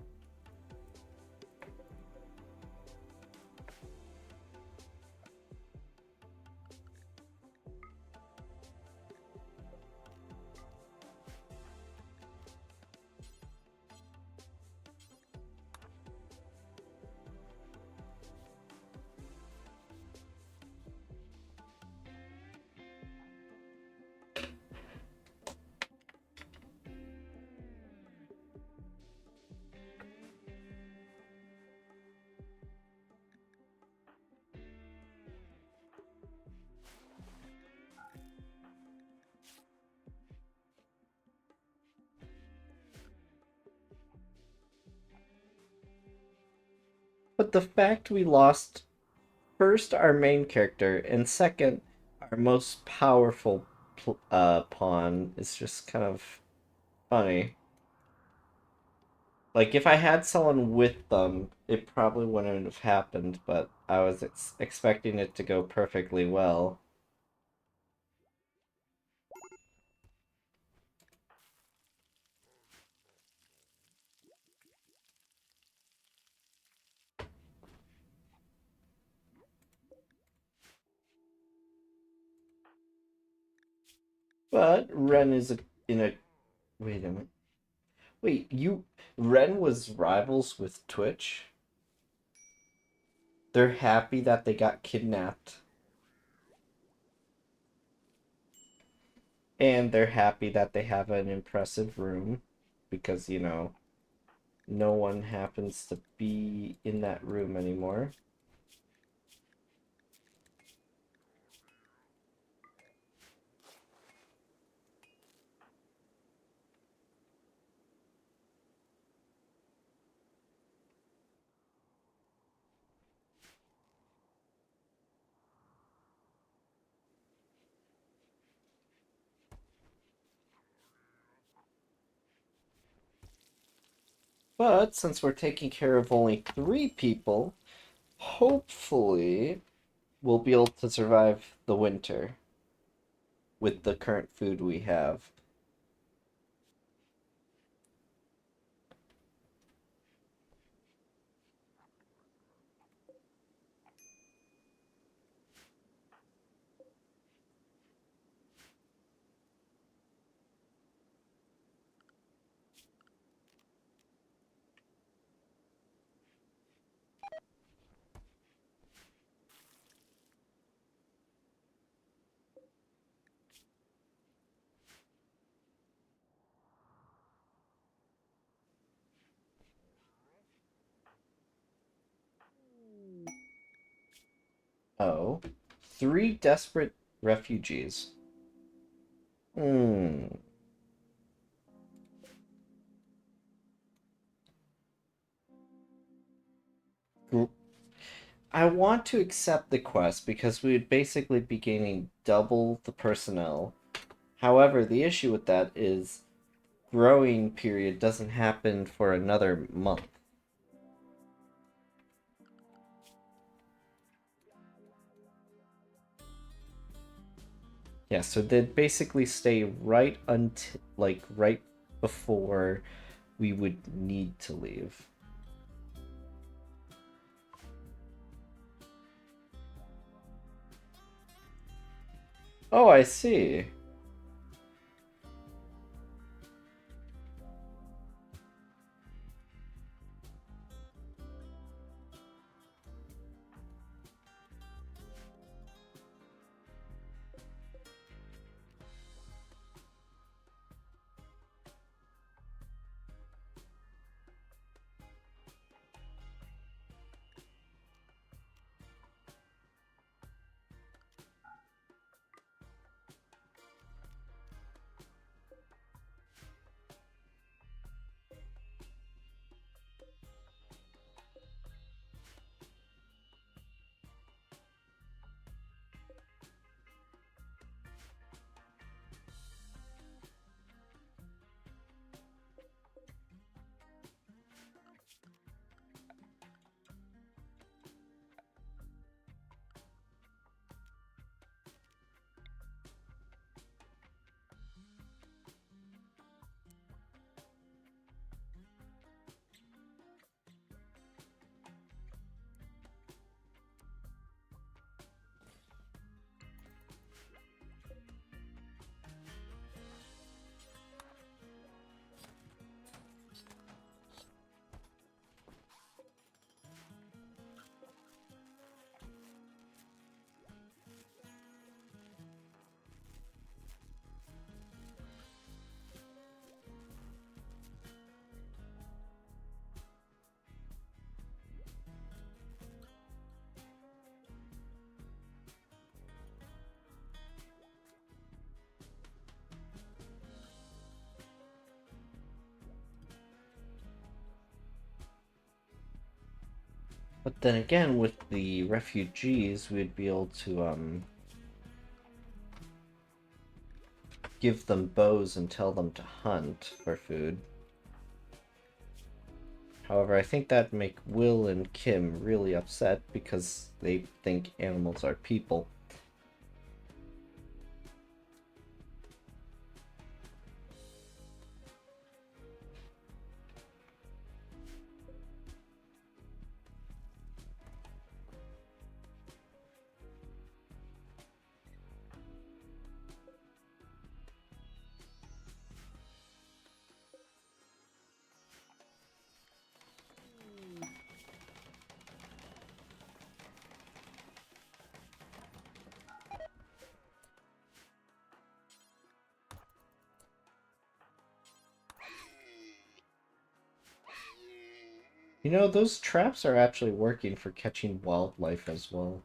But the fact we lost first our main character and second our most powerful pawn is just kind of funny. Like if I had someone with them, it probably wouldn't have happened, but I was expecting it to go perfectly well. But Ren is in a wait a minute. Wait, you Ren was rivals with Twitch? They're happy that they got kidnapped. And they're happy that they have an impressive room because, no one happens to be in that room anymore. But since we're taking care of only 3 people, hopefully we'll be able to survive the winter with the current food we have. Oh, 3 desperate refugees. Hmm. I want to accept the quest because we would basically be gaining double the personnel. However, the issue with that is growing period doesn't happen for another month. Yeah, so they'd basically stay right until right before we would need to leave. Oh, I see. But then again, with the refugees, we'd be able to give them bows and tell them to hunt for food. However, I think that'd make Will and Kim really upset because they think animals are people. You know, those traps are actually working for catching wildlife as well.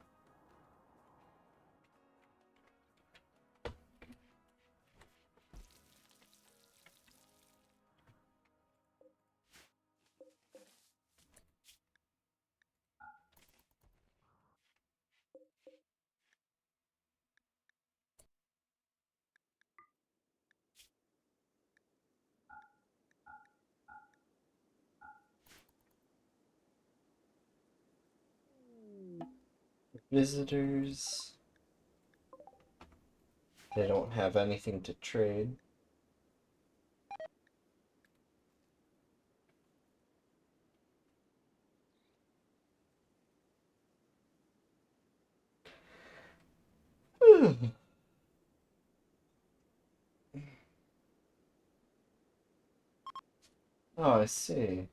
Visitors, they don't have anything to trade. Oh, I see.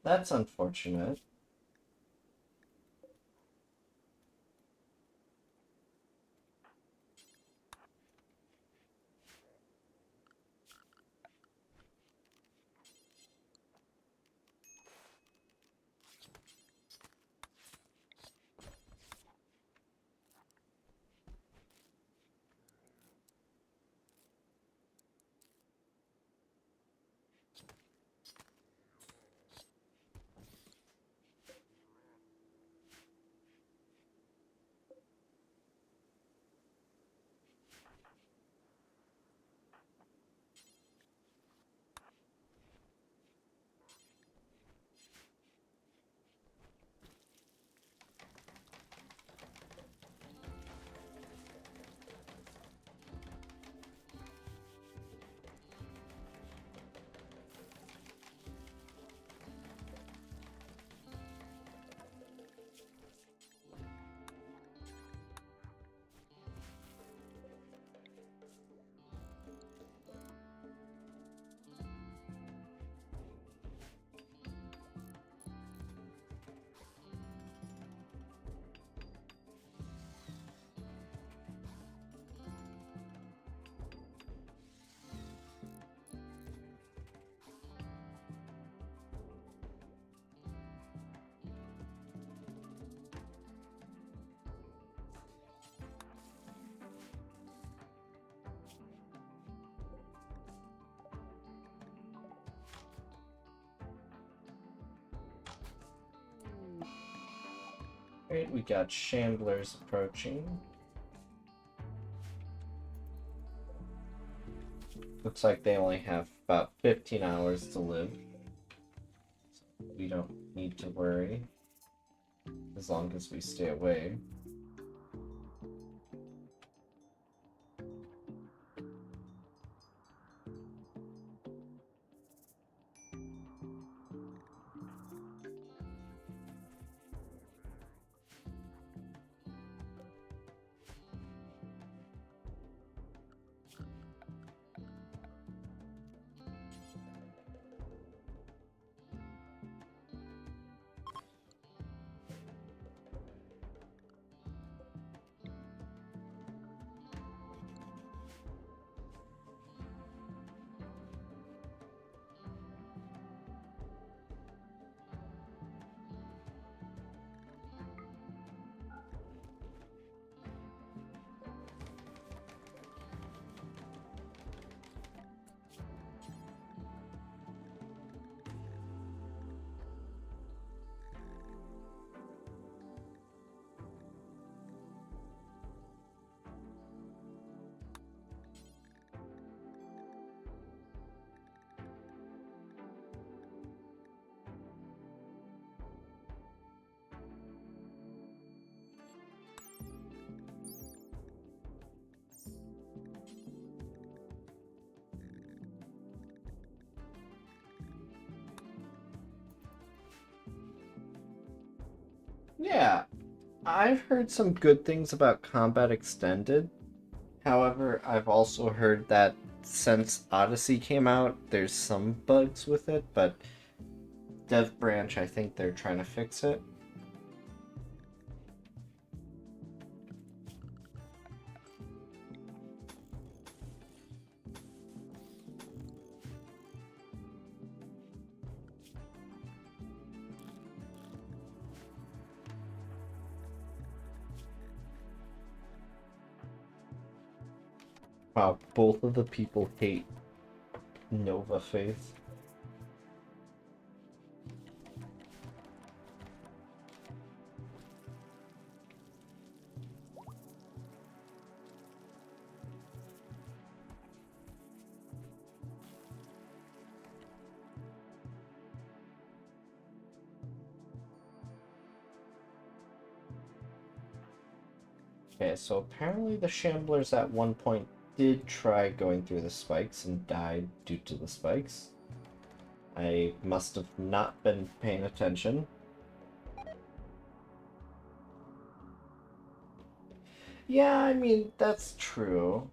That's unfortunate. Right, we got Shamblers approaching. Looks like they only have about 15 hours to live. So we don't need to worry as long as we stay away. Yeah, I've heard some good things about Combat Extended. However, I've also heard that since Odyssey came out, there's some bugs with it, but Dev Branch, I think they're trying to fix it. Wow, both of the people hate Nova Faith. Okay, so apparently the Shamblers at one point did try going through the spikes and died due to the spikes. I must have not been paying attention. Yeah, I mean, that's true.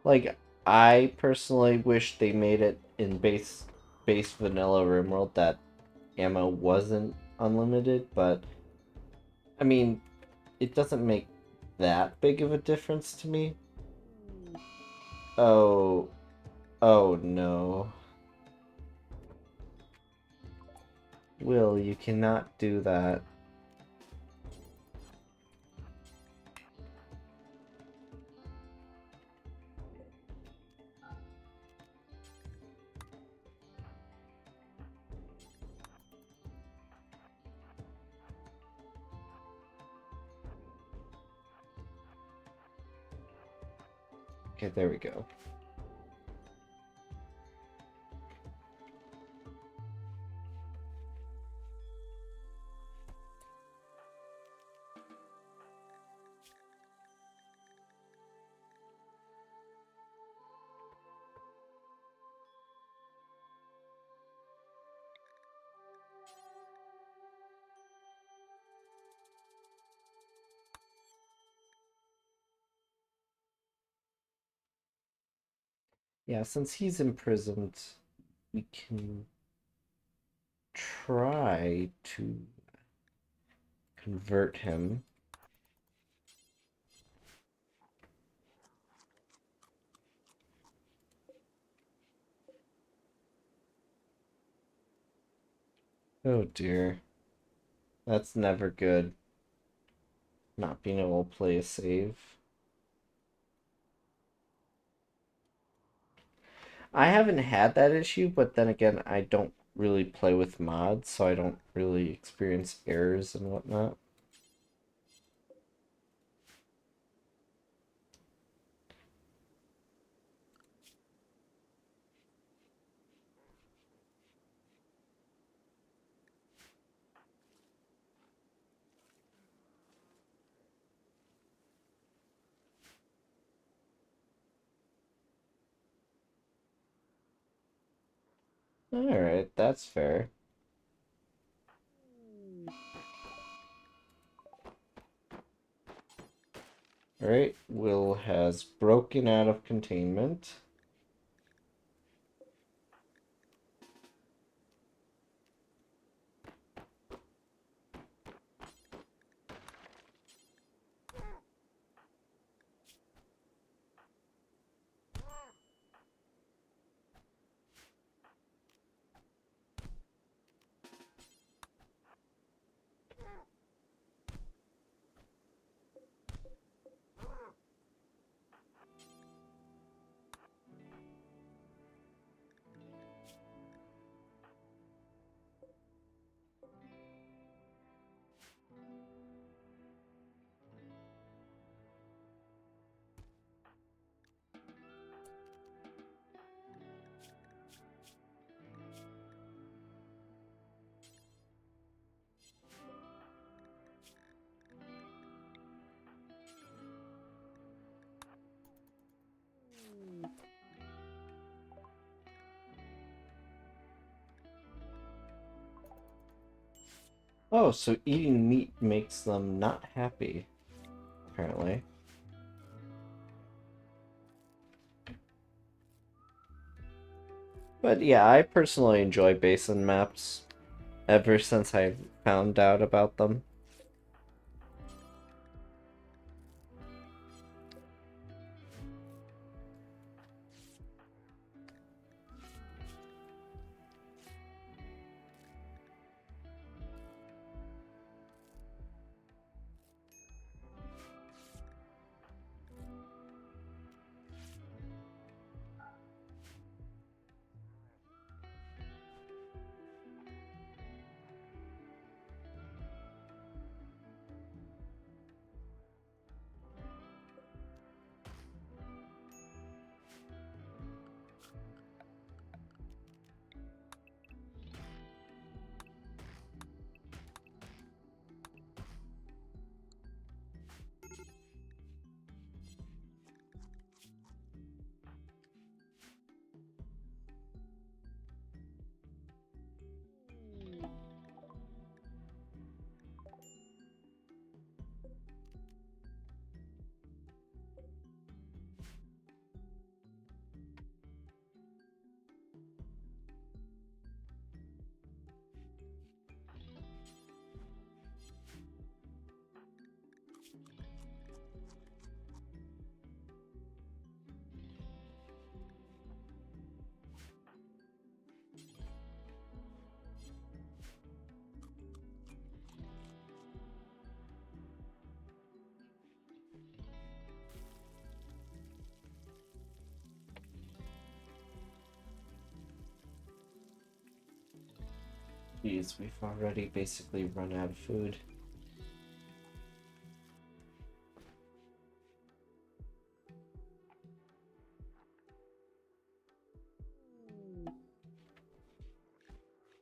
Like, I personally wish they made it in base vanilla Rimworld that ammo wasn't unlimited, but I mean, it doesn't make that big of a difference to me. Oh, oh no. Will, you cannot do that. Okay, there we go. Yeah, since he's imprisoned, we can try to convert him. Oh dear. That's never good. Not being able to play a save. I haven't had that issue, but then again, I don't really play with mods, so I don't really experience errors and whatnot. Alright, that's fair. Alright, Will has broken out of containment. Oh, so eating meat makes them not happy, apparently. But yeah, I personally enjoy basin maps ever since I found out about them. Geez, we've already basically run out of food.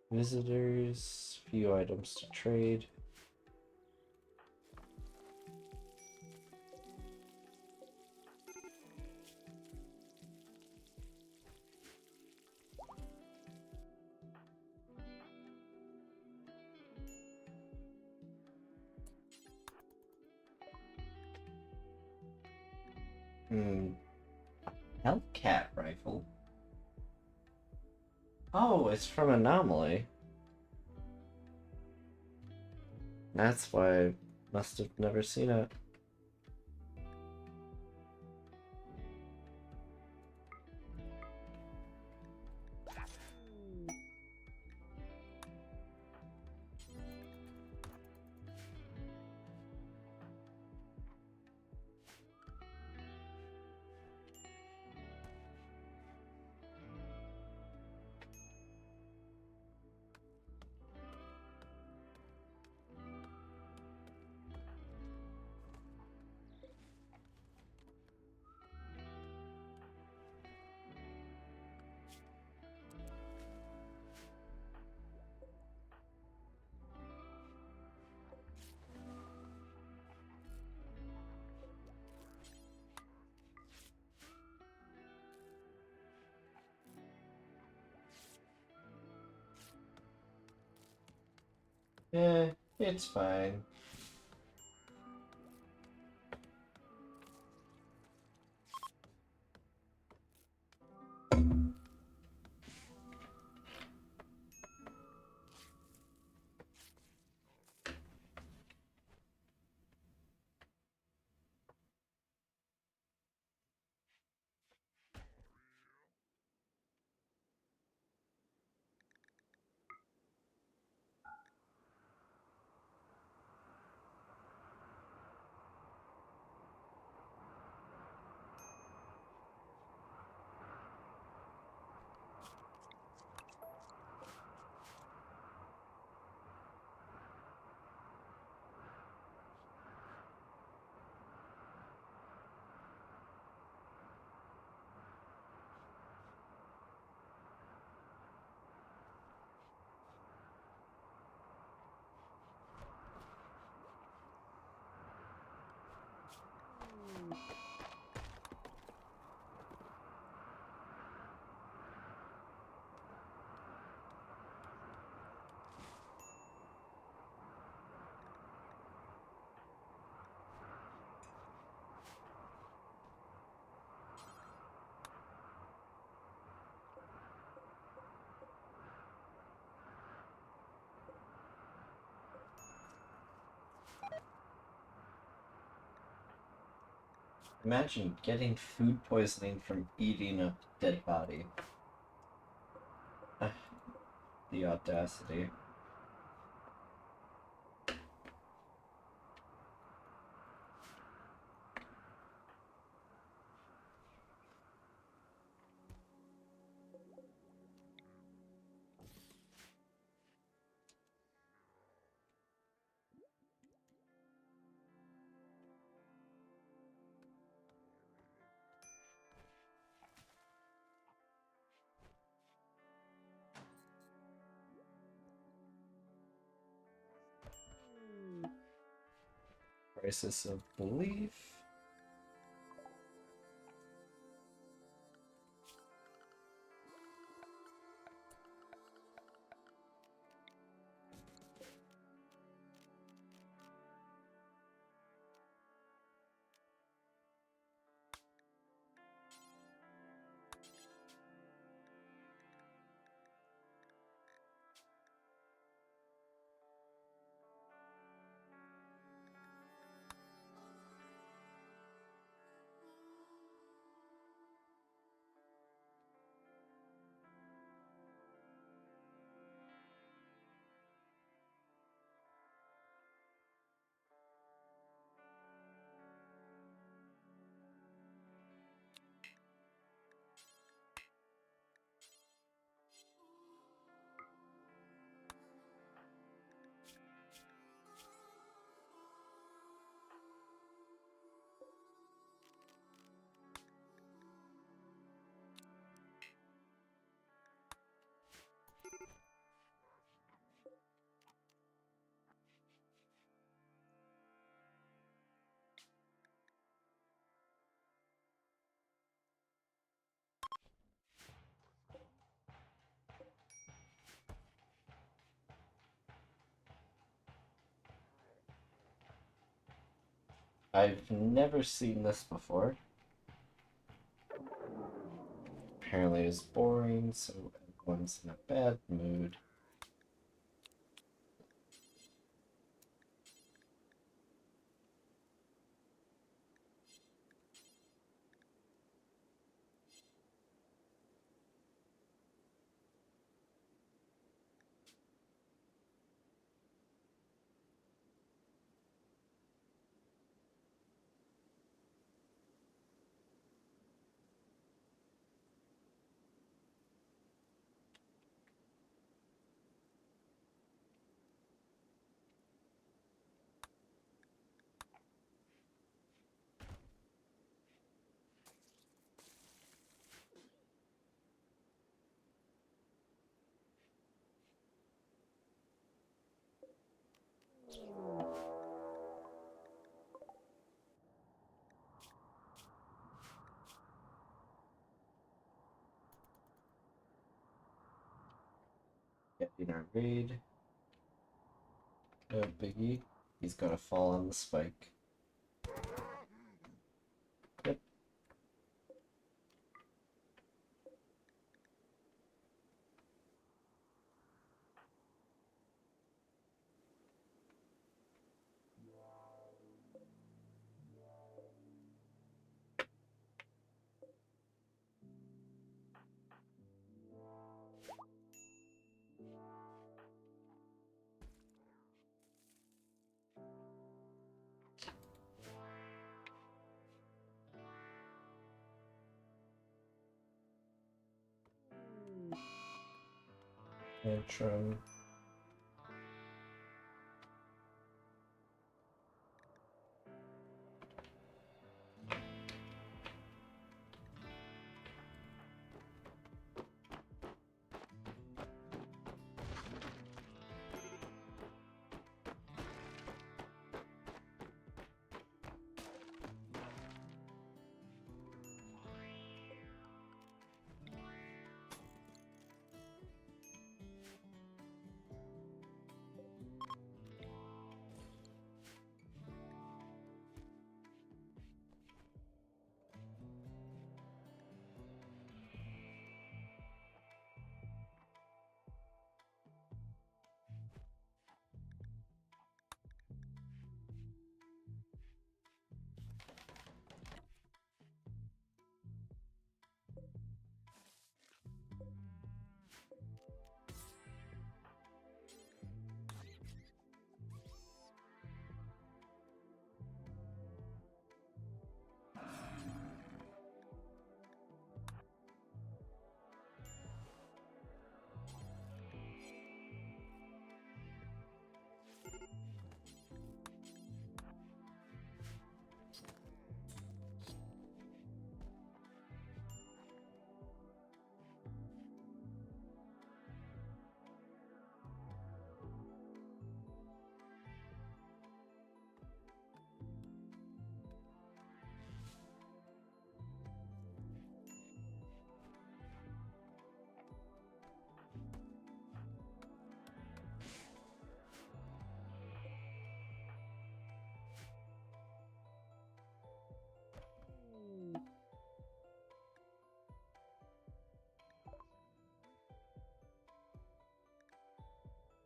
Visitors, few items to trade. Hmm, Hellcat rifle. Oh, it's from Anomaly. That's why I must have never seen it. Eh, it's fine. Imagine getting food poisoning from eating a dead body. The audacity. Crisis of belief. I've never seen this before. Apparently it's boring, so everyone's in a bad mood. Getting our raid. No biggie. He's gonna fall on the spike. Yep. Tantrum.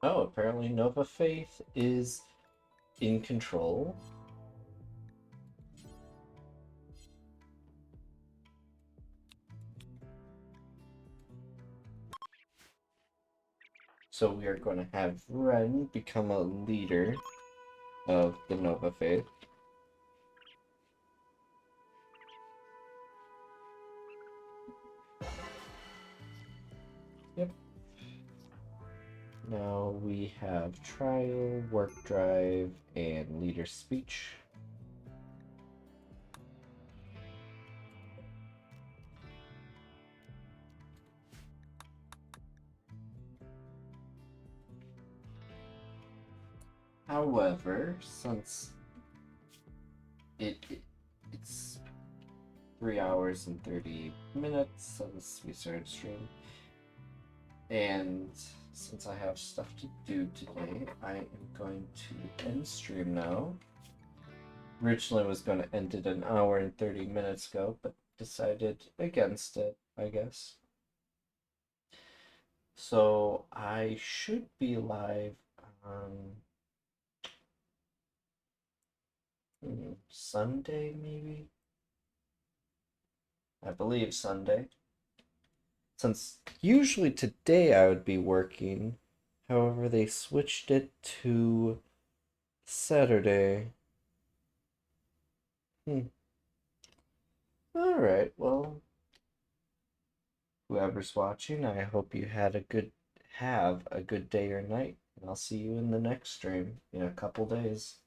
Oh, apparently Nova Faith is in control. So we are going to have Ren become a leader of the Nova Faith. Yep. Now we have trial, work drive, and leader speech. However, since it's 3 hours and 30 minutes since we started stream, and since I have stuff to do today, I am going to end stream now. Originally was going to end it an hour and 30 minutes ago, but decided against it, I guess. So I should be live on Sunday, maybe? I believe Sunday. Since usually today I would be working, however, they switched it to Saturday. Alright, well, whoever's watching, I hope you have a good day or night, and I'll see you in the next stream in a couple days.